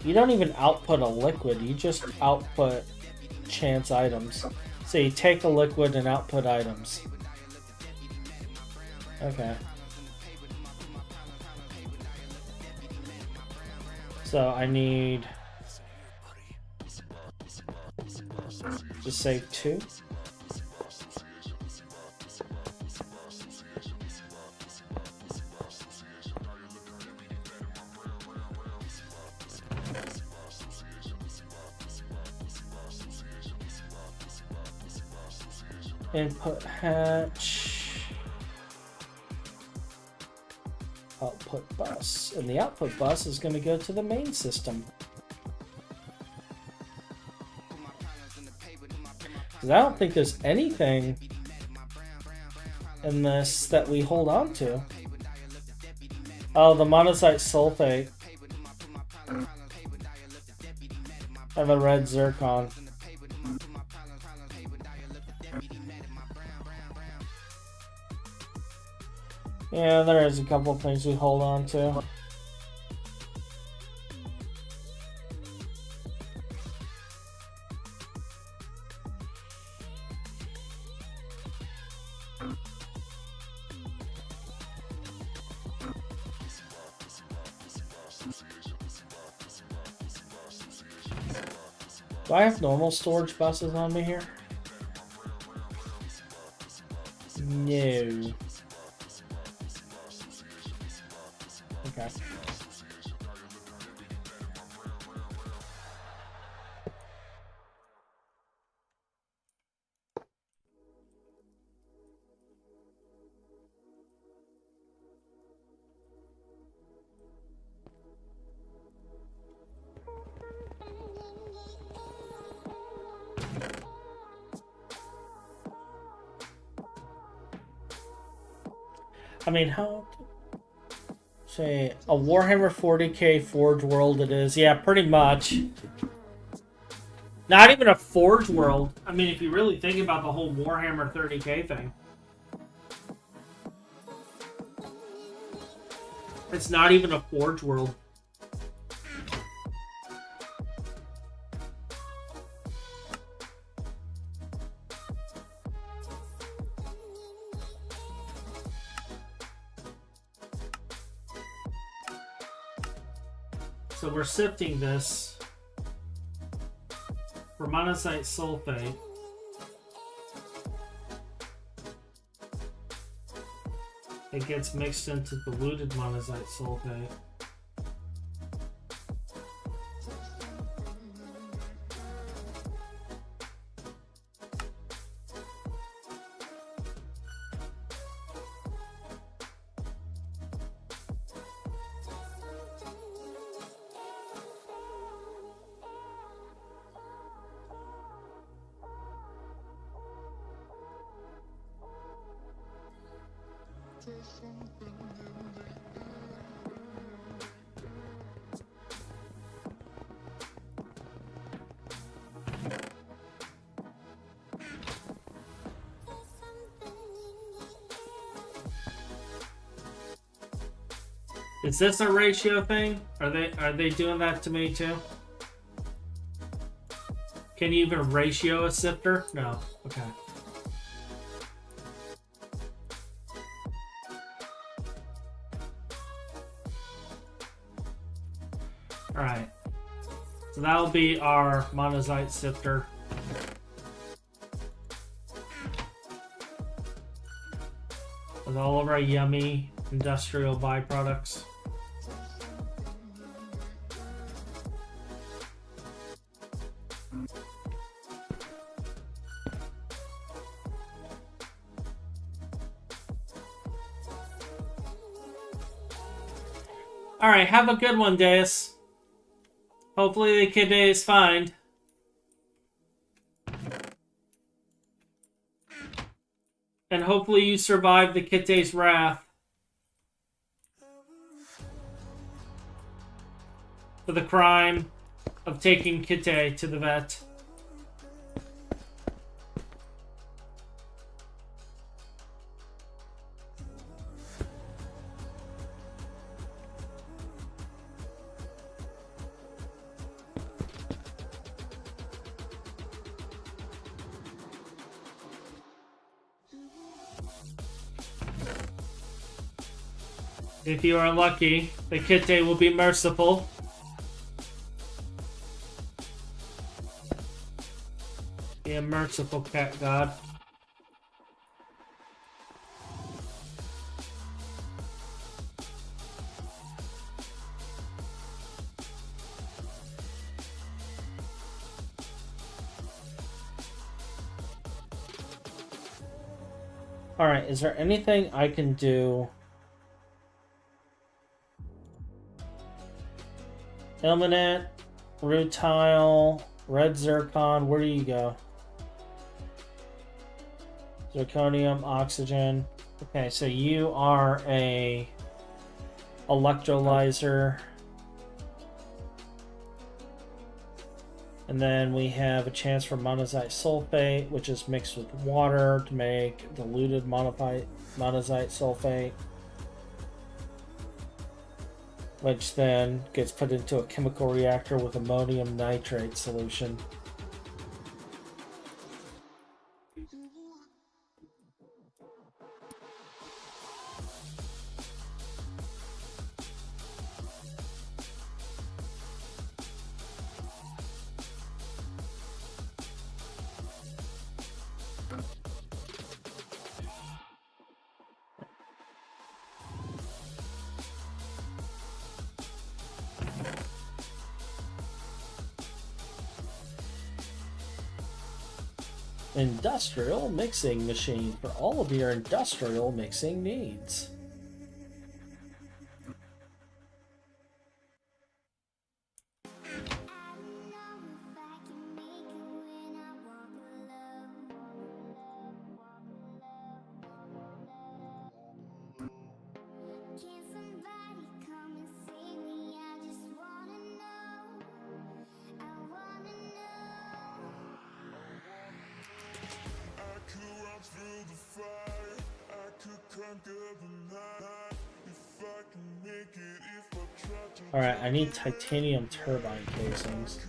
You don't even output a liquid, you just output chance items. So you take a liquid and output items. Okay. So I need to save 2. Input hatch, output bus, and the output bus is going to go to the main system. Because I don't think there's anything in this that we hold on to. Oh, the monazite sulfate. have a red zircon. Yeah, there is a couple of things we hold on to. Do I have normal storage buses on me here? No. Okay. I mean, how... Say, a Warhammer 40k Forge World it is. Yeah, pretty much. Not even a Forge World. I mean, if you really think about the whole Warhammer 30k thing. It's not even a Forge World. So we're sifting this for monazite sulfate. It gets mixed into diluted monazite sulfate. Is this a ratio thing? Are they doing that to me too? Can you even ratio a sifter? No. Okay. Alright. So that'll be our monazite sifter. With all of our yummy industrial byproducts. Alright, have a good one, Deus. Hopefully the kid is fine. And hopefully you survive the Kitte's wrath. For the crime of taking Kitte to the vet. If you are lucky, the Kitte will be merciful. Be a merciful cat god. Alright, is there anything I can do? Ilmenite, rutile, red zircon, where do you go? Zirconium, oxygen. Okay, so you are a electrolyzer. And then we have a chance for monazite sulfate, which is mixed with water to make diluted monazite sulfate, which then gets put into a chemical reactor with ammonium nitrate solution. Industrial mixing machine for all of your industrial mixing needs. Alright, I need titanium turbine casings.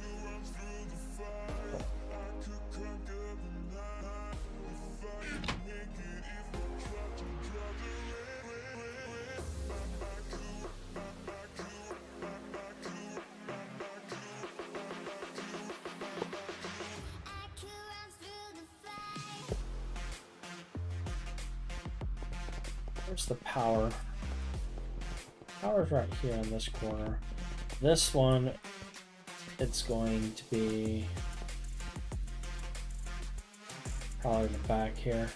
Where's the power? Power's right here in this corner. This one, it's going to be probably in the back here.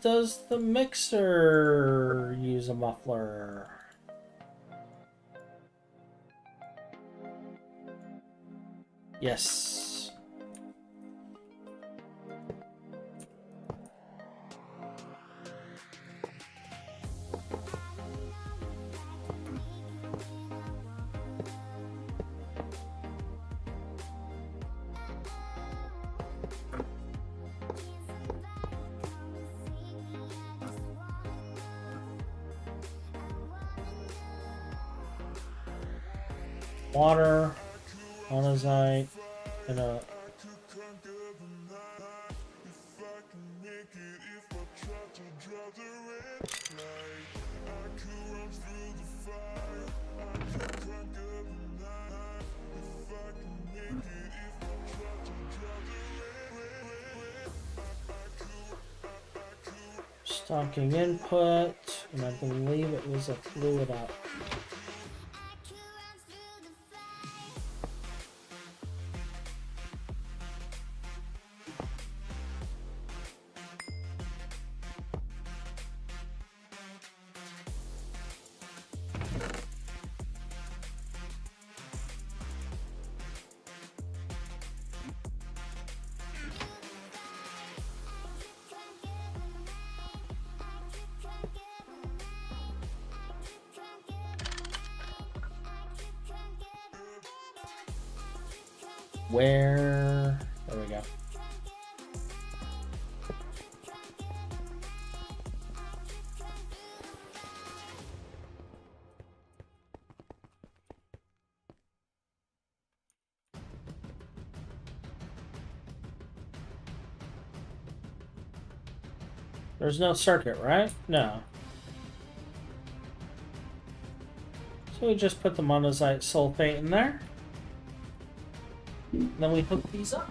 Does the mixer use a muffler? Yes. Water, monazite, and a stocking input, and I believe it was a fluid out. Where? There we go. There's no circuit, right? No. So we just put the monazite sulfate in there. Then we hook these up.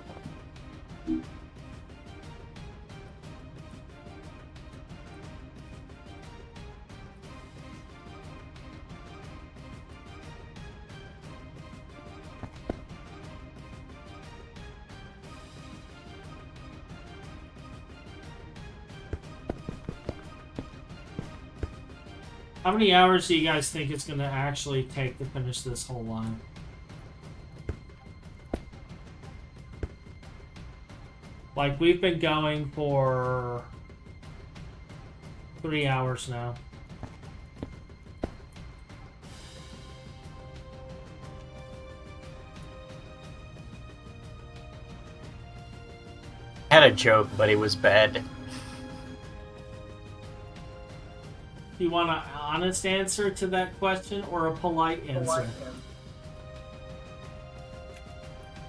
How many hours do you guys think it's going to actually take to finish this whole line? Like, we've been going for 3 hours now. I had a joke, but it was bad. Do you want an honest answer to that question or a polite answer?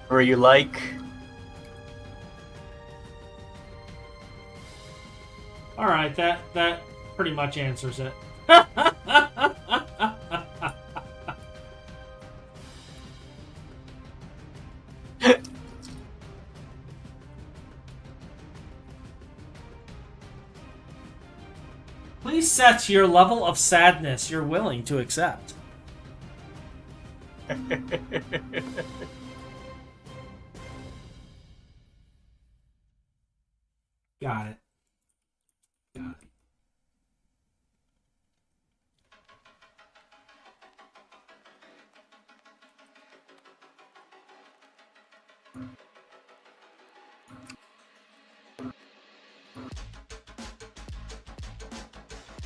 Were you like? Alright, that pretty much answers it. Please set your level of sadness you're willing to accept. Got it. Got it.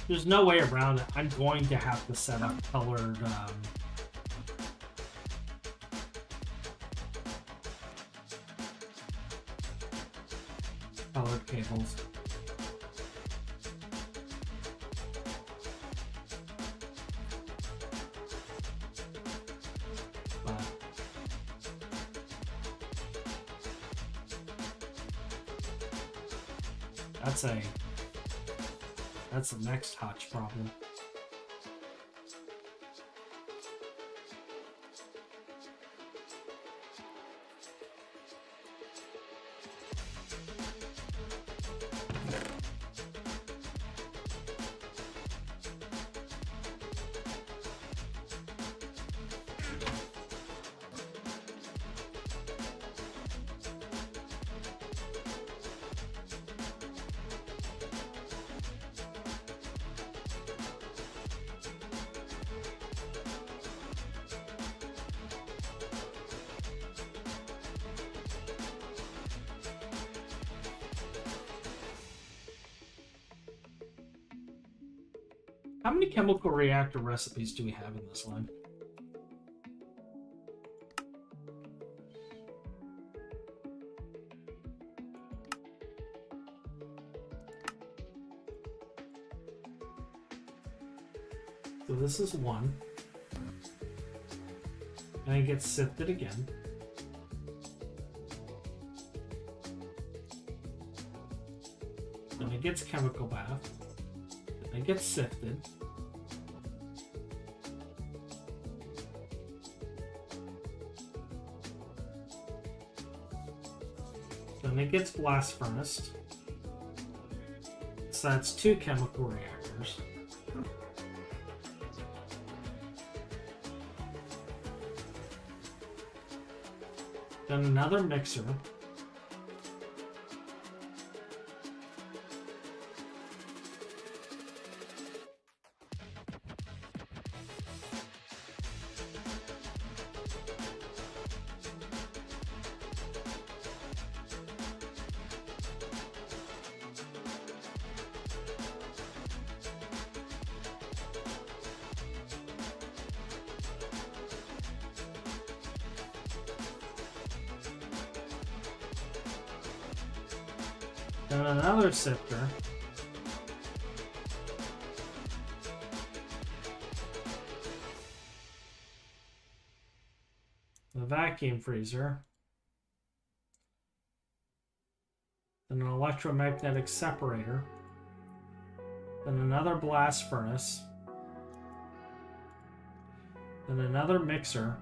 There's no way around it. I'm going to have to set up colored cables. But that's the next Hotch problem. How many chemical reactor recipes do we have in this line? So this is one. And it gets sifted again. Then it gets chemical bath. Then it gets sifted. Then it gets blast furnace. So that's 2 chemical reactors. Then another mixer. Then another sifter. The vacuum freezer. Then an electromagnetic separator. Then another blast furnace. Then another mixer.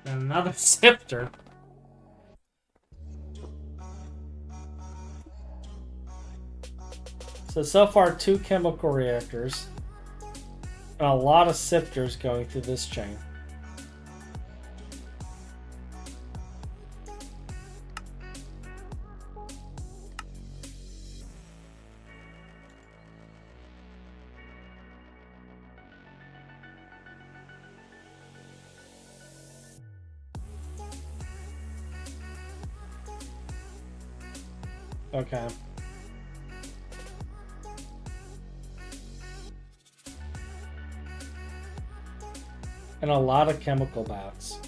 And another sifter. So far 2 chemical reactors. And a lot of sifters going through this chain. Okay. And a lot of chemical bats.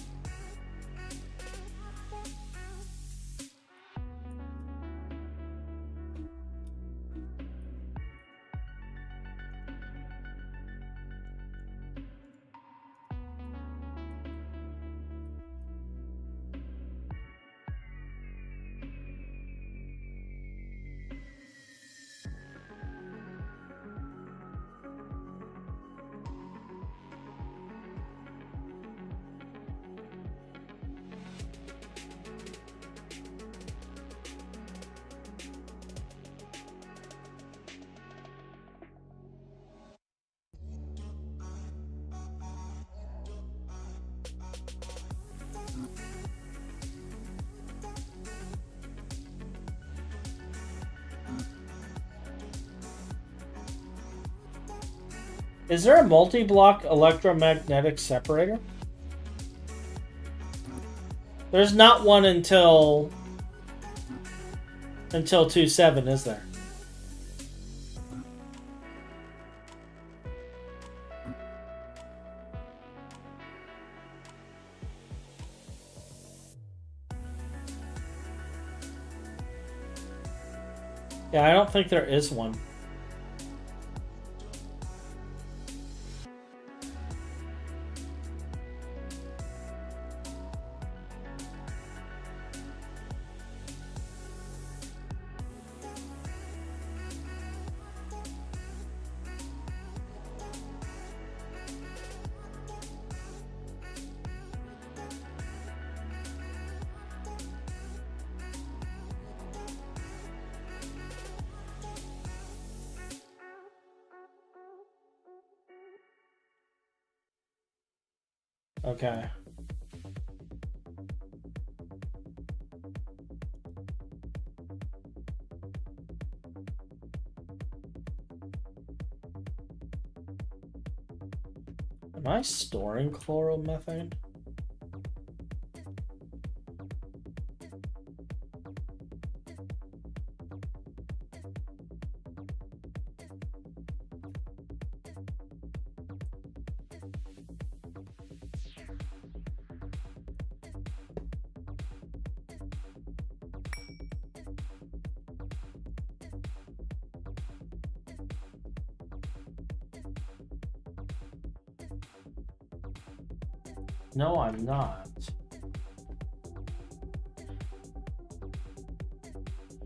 Is there a multi-block electromagnetic separator? There's not one until 2.7, is there? Yeah, I don't think there is one. Okay. Am I storing chloromethane? No, I'm not.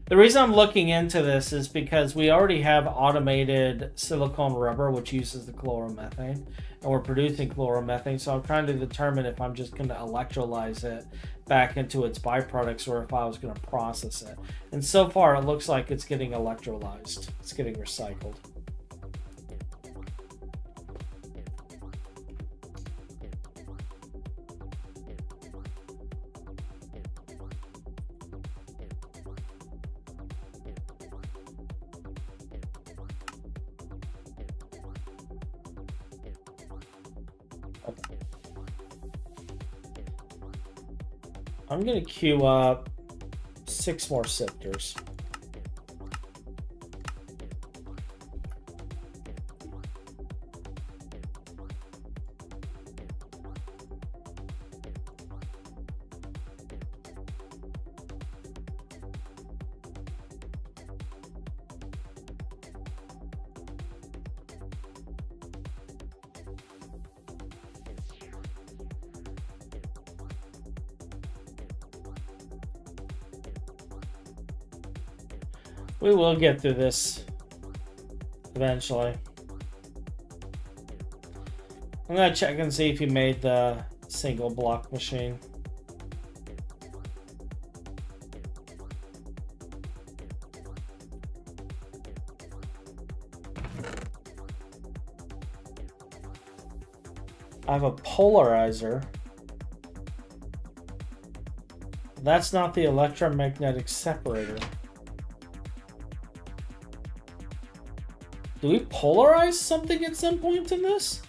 The reason I'm looking into this is because we already have automated silicone rubber, which uses the chloromethane, and we're producing chloromethane. So I'm trying to determine if I'm just going to electrolyze it back into its byproducts or if I was going to process it. And so far, it looks like it's getting electrolyzed. It's getting recycled. I'm going to queue up 6 more sifters. We will get through this eventually. I'm gonna check and see if he made the single block machine. I have a polarizer. That's not the electromagnetic separator. Do we polarize something at some point in this?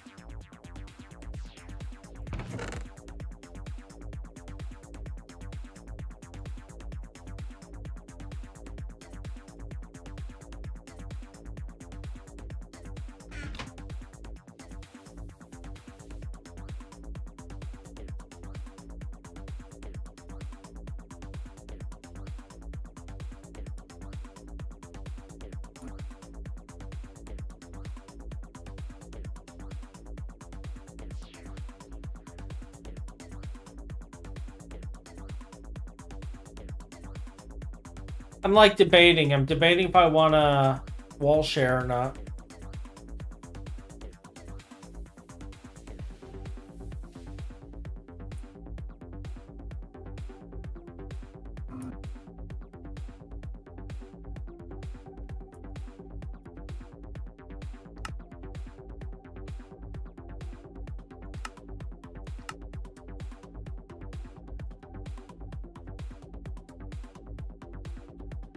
I'm like debating. I'm debating if I want to wall share or not.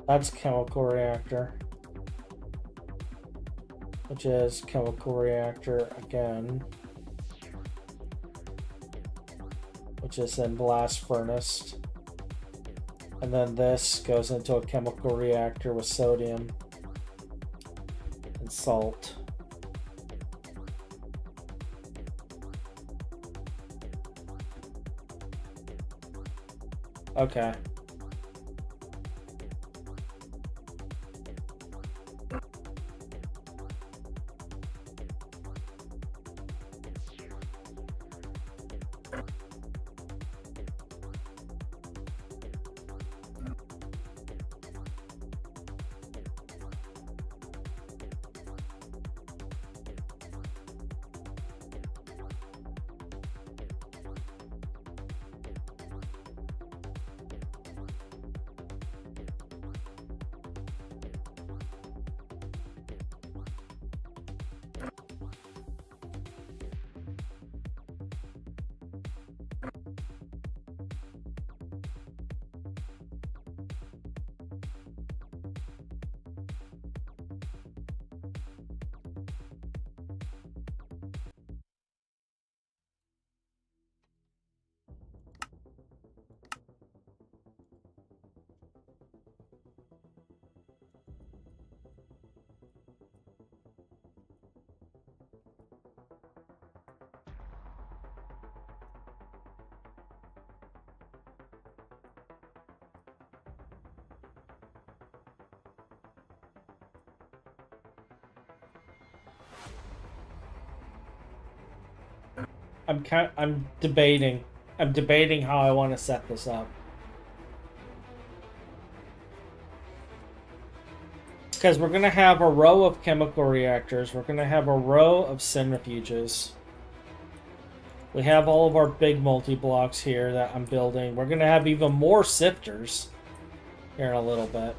That's chemical reactor, which is chemical reactor again, which is in blast furnace. And then this goes into a chemical reactor with sodium and salt. Okay. I'm debating. I'm debating how I want to set this up. Because we're going to have a row of chemical reactors. We're going to have a row of centrifuges. We have all of our big multi-blocks here that I'm building. We're going to have even more sifters here in a little bit.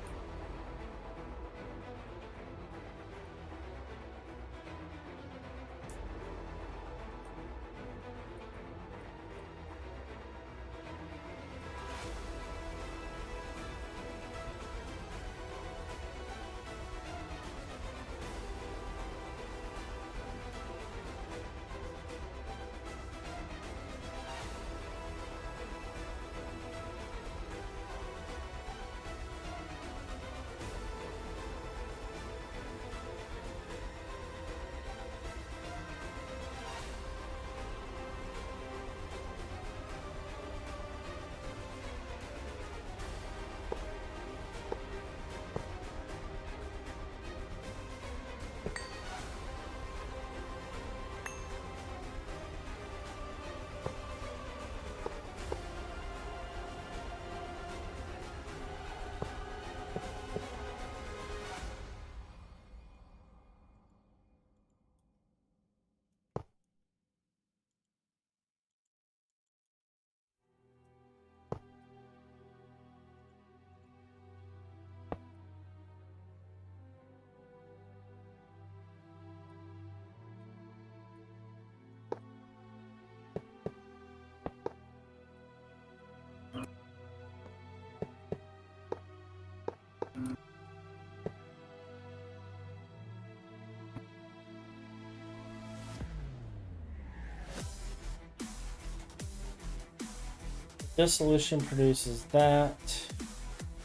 this solution produces that.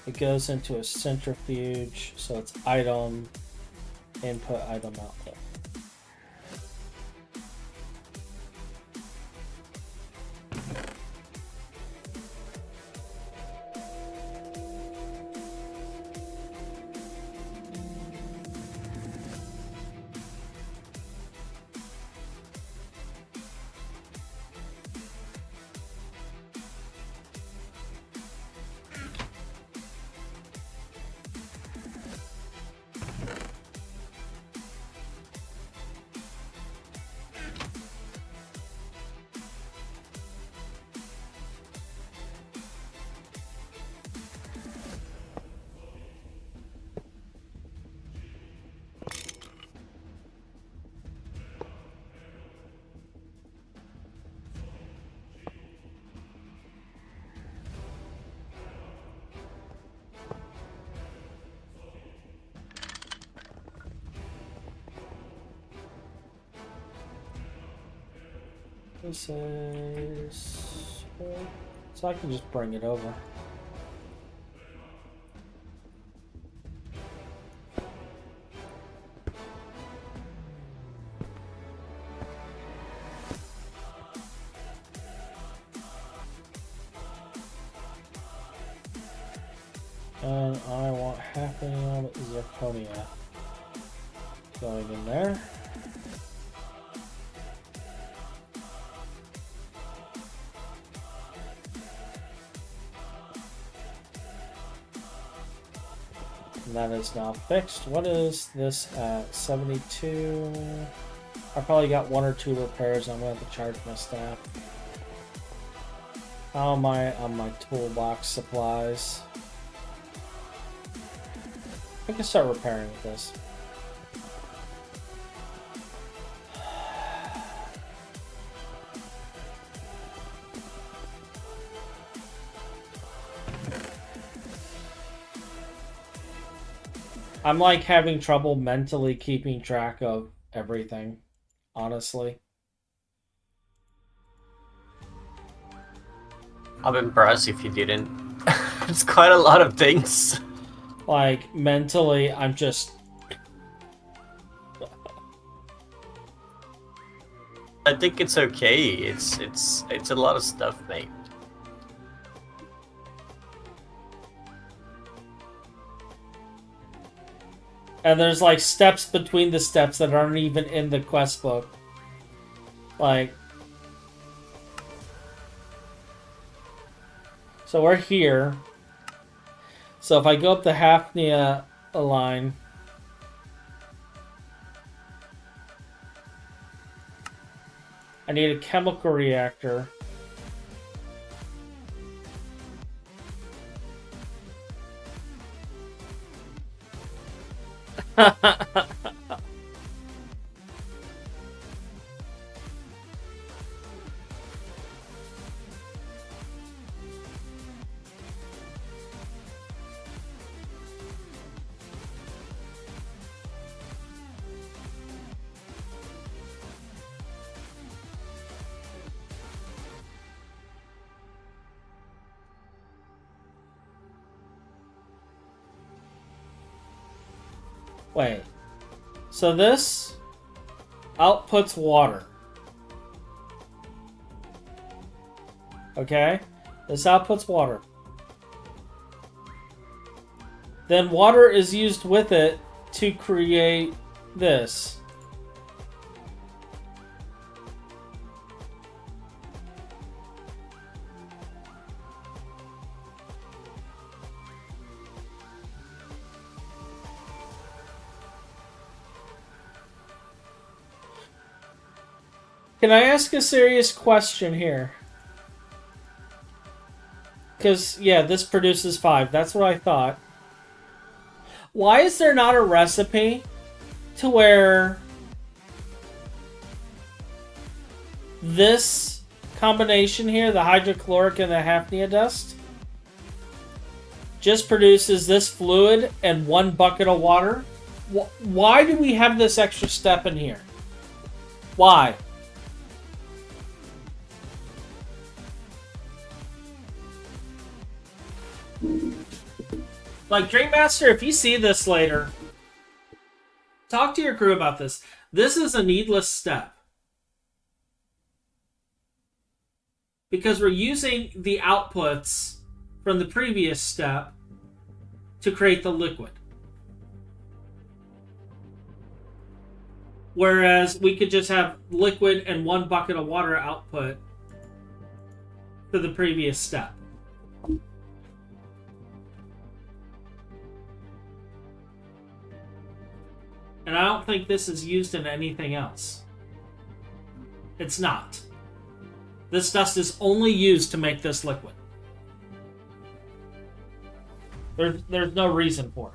It goes into a centrifuge, so it's item, input, item, output. This is... so I can just bring it over. And I want hafnium zirconia going in there. And that is now fixed. What is this at? 72. I probably got 1 or 2 repairs. I'm gonna have to charge my staff. How am I on my toolbox supplies? I can start repairing with this. I'm like having trouble mentally keeping track of everything, honestly. I'm impressed if you didn't. It's quite a lot of things. Like, mentally, I'm just... I think it's okay. It's a lot of stuff, mate. And there's like steps between the steps that aren't even in the quest book. Like... So we're here. So if I go up the Hafnia line... I need a chemical reactor. Wait. So this outputs water. Okay? This outputs water. Then water is used with it to create this. Can I ask a serious question here? Because, yeah, this produces 5. That's what I thought. Why is there not a recipe to where this combination here, the hydrochloric and the hafnia dust, just produces this fluid and 1 bucket of water? Why do we have this extra step in here? Why? Like, Dream Master, if you see this later, talk to your crew about this. This is a needless step. Because we're using the outputs from the previous step to create the liquid. Whereas we could just have liquid and 1 bucket of water output for the previous step. And I don't think this is used in anything else. It's not. This dust is only used to make this liquid. There's no reason for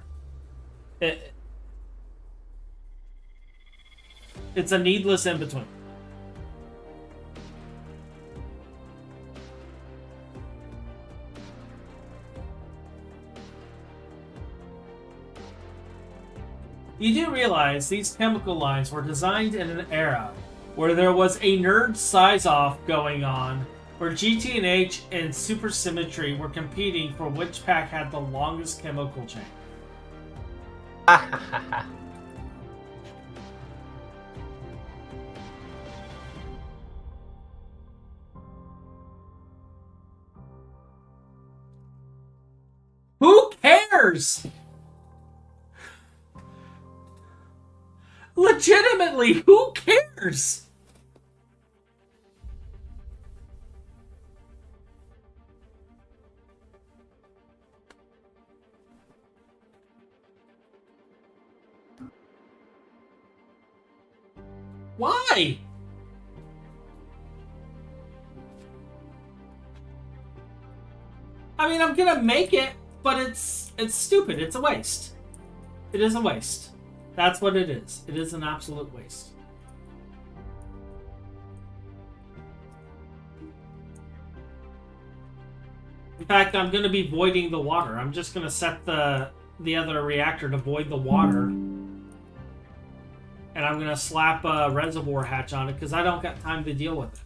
it. It's a needless in-between. You do realize these chemical lines were designed in an era where there was a nerd size-off going on, where GT&H and Supersymmetry were competing for which pack had the longest chemical chain. Who cares? Legitimately, who cares? Why? I mean, I'm gonna make it, but it's stupid. It's a waste. It is a waste. That's what it is. It is an absolute waste. In fact, I'm going to be voiding the water. I'm just going to set the other reactor to void the water. And I'm going to slap a reservoir hatch on it because I don't got time to deal with it.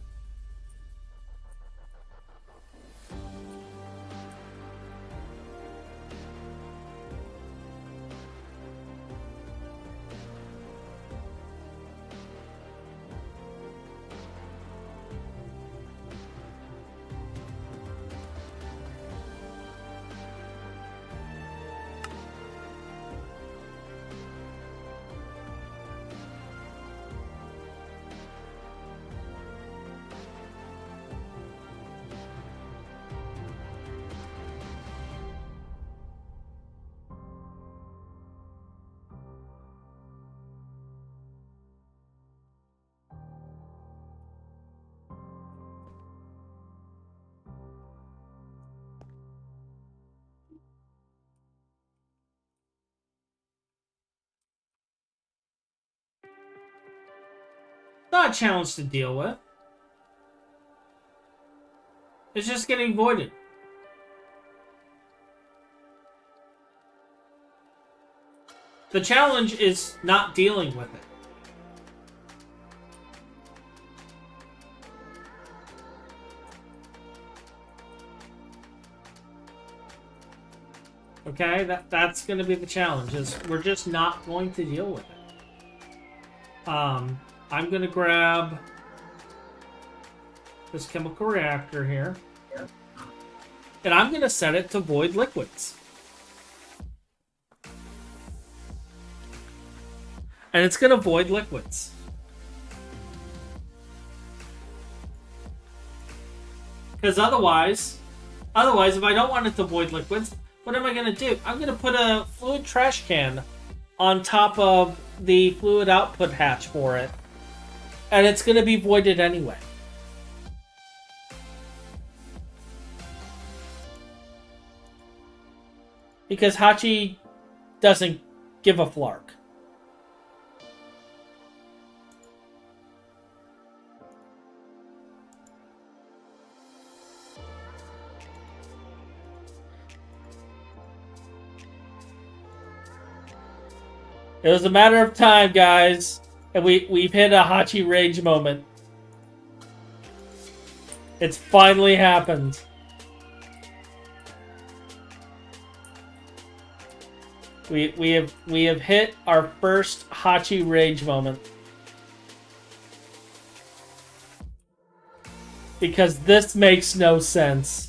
Not a challenge to deal with. It's just getting voided. The challenge is not dealing with it. Okay, that's going to be the challenge. Is we're just not going to deal with it. I'm going to grab this chemical reactor here, and I'm going to set it to void liquids. And it's going to void liquids. Because otherwise, if I don't want it to void liquids, what am I going to do? I'm going to put a fluid trash can on top of the fluid output hatch for it. And it's going to be voided anyway. Because Hachi doesn't give a flark. It was a matter of time, guys. And we've hit a Hachi rage moment. It's finally happened. We have hit our first Hachi rage moment. Because this makes no sense.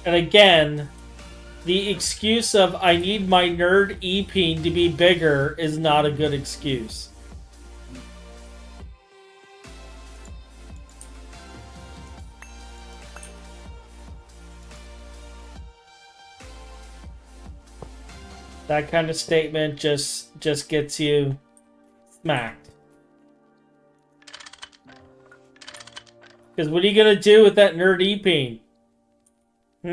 And again, the excuse of I need my nerd EP to be bigger is not a good excuse. That kind of statement just gets you smacked. Because what are you going to do with that nerd EP? What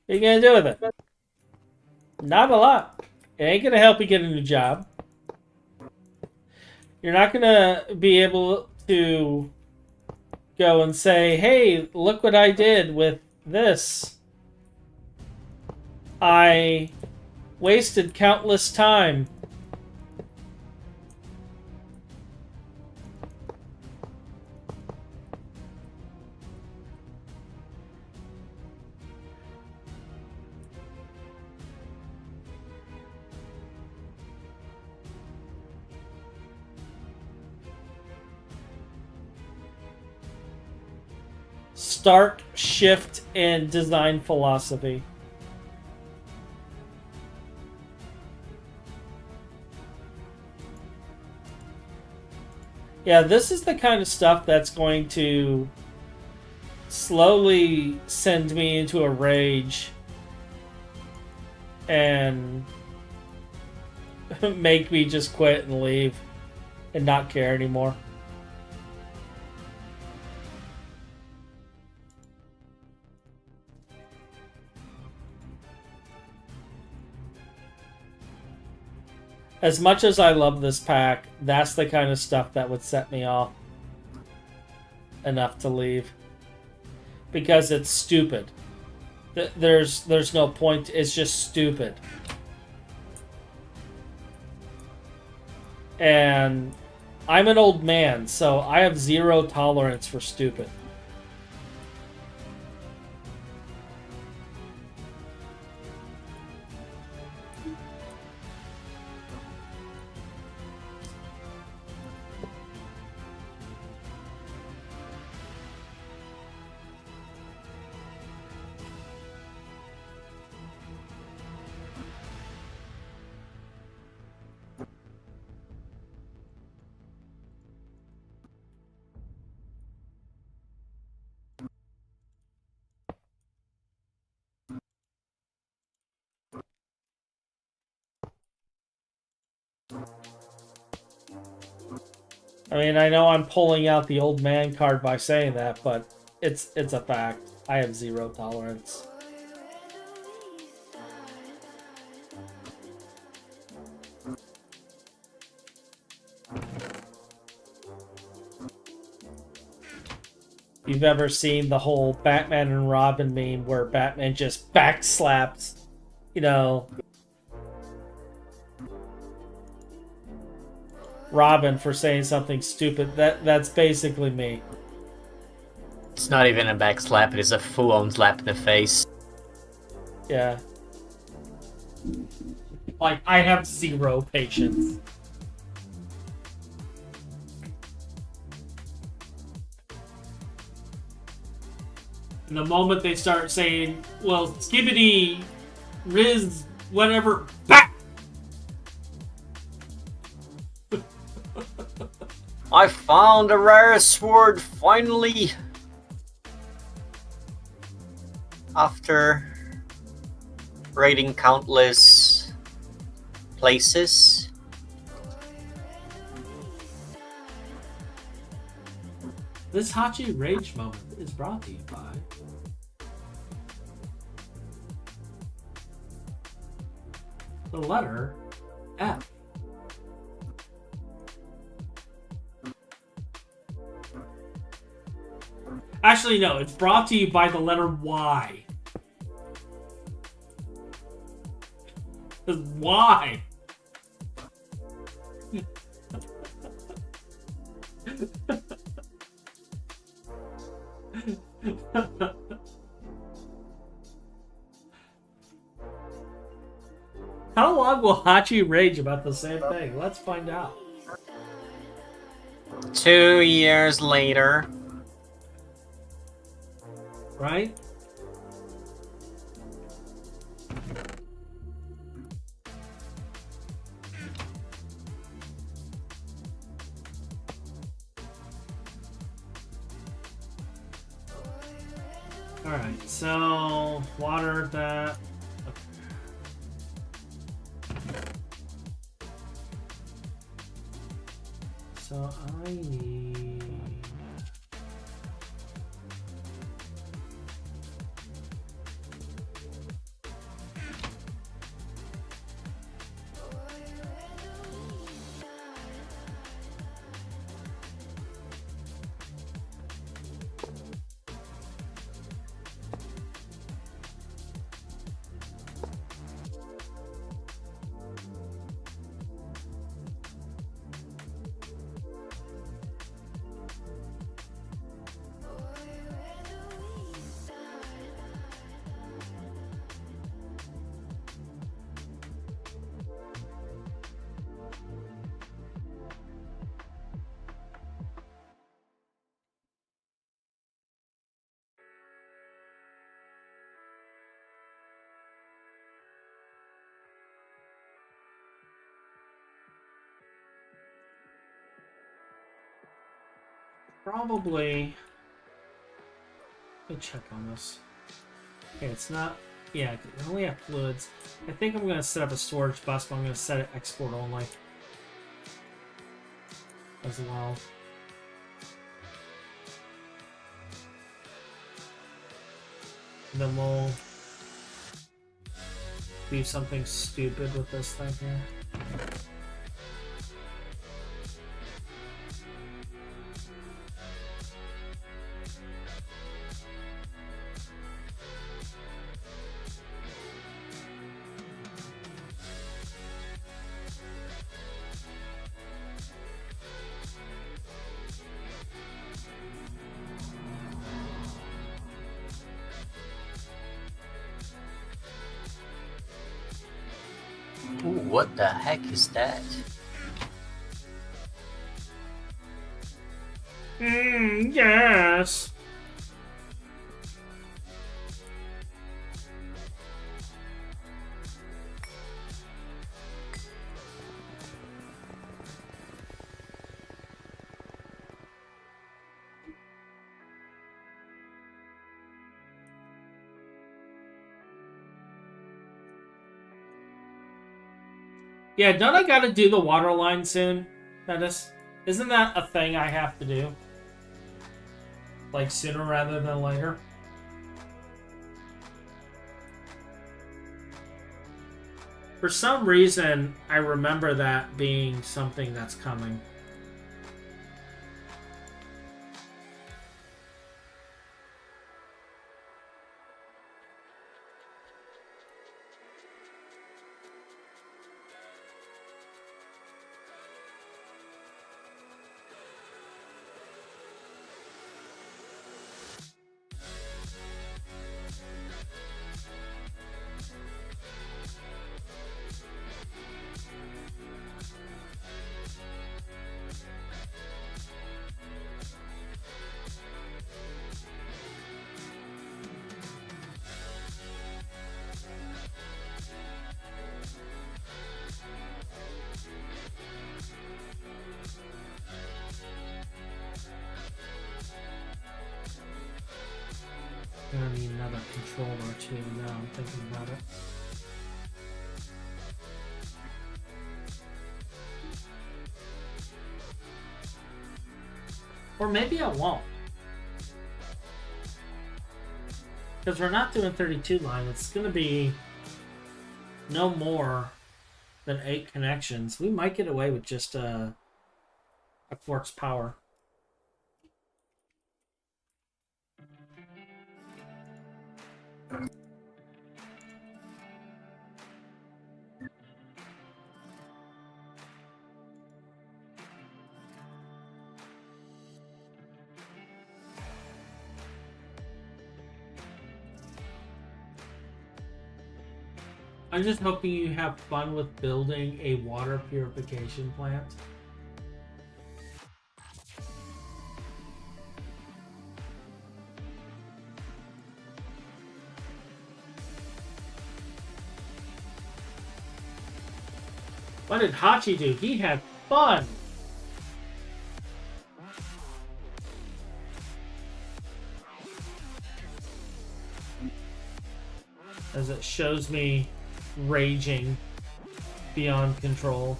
are you going to do with it? Not a lot. It ain't going to help you get a new job. You're not going to be able to go and say, hey, look what I did with this. I wasted countless time. Stark shift in design philosophy. Yeah, this is the kind of stuff that's going to slowly send me into a rage and make me just quit and leave and not care anymore. As much as I love this pack, that's the kind of stuff that would set me off enough to leave. Because it's stupid. There's no point. It's just stupid. And I'm an old man, so I have zero tolerance for stupid. I mean, I know I'm pulling out the old man card by saying that, but it's a fact. I have zero tolerance. If you've ever seen the whole Batman and Robin meme where Batman just backslaps, you know, Robin for saying something stupid, that's basically me. It's not even a back slap, it is a full-on slap in the face. Yeah. Like, I have zero patience. And the moment they start saying, well, skibbity, Riz, whatever, back! I found a rare sword, finally! After raiding countless places. This Hachi Rage moment is brought to you by the letter F. Actually, no, it's brought to you by the letter Y. Why? How long will Hachi rage about the same thing? Let's find out. 2 years later. Right? Alright, so water that. So I need. Probably. Let me check on this. Okay, it's not. Yeah, I only have fluids. I think I'm going to set up a storage bus, but I'm going to set it export only as well. And then we'll do something stupid with this thing here. Ooh, what the heck is that? Yes. Yeah, don't I gotta do the water line soon, Dennis? Isn't that a thing I have to do? Like, sooner rather than later? For some reason, I remember that being something that's coming. Gonna need another controller too, now I'm thinking about it. Or maybe I won't. Because we're not doing 32 line, it's gonna be no more than 8 connections. We might get away with just a quartz power. I'm just hoping you have fun with building a water purification plant. What did Hachi do? He had fun! As it shows me raging beyond control.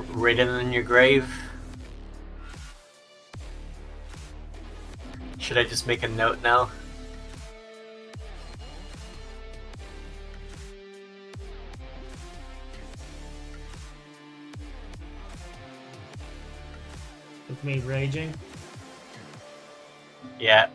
Written in your grave. Should I just make a note now? With me raging. Yeah.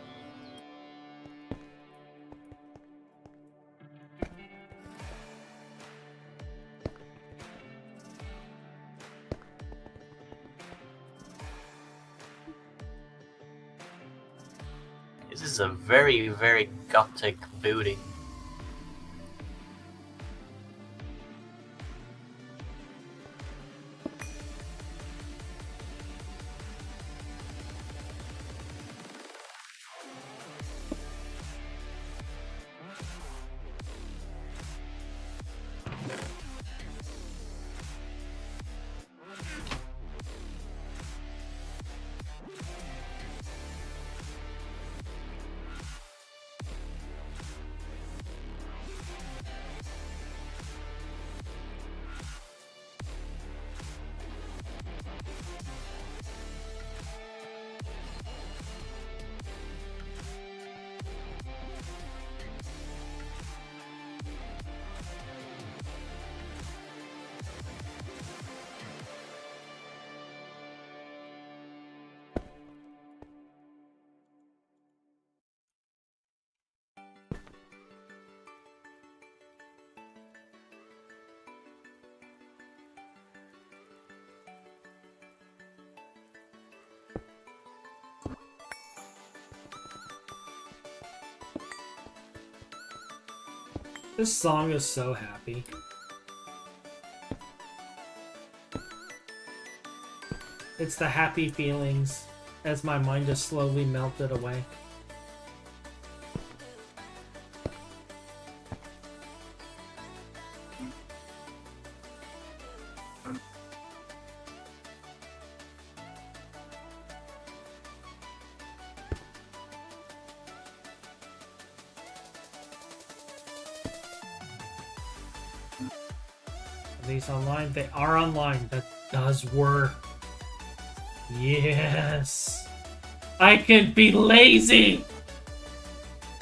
This is a very, very gothic building. This song is so happy. It's the happy feelings as my mind just slowly melted away. Are these online? They are online. That does work. Yes. I can be lazy.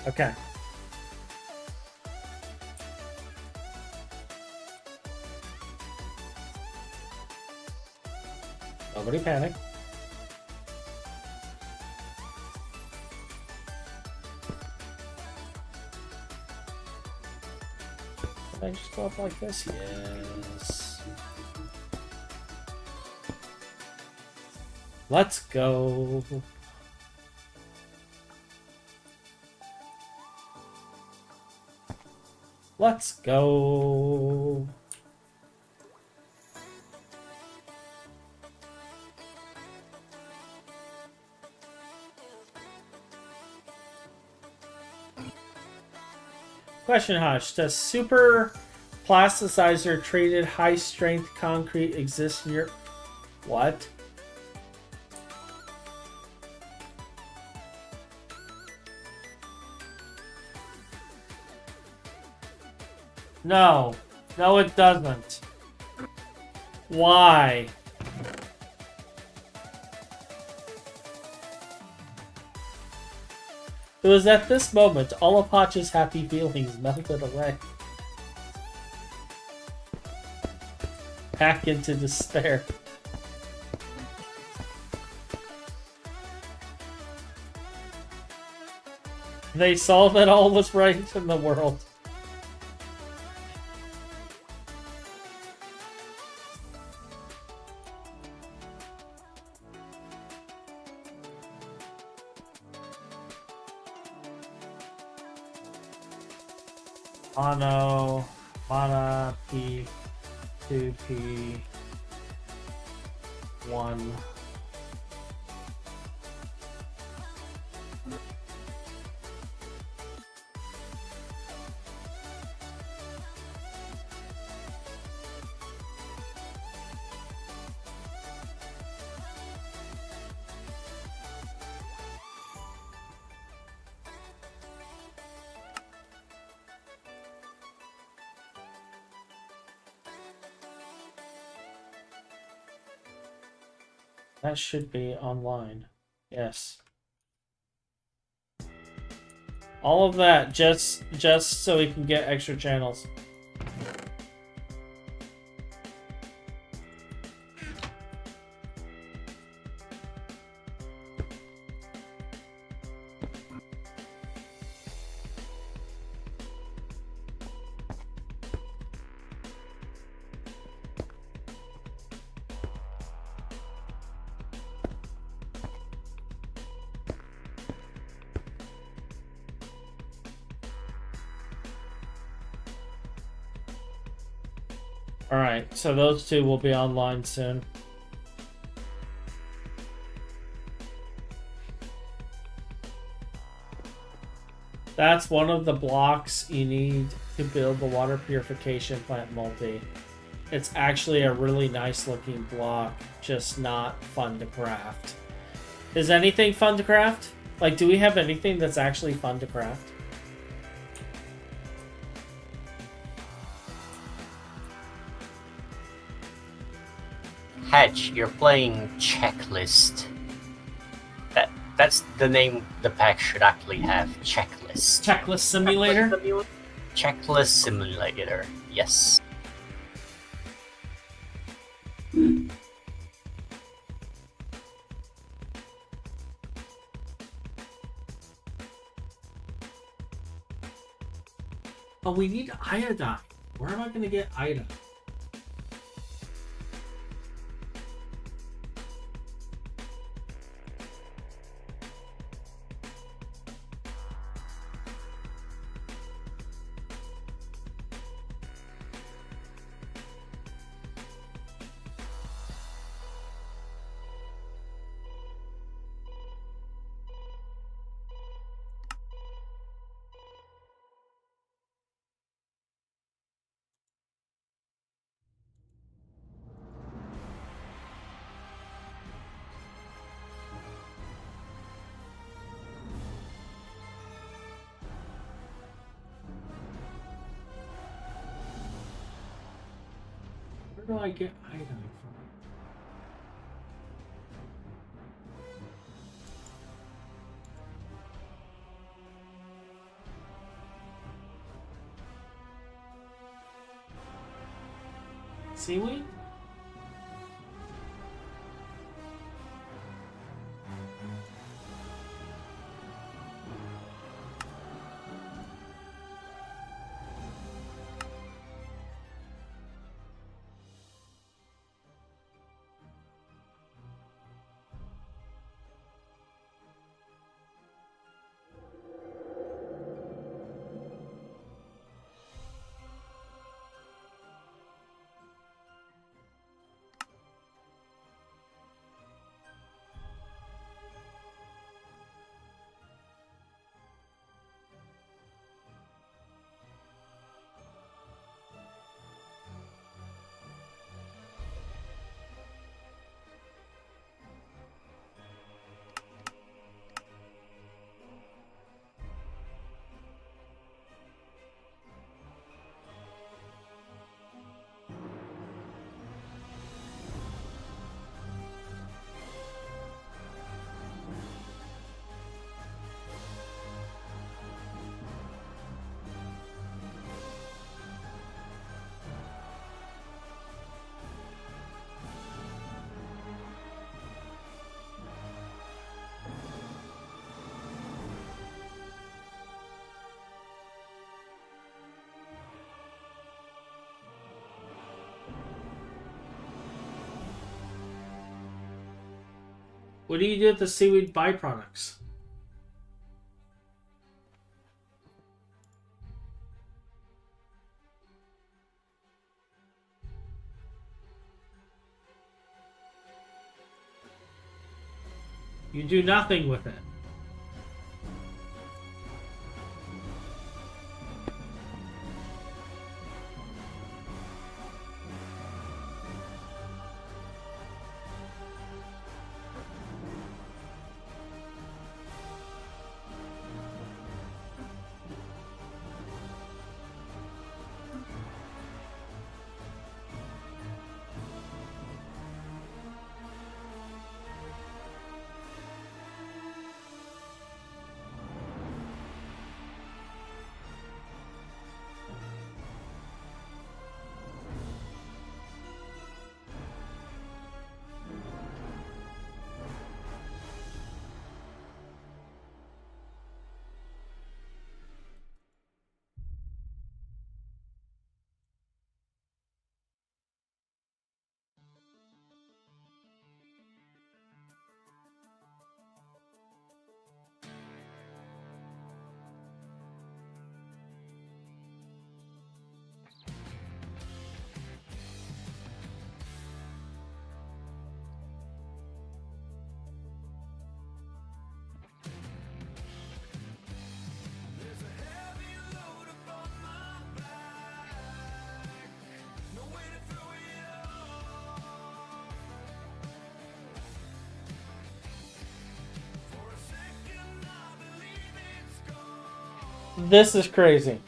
Okay. Nobody panic. Can I just go up like this? Yes. Let's go. Let's go. Question, Hush. Does super plasticizer treated high strength concrete exist in your... What? No. No, it doesn't. Why? It was at this moment all of Hotch's happy feelings melted away. Back into despair. They saw that all was right in the world. Mono, Mana, P, 2P, 1. That should be online. Yes. All of that just so we can get extra channels. Alright, so those two will be online soon. That's one of the blocks you need to build the water purification plant multi. It's actually a really nice looking block, just not fun to craft. Is anything fun to craft? Like, do we have anything that's actually fun to craft? Hatch, you're playing Checklist. That's the name the pack should actually have. Checklist. Checklist simulator? Checklist Simulator. Yes. Oh, we need iodine. Where am I going to get iodine? Where do I get iodine from? Seaweed? What do you do with the seaweed byproducts? You do nothing with it. This is crazy.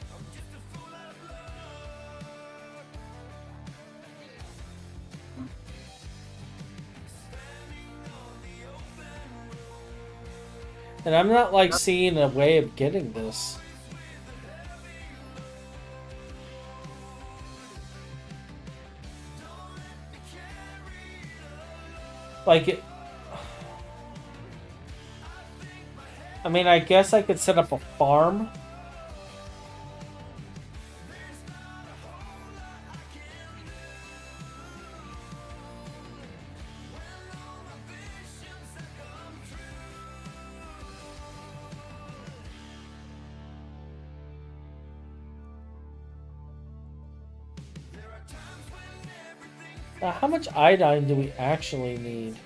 And I'm not like seeing a way of getting this. Like it. I mean, I guess I could set up a farm. How much iodine do we actually need?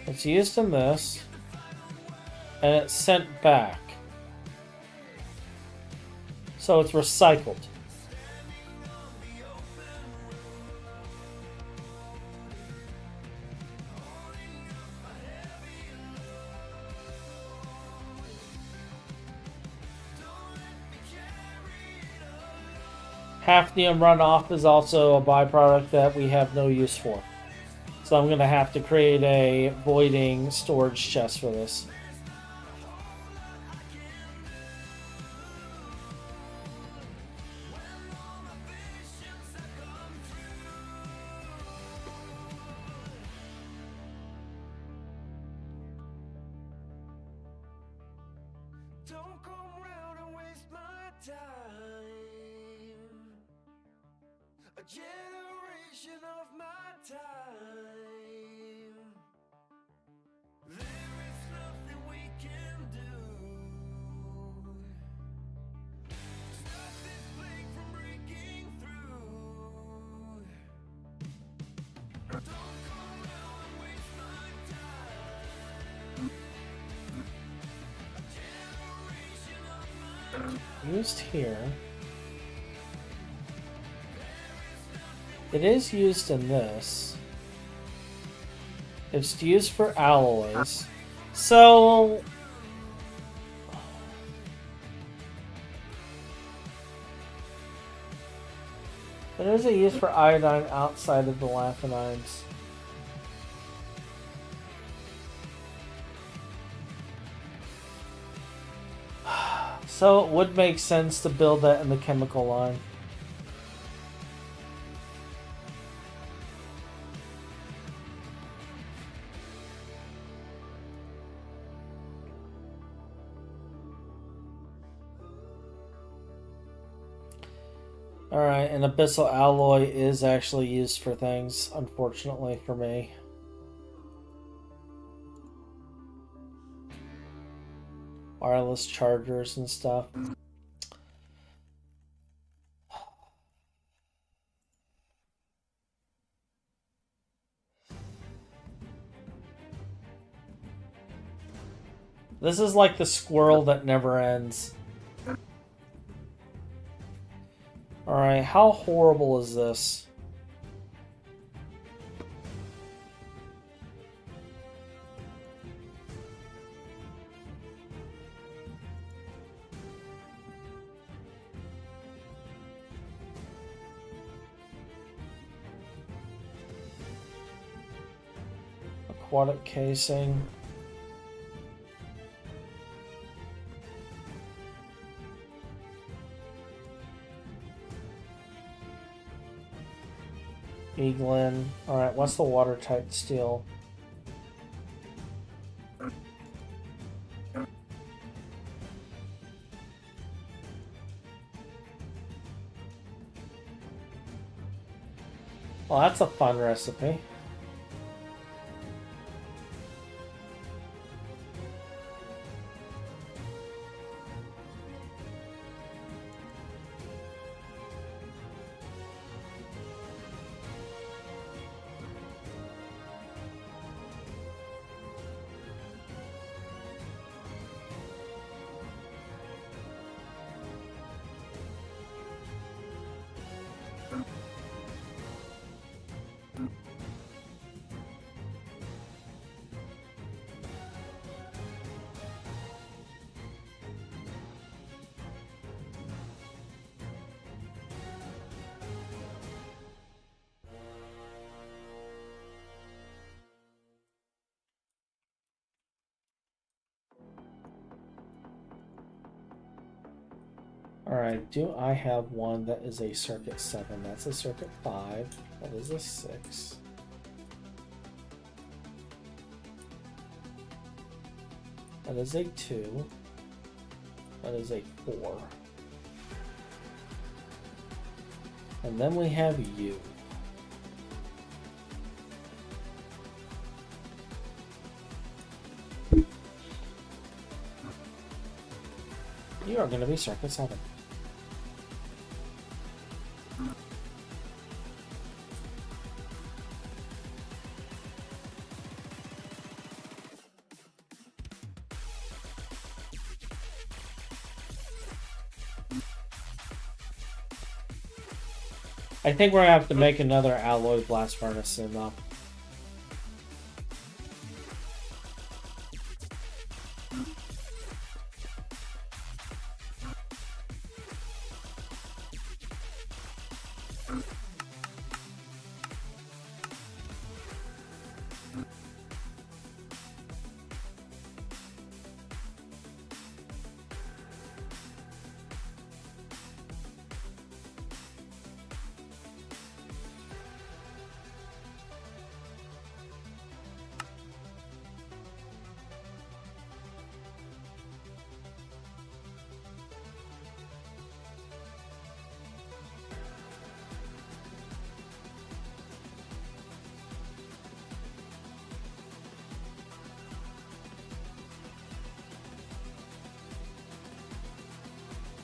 It's used in this, and it's sent back. So it's recycled. Hafnium runoff is also a byproduct that we have no use for. So I'm going to have to create a voiding storage chest for this. Don't come round and waste my time. A generation of my time. There is nothing we can do. Stop this plague from breaking through. Don't come round and waste my time. A generation of my Used here. It is used in this. It's used for alloys. So there is a use for iodine outside of the lanthanides. So it would make sense to build that in the chemical line. Alright, and abyssal alloy is actually used for things, unfortunately for me. Wireless chargers and stuff. This is like the squirrel that never ends. Alright, how horrible is this? Aquatic casing. Eaglin. Alright, what's the watertight steel? Well, that's a fun recipe. Alright, do I have one that is a circuit 7? That's a circuit 5. That is a 6. That is a 2. That is a 4. And then we have you. You are going to be circuit 7. I think we're going to have to make another alloy blast furnace soon, though.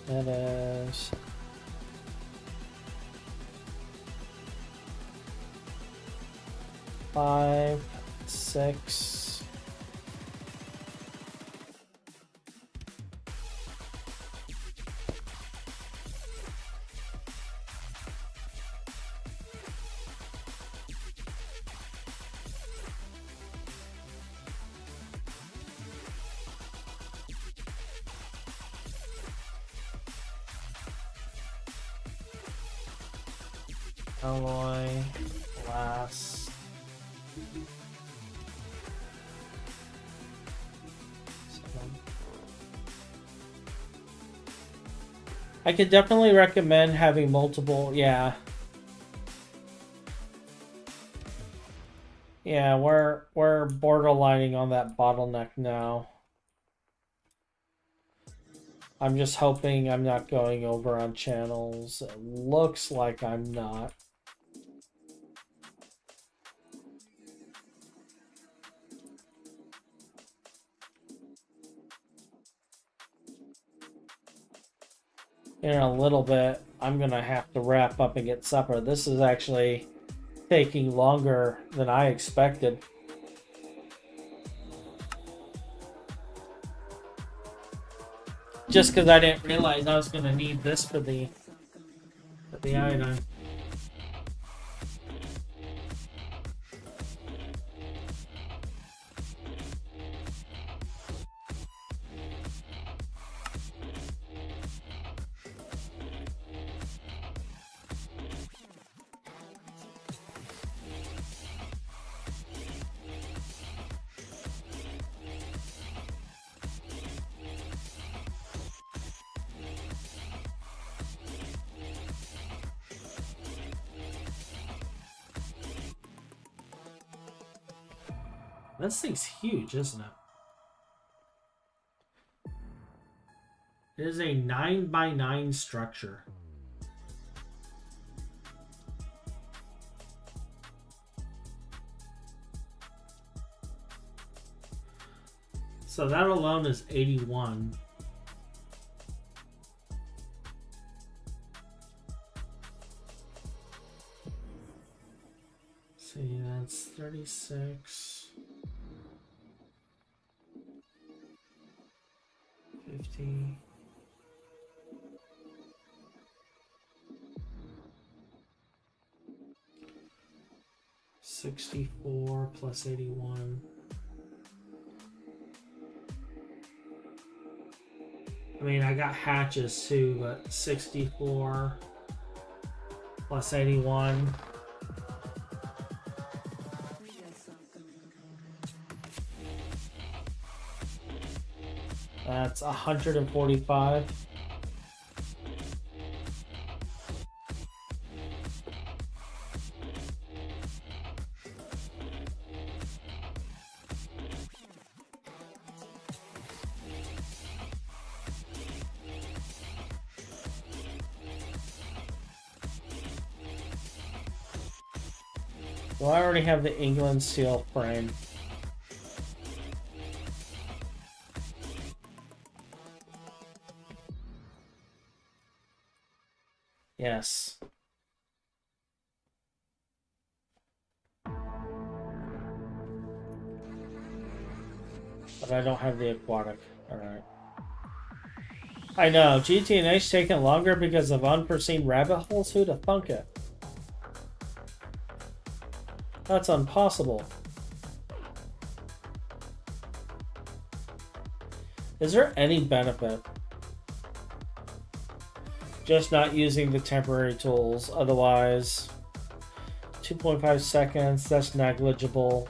That is 5, 6. Alloy, glass. I could definitely recommend having multiple, yeah. Yeah, we're borderlining on that bottleneck now. I'm just hoping I'm not going over on channels. It looks like I'm not. In a little bit, I'm gonna have to wrap up and get supper. This is actually taking longer than I expected. Just because I didn't realize I was gonna need this for the iodine. This thing's huge, isn't it? It is a 9x9 structure. So that alone is 81. See, that's 36. 50. $64 plus 81. I mean, I got hatches too, but 64 plus 81. That's 145. Well, I already have the England steel frame. Yes. But I don't have the aquatic. Alright. I know, GTNH taking longer because of unforeseen rabbit holes? Who'd have thunk it? That's impossible. Is there any benefit? Just not using the temporary tools. Otherwise, 2.5 seconds, that's negligible.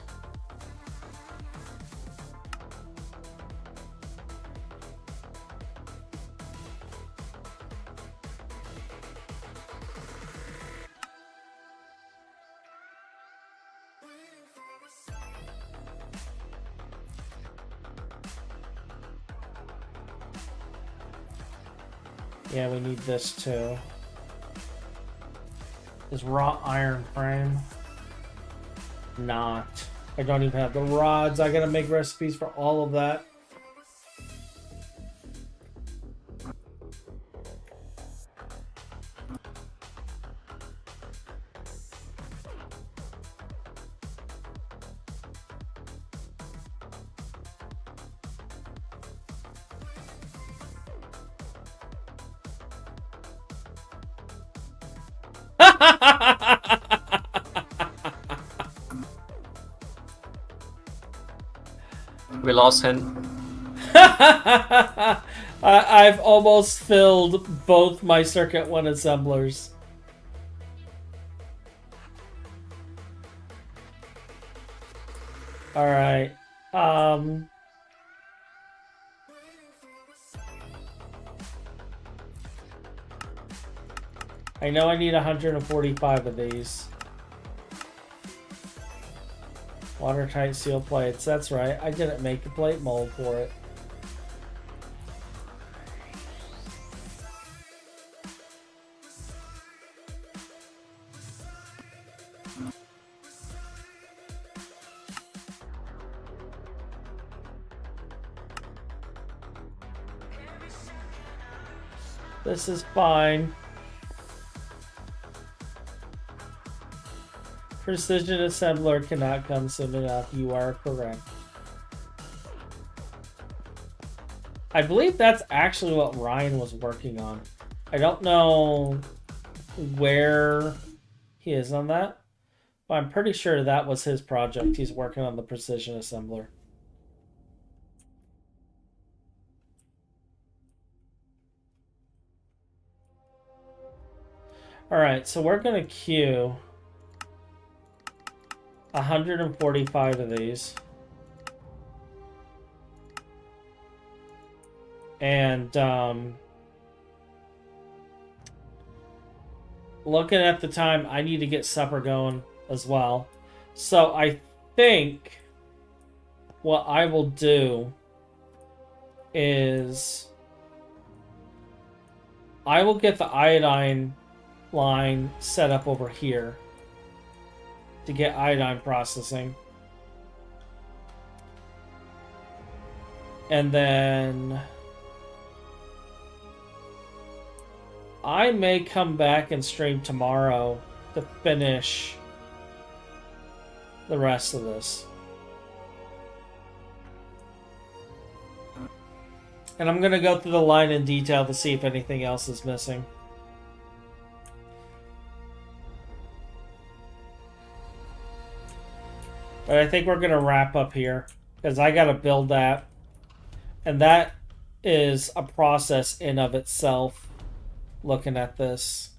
Yeah, we need this too. Is wrought iron frame? Not. I don't even have the rods. I gotta make recipes for all of that. We lost him. I've almost filled both my Circuit 1 assemblers. Alright. I know I need 145 of these. Watertight seal plates, that's right. I didn't make a plate mold for it. This is fine. Precision assembler cannot come soon enough. You are correct. I believe that's actually what Ryan was working on. I don't know where he is on that, but I'm pretty sure that was his project. He's working on the precision assembler. Alright, so we're going to queue 145 of these. And looking at the time, I need to get supper going as well. So I think what I will do is I will get the iodine line set up over here to get iodine processing. And then I may come back and stream tomorrow to finish the rest of this. And I'm going to go through the line in detail to see if anything else is missing. But I think we're going to wrap up here because I got to build that. And that is a process in of itself, looking at this.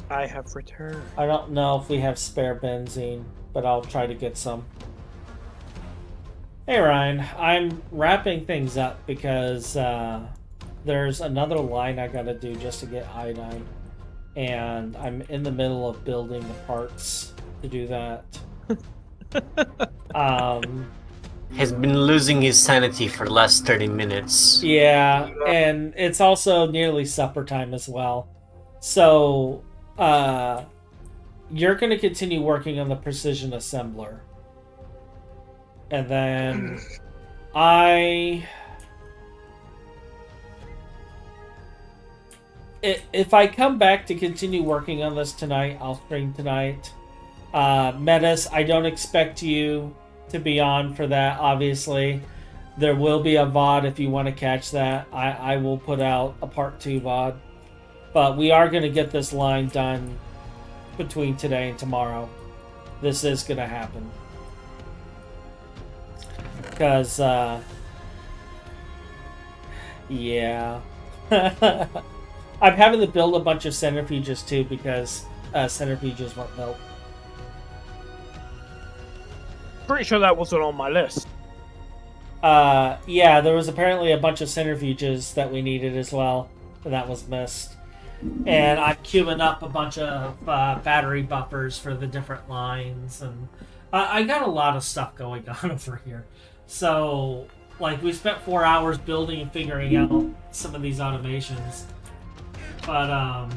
I have returned. I don't know if we have spare benzene, but I'll try to get some. Hey Ryan, I'm wrapping things up because there's another line I gotta do just to get iodine. And I'm in the middle of building the parts to do that. Has been losing his sanity for the last 30 minutes. Yeah, and it's also nearly supper time as well. So, you're going to continue working on the precision assembler. And then if I come back to continue working on this tonight, I'll stream tonight. Metis, I don't expect you to be on for that, obviously. There will be a VOD if you want to catch that. I will put out a part 2 VOD. But we are going to get this line done between today and tomorrow. This is going to happen. Because, yeah. I'm having to build a bunch of centrifuges too because centrifuges weren't built. Pretty sure that wasn't on my list. Yeah, there was apparently a bunch of centrifuges that we needed as well, and that was missed. And I'm queuing up a bunch of battery buffers for the different lines, and I got a lot of stuff going on over here. So, like, we spent 4 hours building and figuring out some of these automations. But,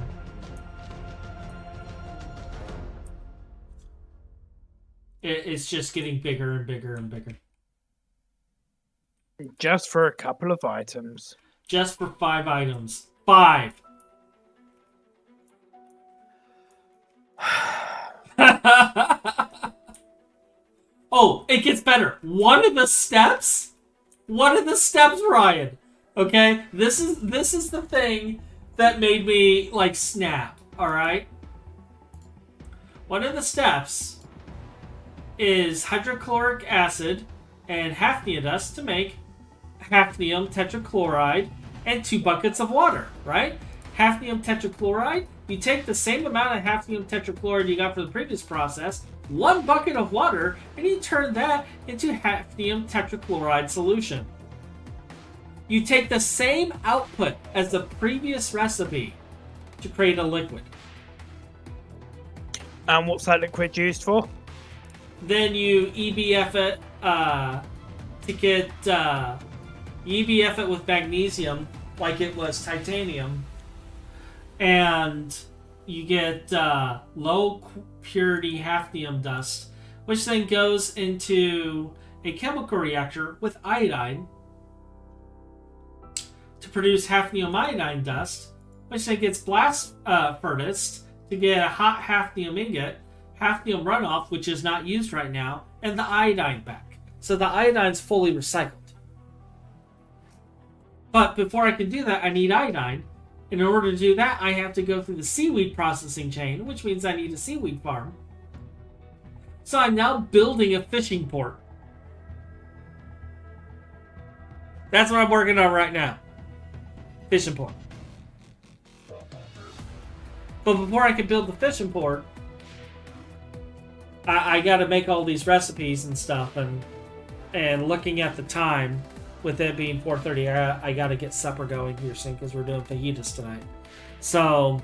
it's just getting bigger and bigger and bigger. Just for a couple of items. Just for 5 items. 5! Oh, it gets better. One of the steps, Ryan. Okay, this is the thing that made me like snap. All right. One of the steps is hydrochloric acid and hafnium dust to make hafnium tetrachloride and 2 buckets of water. Right? Hafnium tetrachloride. You take the same amount of hafnium tetrachloride you got for the previous process, 1 bucket of water, and you turn that into hafnium tetrachloride solution. You take the same output as the previous recipe to create a liquid. And what's that liquid used for? Then you EBF it to get EBF it with magnesium like it was titanium, And you get low purity hafnium dust, which then goes into a chemical reactor with iodine to produce hafnium iodine dust, which then gets blast furnace to get a hot hafnium ingot, hafnium runoff, which is not used right now, and the iodine back. So the iodine's fully recycled. But before I can do that, I need iodine. And in order to do that, I have to go through the seaweed processing chain, which means I need a seaweed farm. So I'm now building a fishing port. That's what I'm working on right now. Fishing port. But before I can build the fishing port, I got to make all these recipes and stuff. And looking at the time, with it being 4:30, I got to get supper going here soon because we're doing fajitas tonight. So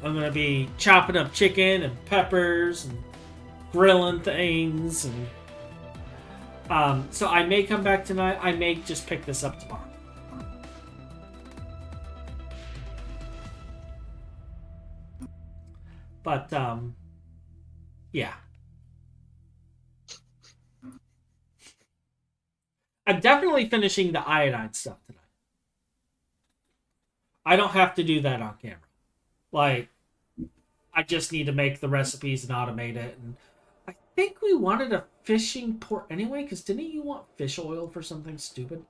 I'm going to be chopping up chicken and peppers and grilling things. And so I may come back tonight. I may just pick this up tomorrow. But, yeah. I'm definitely finishing the iodine stuff tonight. I don't have to do that on camera. Like, I just need to make the recipes and automate it. And I think we wanted a fishing port anyway, because didn't you want fish oil for something stupid?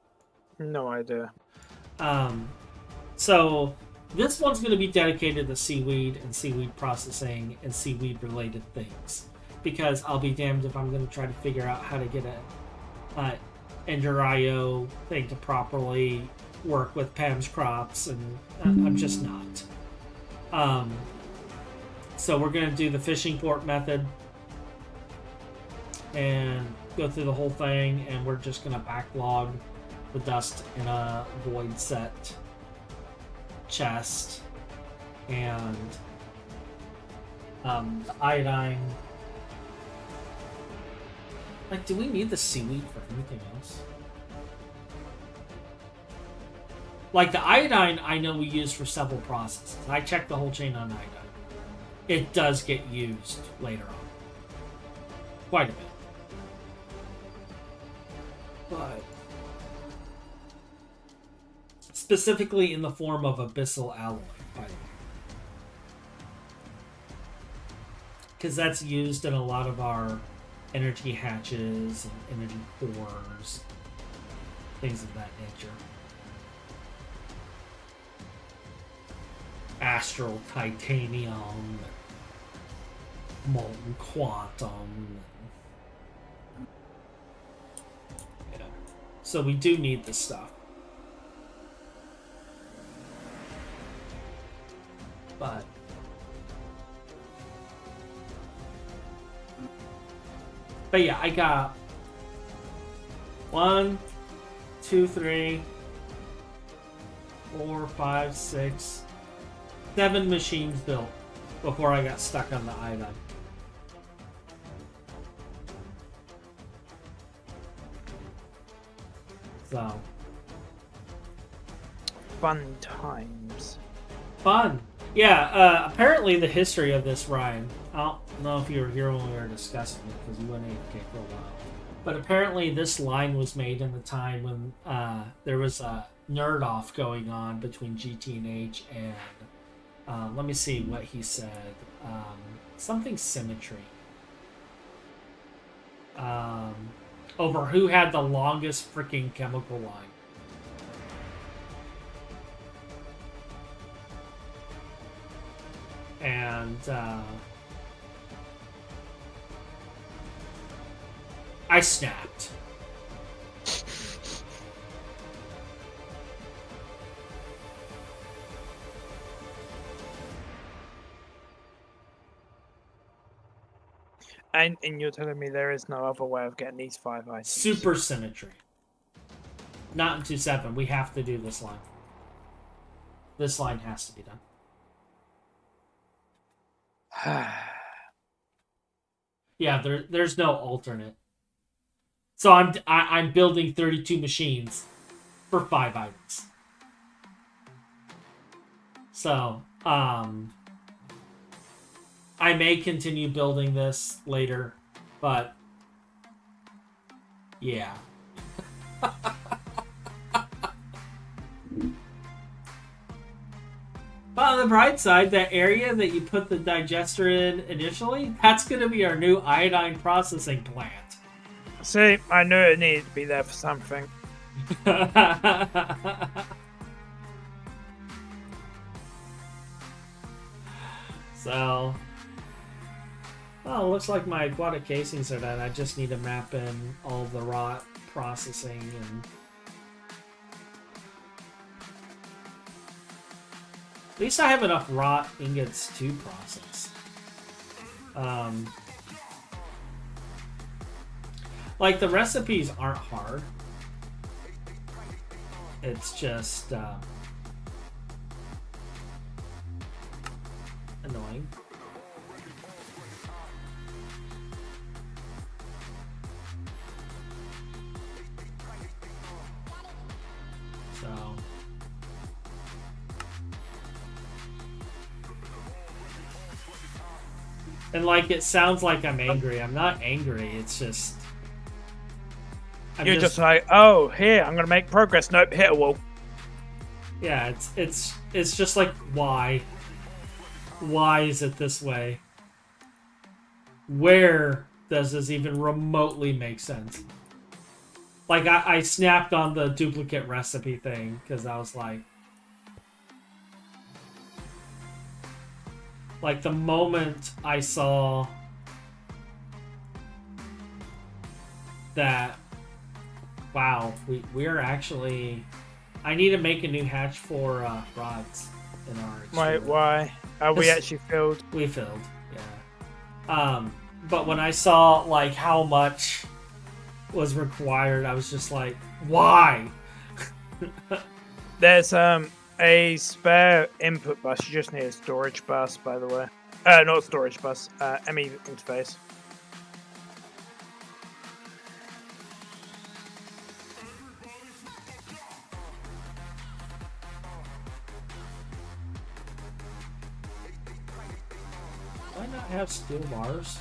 No idea. So this one's going to be dedicated to seaweed and seaweed processing and seaweed related things, because I'll be damned if I'm going to try to figure out how to get a Ender.io thing to properly work with Pam's crops, and I'm just not. So we're going to do the fishing port method and go through the whole thing, and we're just going to backlog the dust in a void set chest, and the iodine. Like, do we need the seaweed for anything else? Like, the iodine I know we use for several processes. I checked the whole chain on iodine. It does get used later on. Quite a bit. But specifically in the form of abyssal alloy, by the way. Because that's used in a lot of our energy hatches and energy cores, things of that nature. Astral titanium, molten quantum. Yeah. So we do need this stuff. But yeah, I got 1, 2, 3, 4, 5, 6, 7 machines built before I got stuck on the iodine. So Fun times. fun. Yeah, apparently the history of this, Ryan, I don't know if you were here when we were discussing it because you went AFK for a while. But apparently this line was made in the time when there was a nerd off going on between GT&H and let me see what he said. Something symmetry. Over who had the longest freaking chemical line. And I snapped. And you're telling me there is no other way of getting these 5 items? Super symmetry. Not into 7. We have to do this line. This line has to be done. Yeah, there's no alternate. So I'm building 32 machines for 5 items. So, I may continue building this later, but yeah. But on the bright side, that area that you put the digester in initially, that's going to be our new iodine processing plant. See, I knew it needed to be there for something. So, well, looks like my aquatic casings are done. I just need to map in all the rot processing and at least I have enough rot ingots to process. Like, the recipes aren't hard. It's just annoying. So and like, it sounds like I'm angry. I'm not angry. It's just You're just like, oh, here, I'm gonna make progress. Nope, hit a wall. yeah, it's just like, why? Why is it this way? Where does this even remotely make sense? Like, I snapped on the duplicate recipe thing because I was like, the moment I saw that, wow, we're actually, I need to make a new hatch for rods in our Wait, extruder. why? Are we actually filled? We filled, yeah. But when I saw like how much was required, I was just like, why? There's a spare input bus. You just need a storage bus, by the way. Not a storage bus. ME interface. Do I not have steel bars?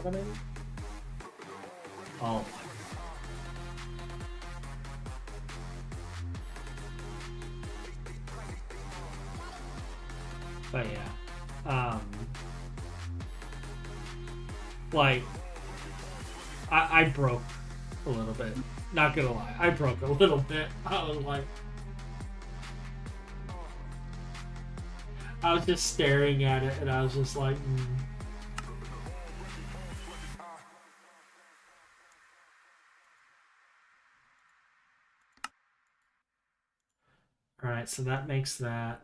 What am I? Oh. But yeah, like, I broke a little bit. Not gonna lie, I broke a little bit. I was like, I was just staring at it, and I was just like, All right, so that makes that.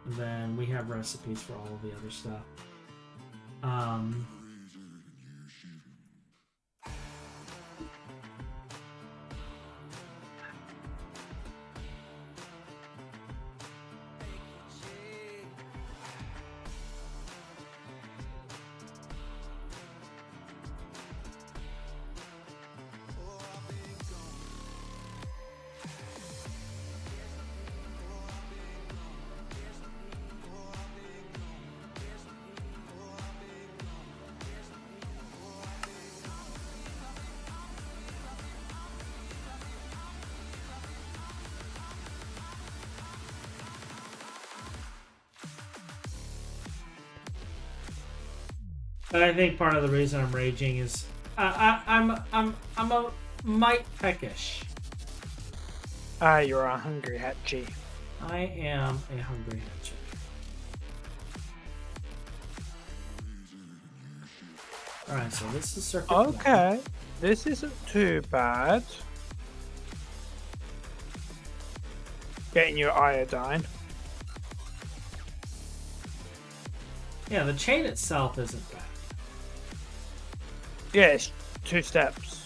And then we have recipes for all of the other stuff. But I think part of the reason I'm raging is I'm a mite peckish. Ah, you're a hungry hatchie. I am a hungry hatchet. Alright, so this is circuit one. Okay, this isn't too bad. Getting your iodine. Yeah, the chain itself isn't bad. Yeah, it's 2 steps.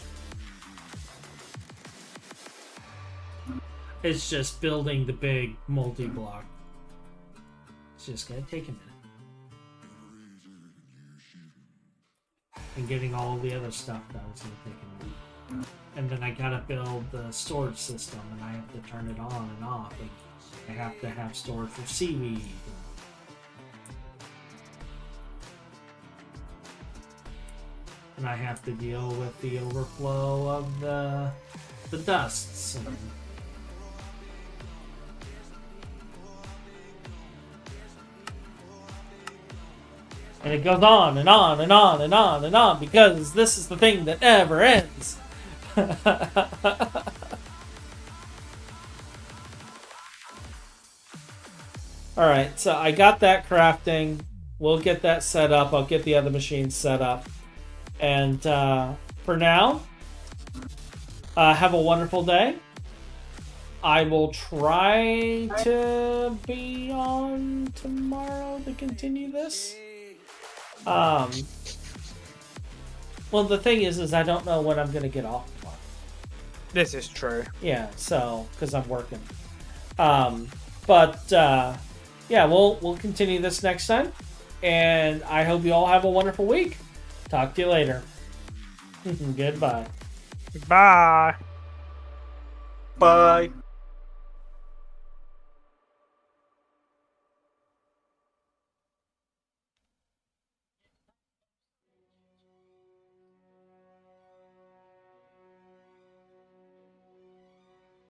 It's just building the big multi-block. It's just gonna take a minute. And getting all the other stuff done is gonna take a minute. And then I gotta build the storage system, and I have to turn it on and off. And I have to have storage for seaweed. And I have to deal with the overflow of the dusts. And it goes on and on and on and on and on because this is the thing that never ends. Alright, so I got that crafting. We'll get that set up. I'll get the other machines set up. And for now, have a wonderful day. I will try to be on tomorrow to continue this. Well, the thing is I don't know when I'm going to get off tomorrow. This is true. Yeah, so, because I'm working. Yeah, we'll continue this next time. And I hope you all have a wonderful week. Talk to you later. Goodbye. Bye. Bye.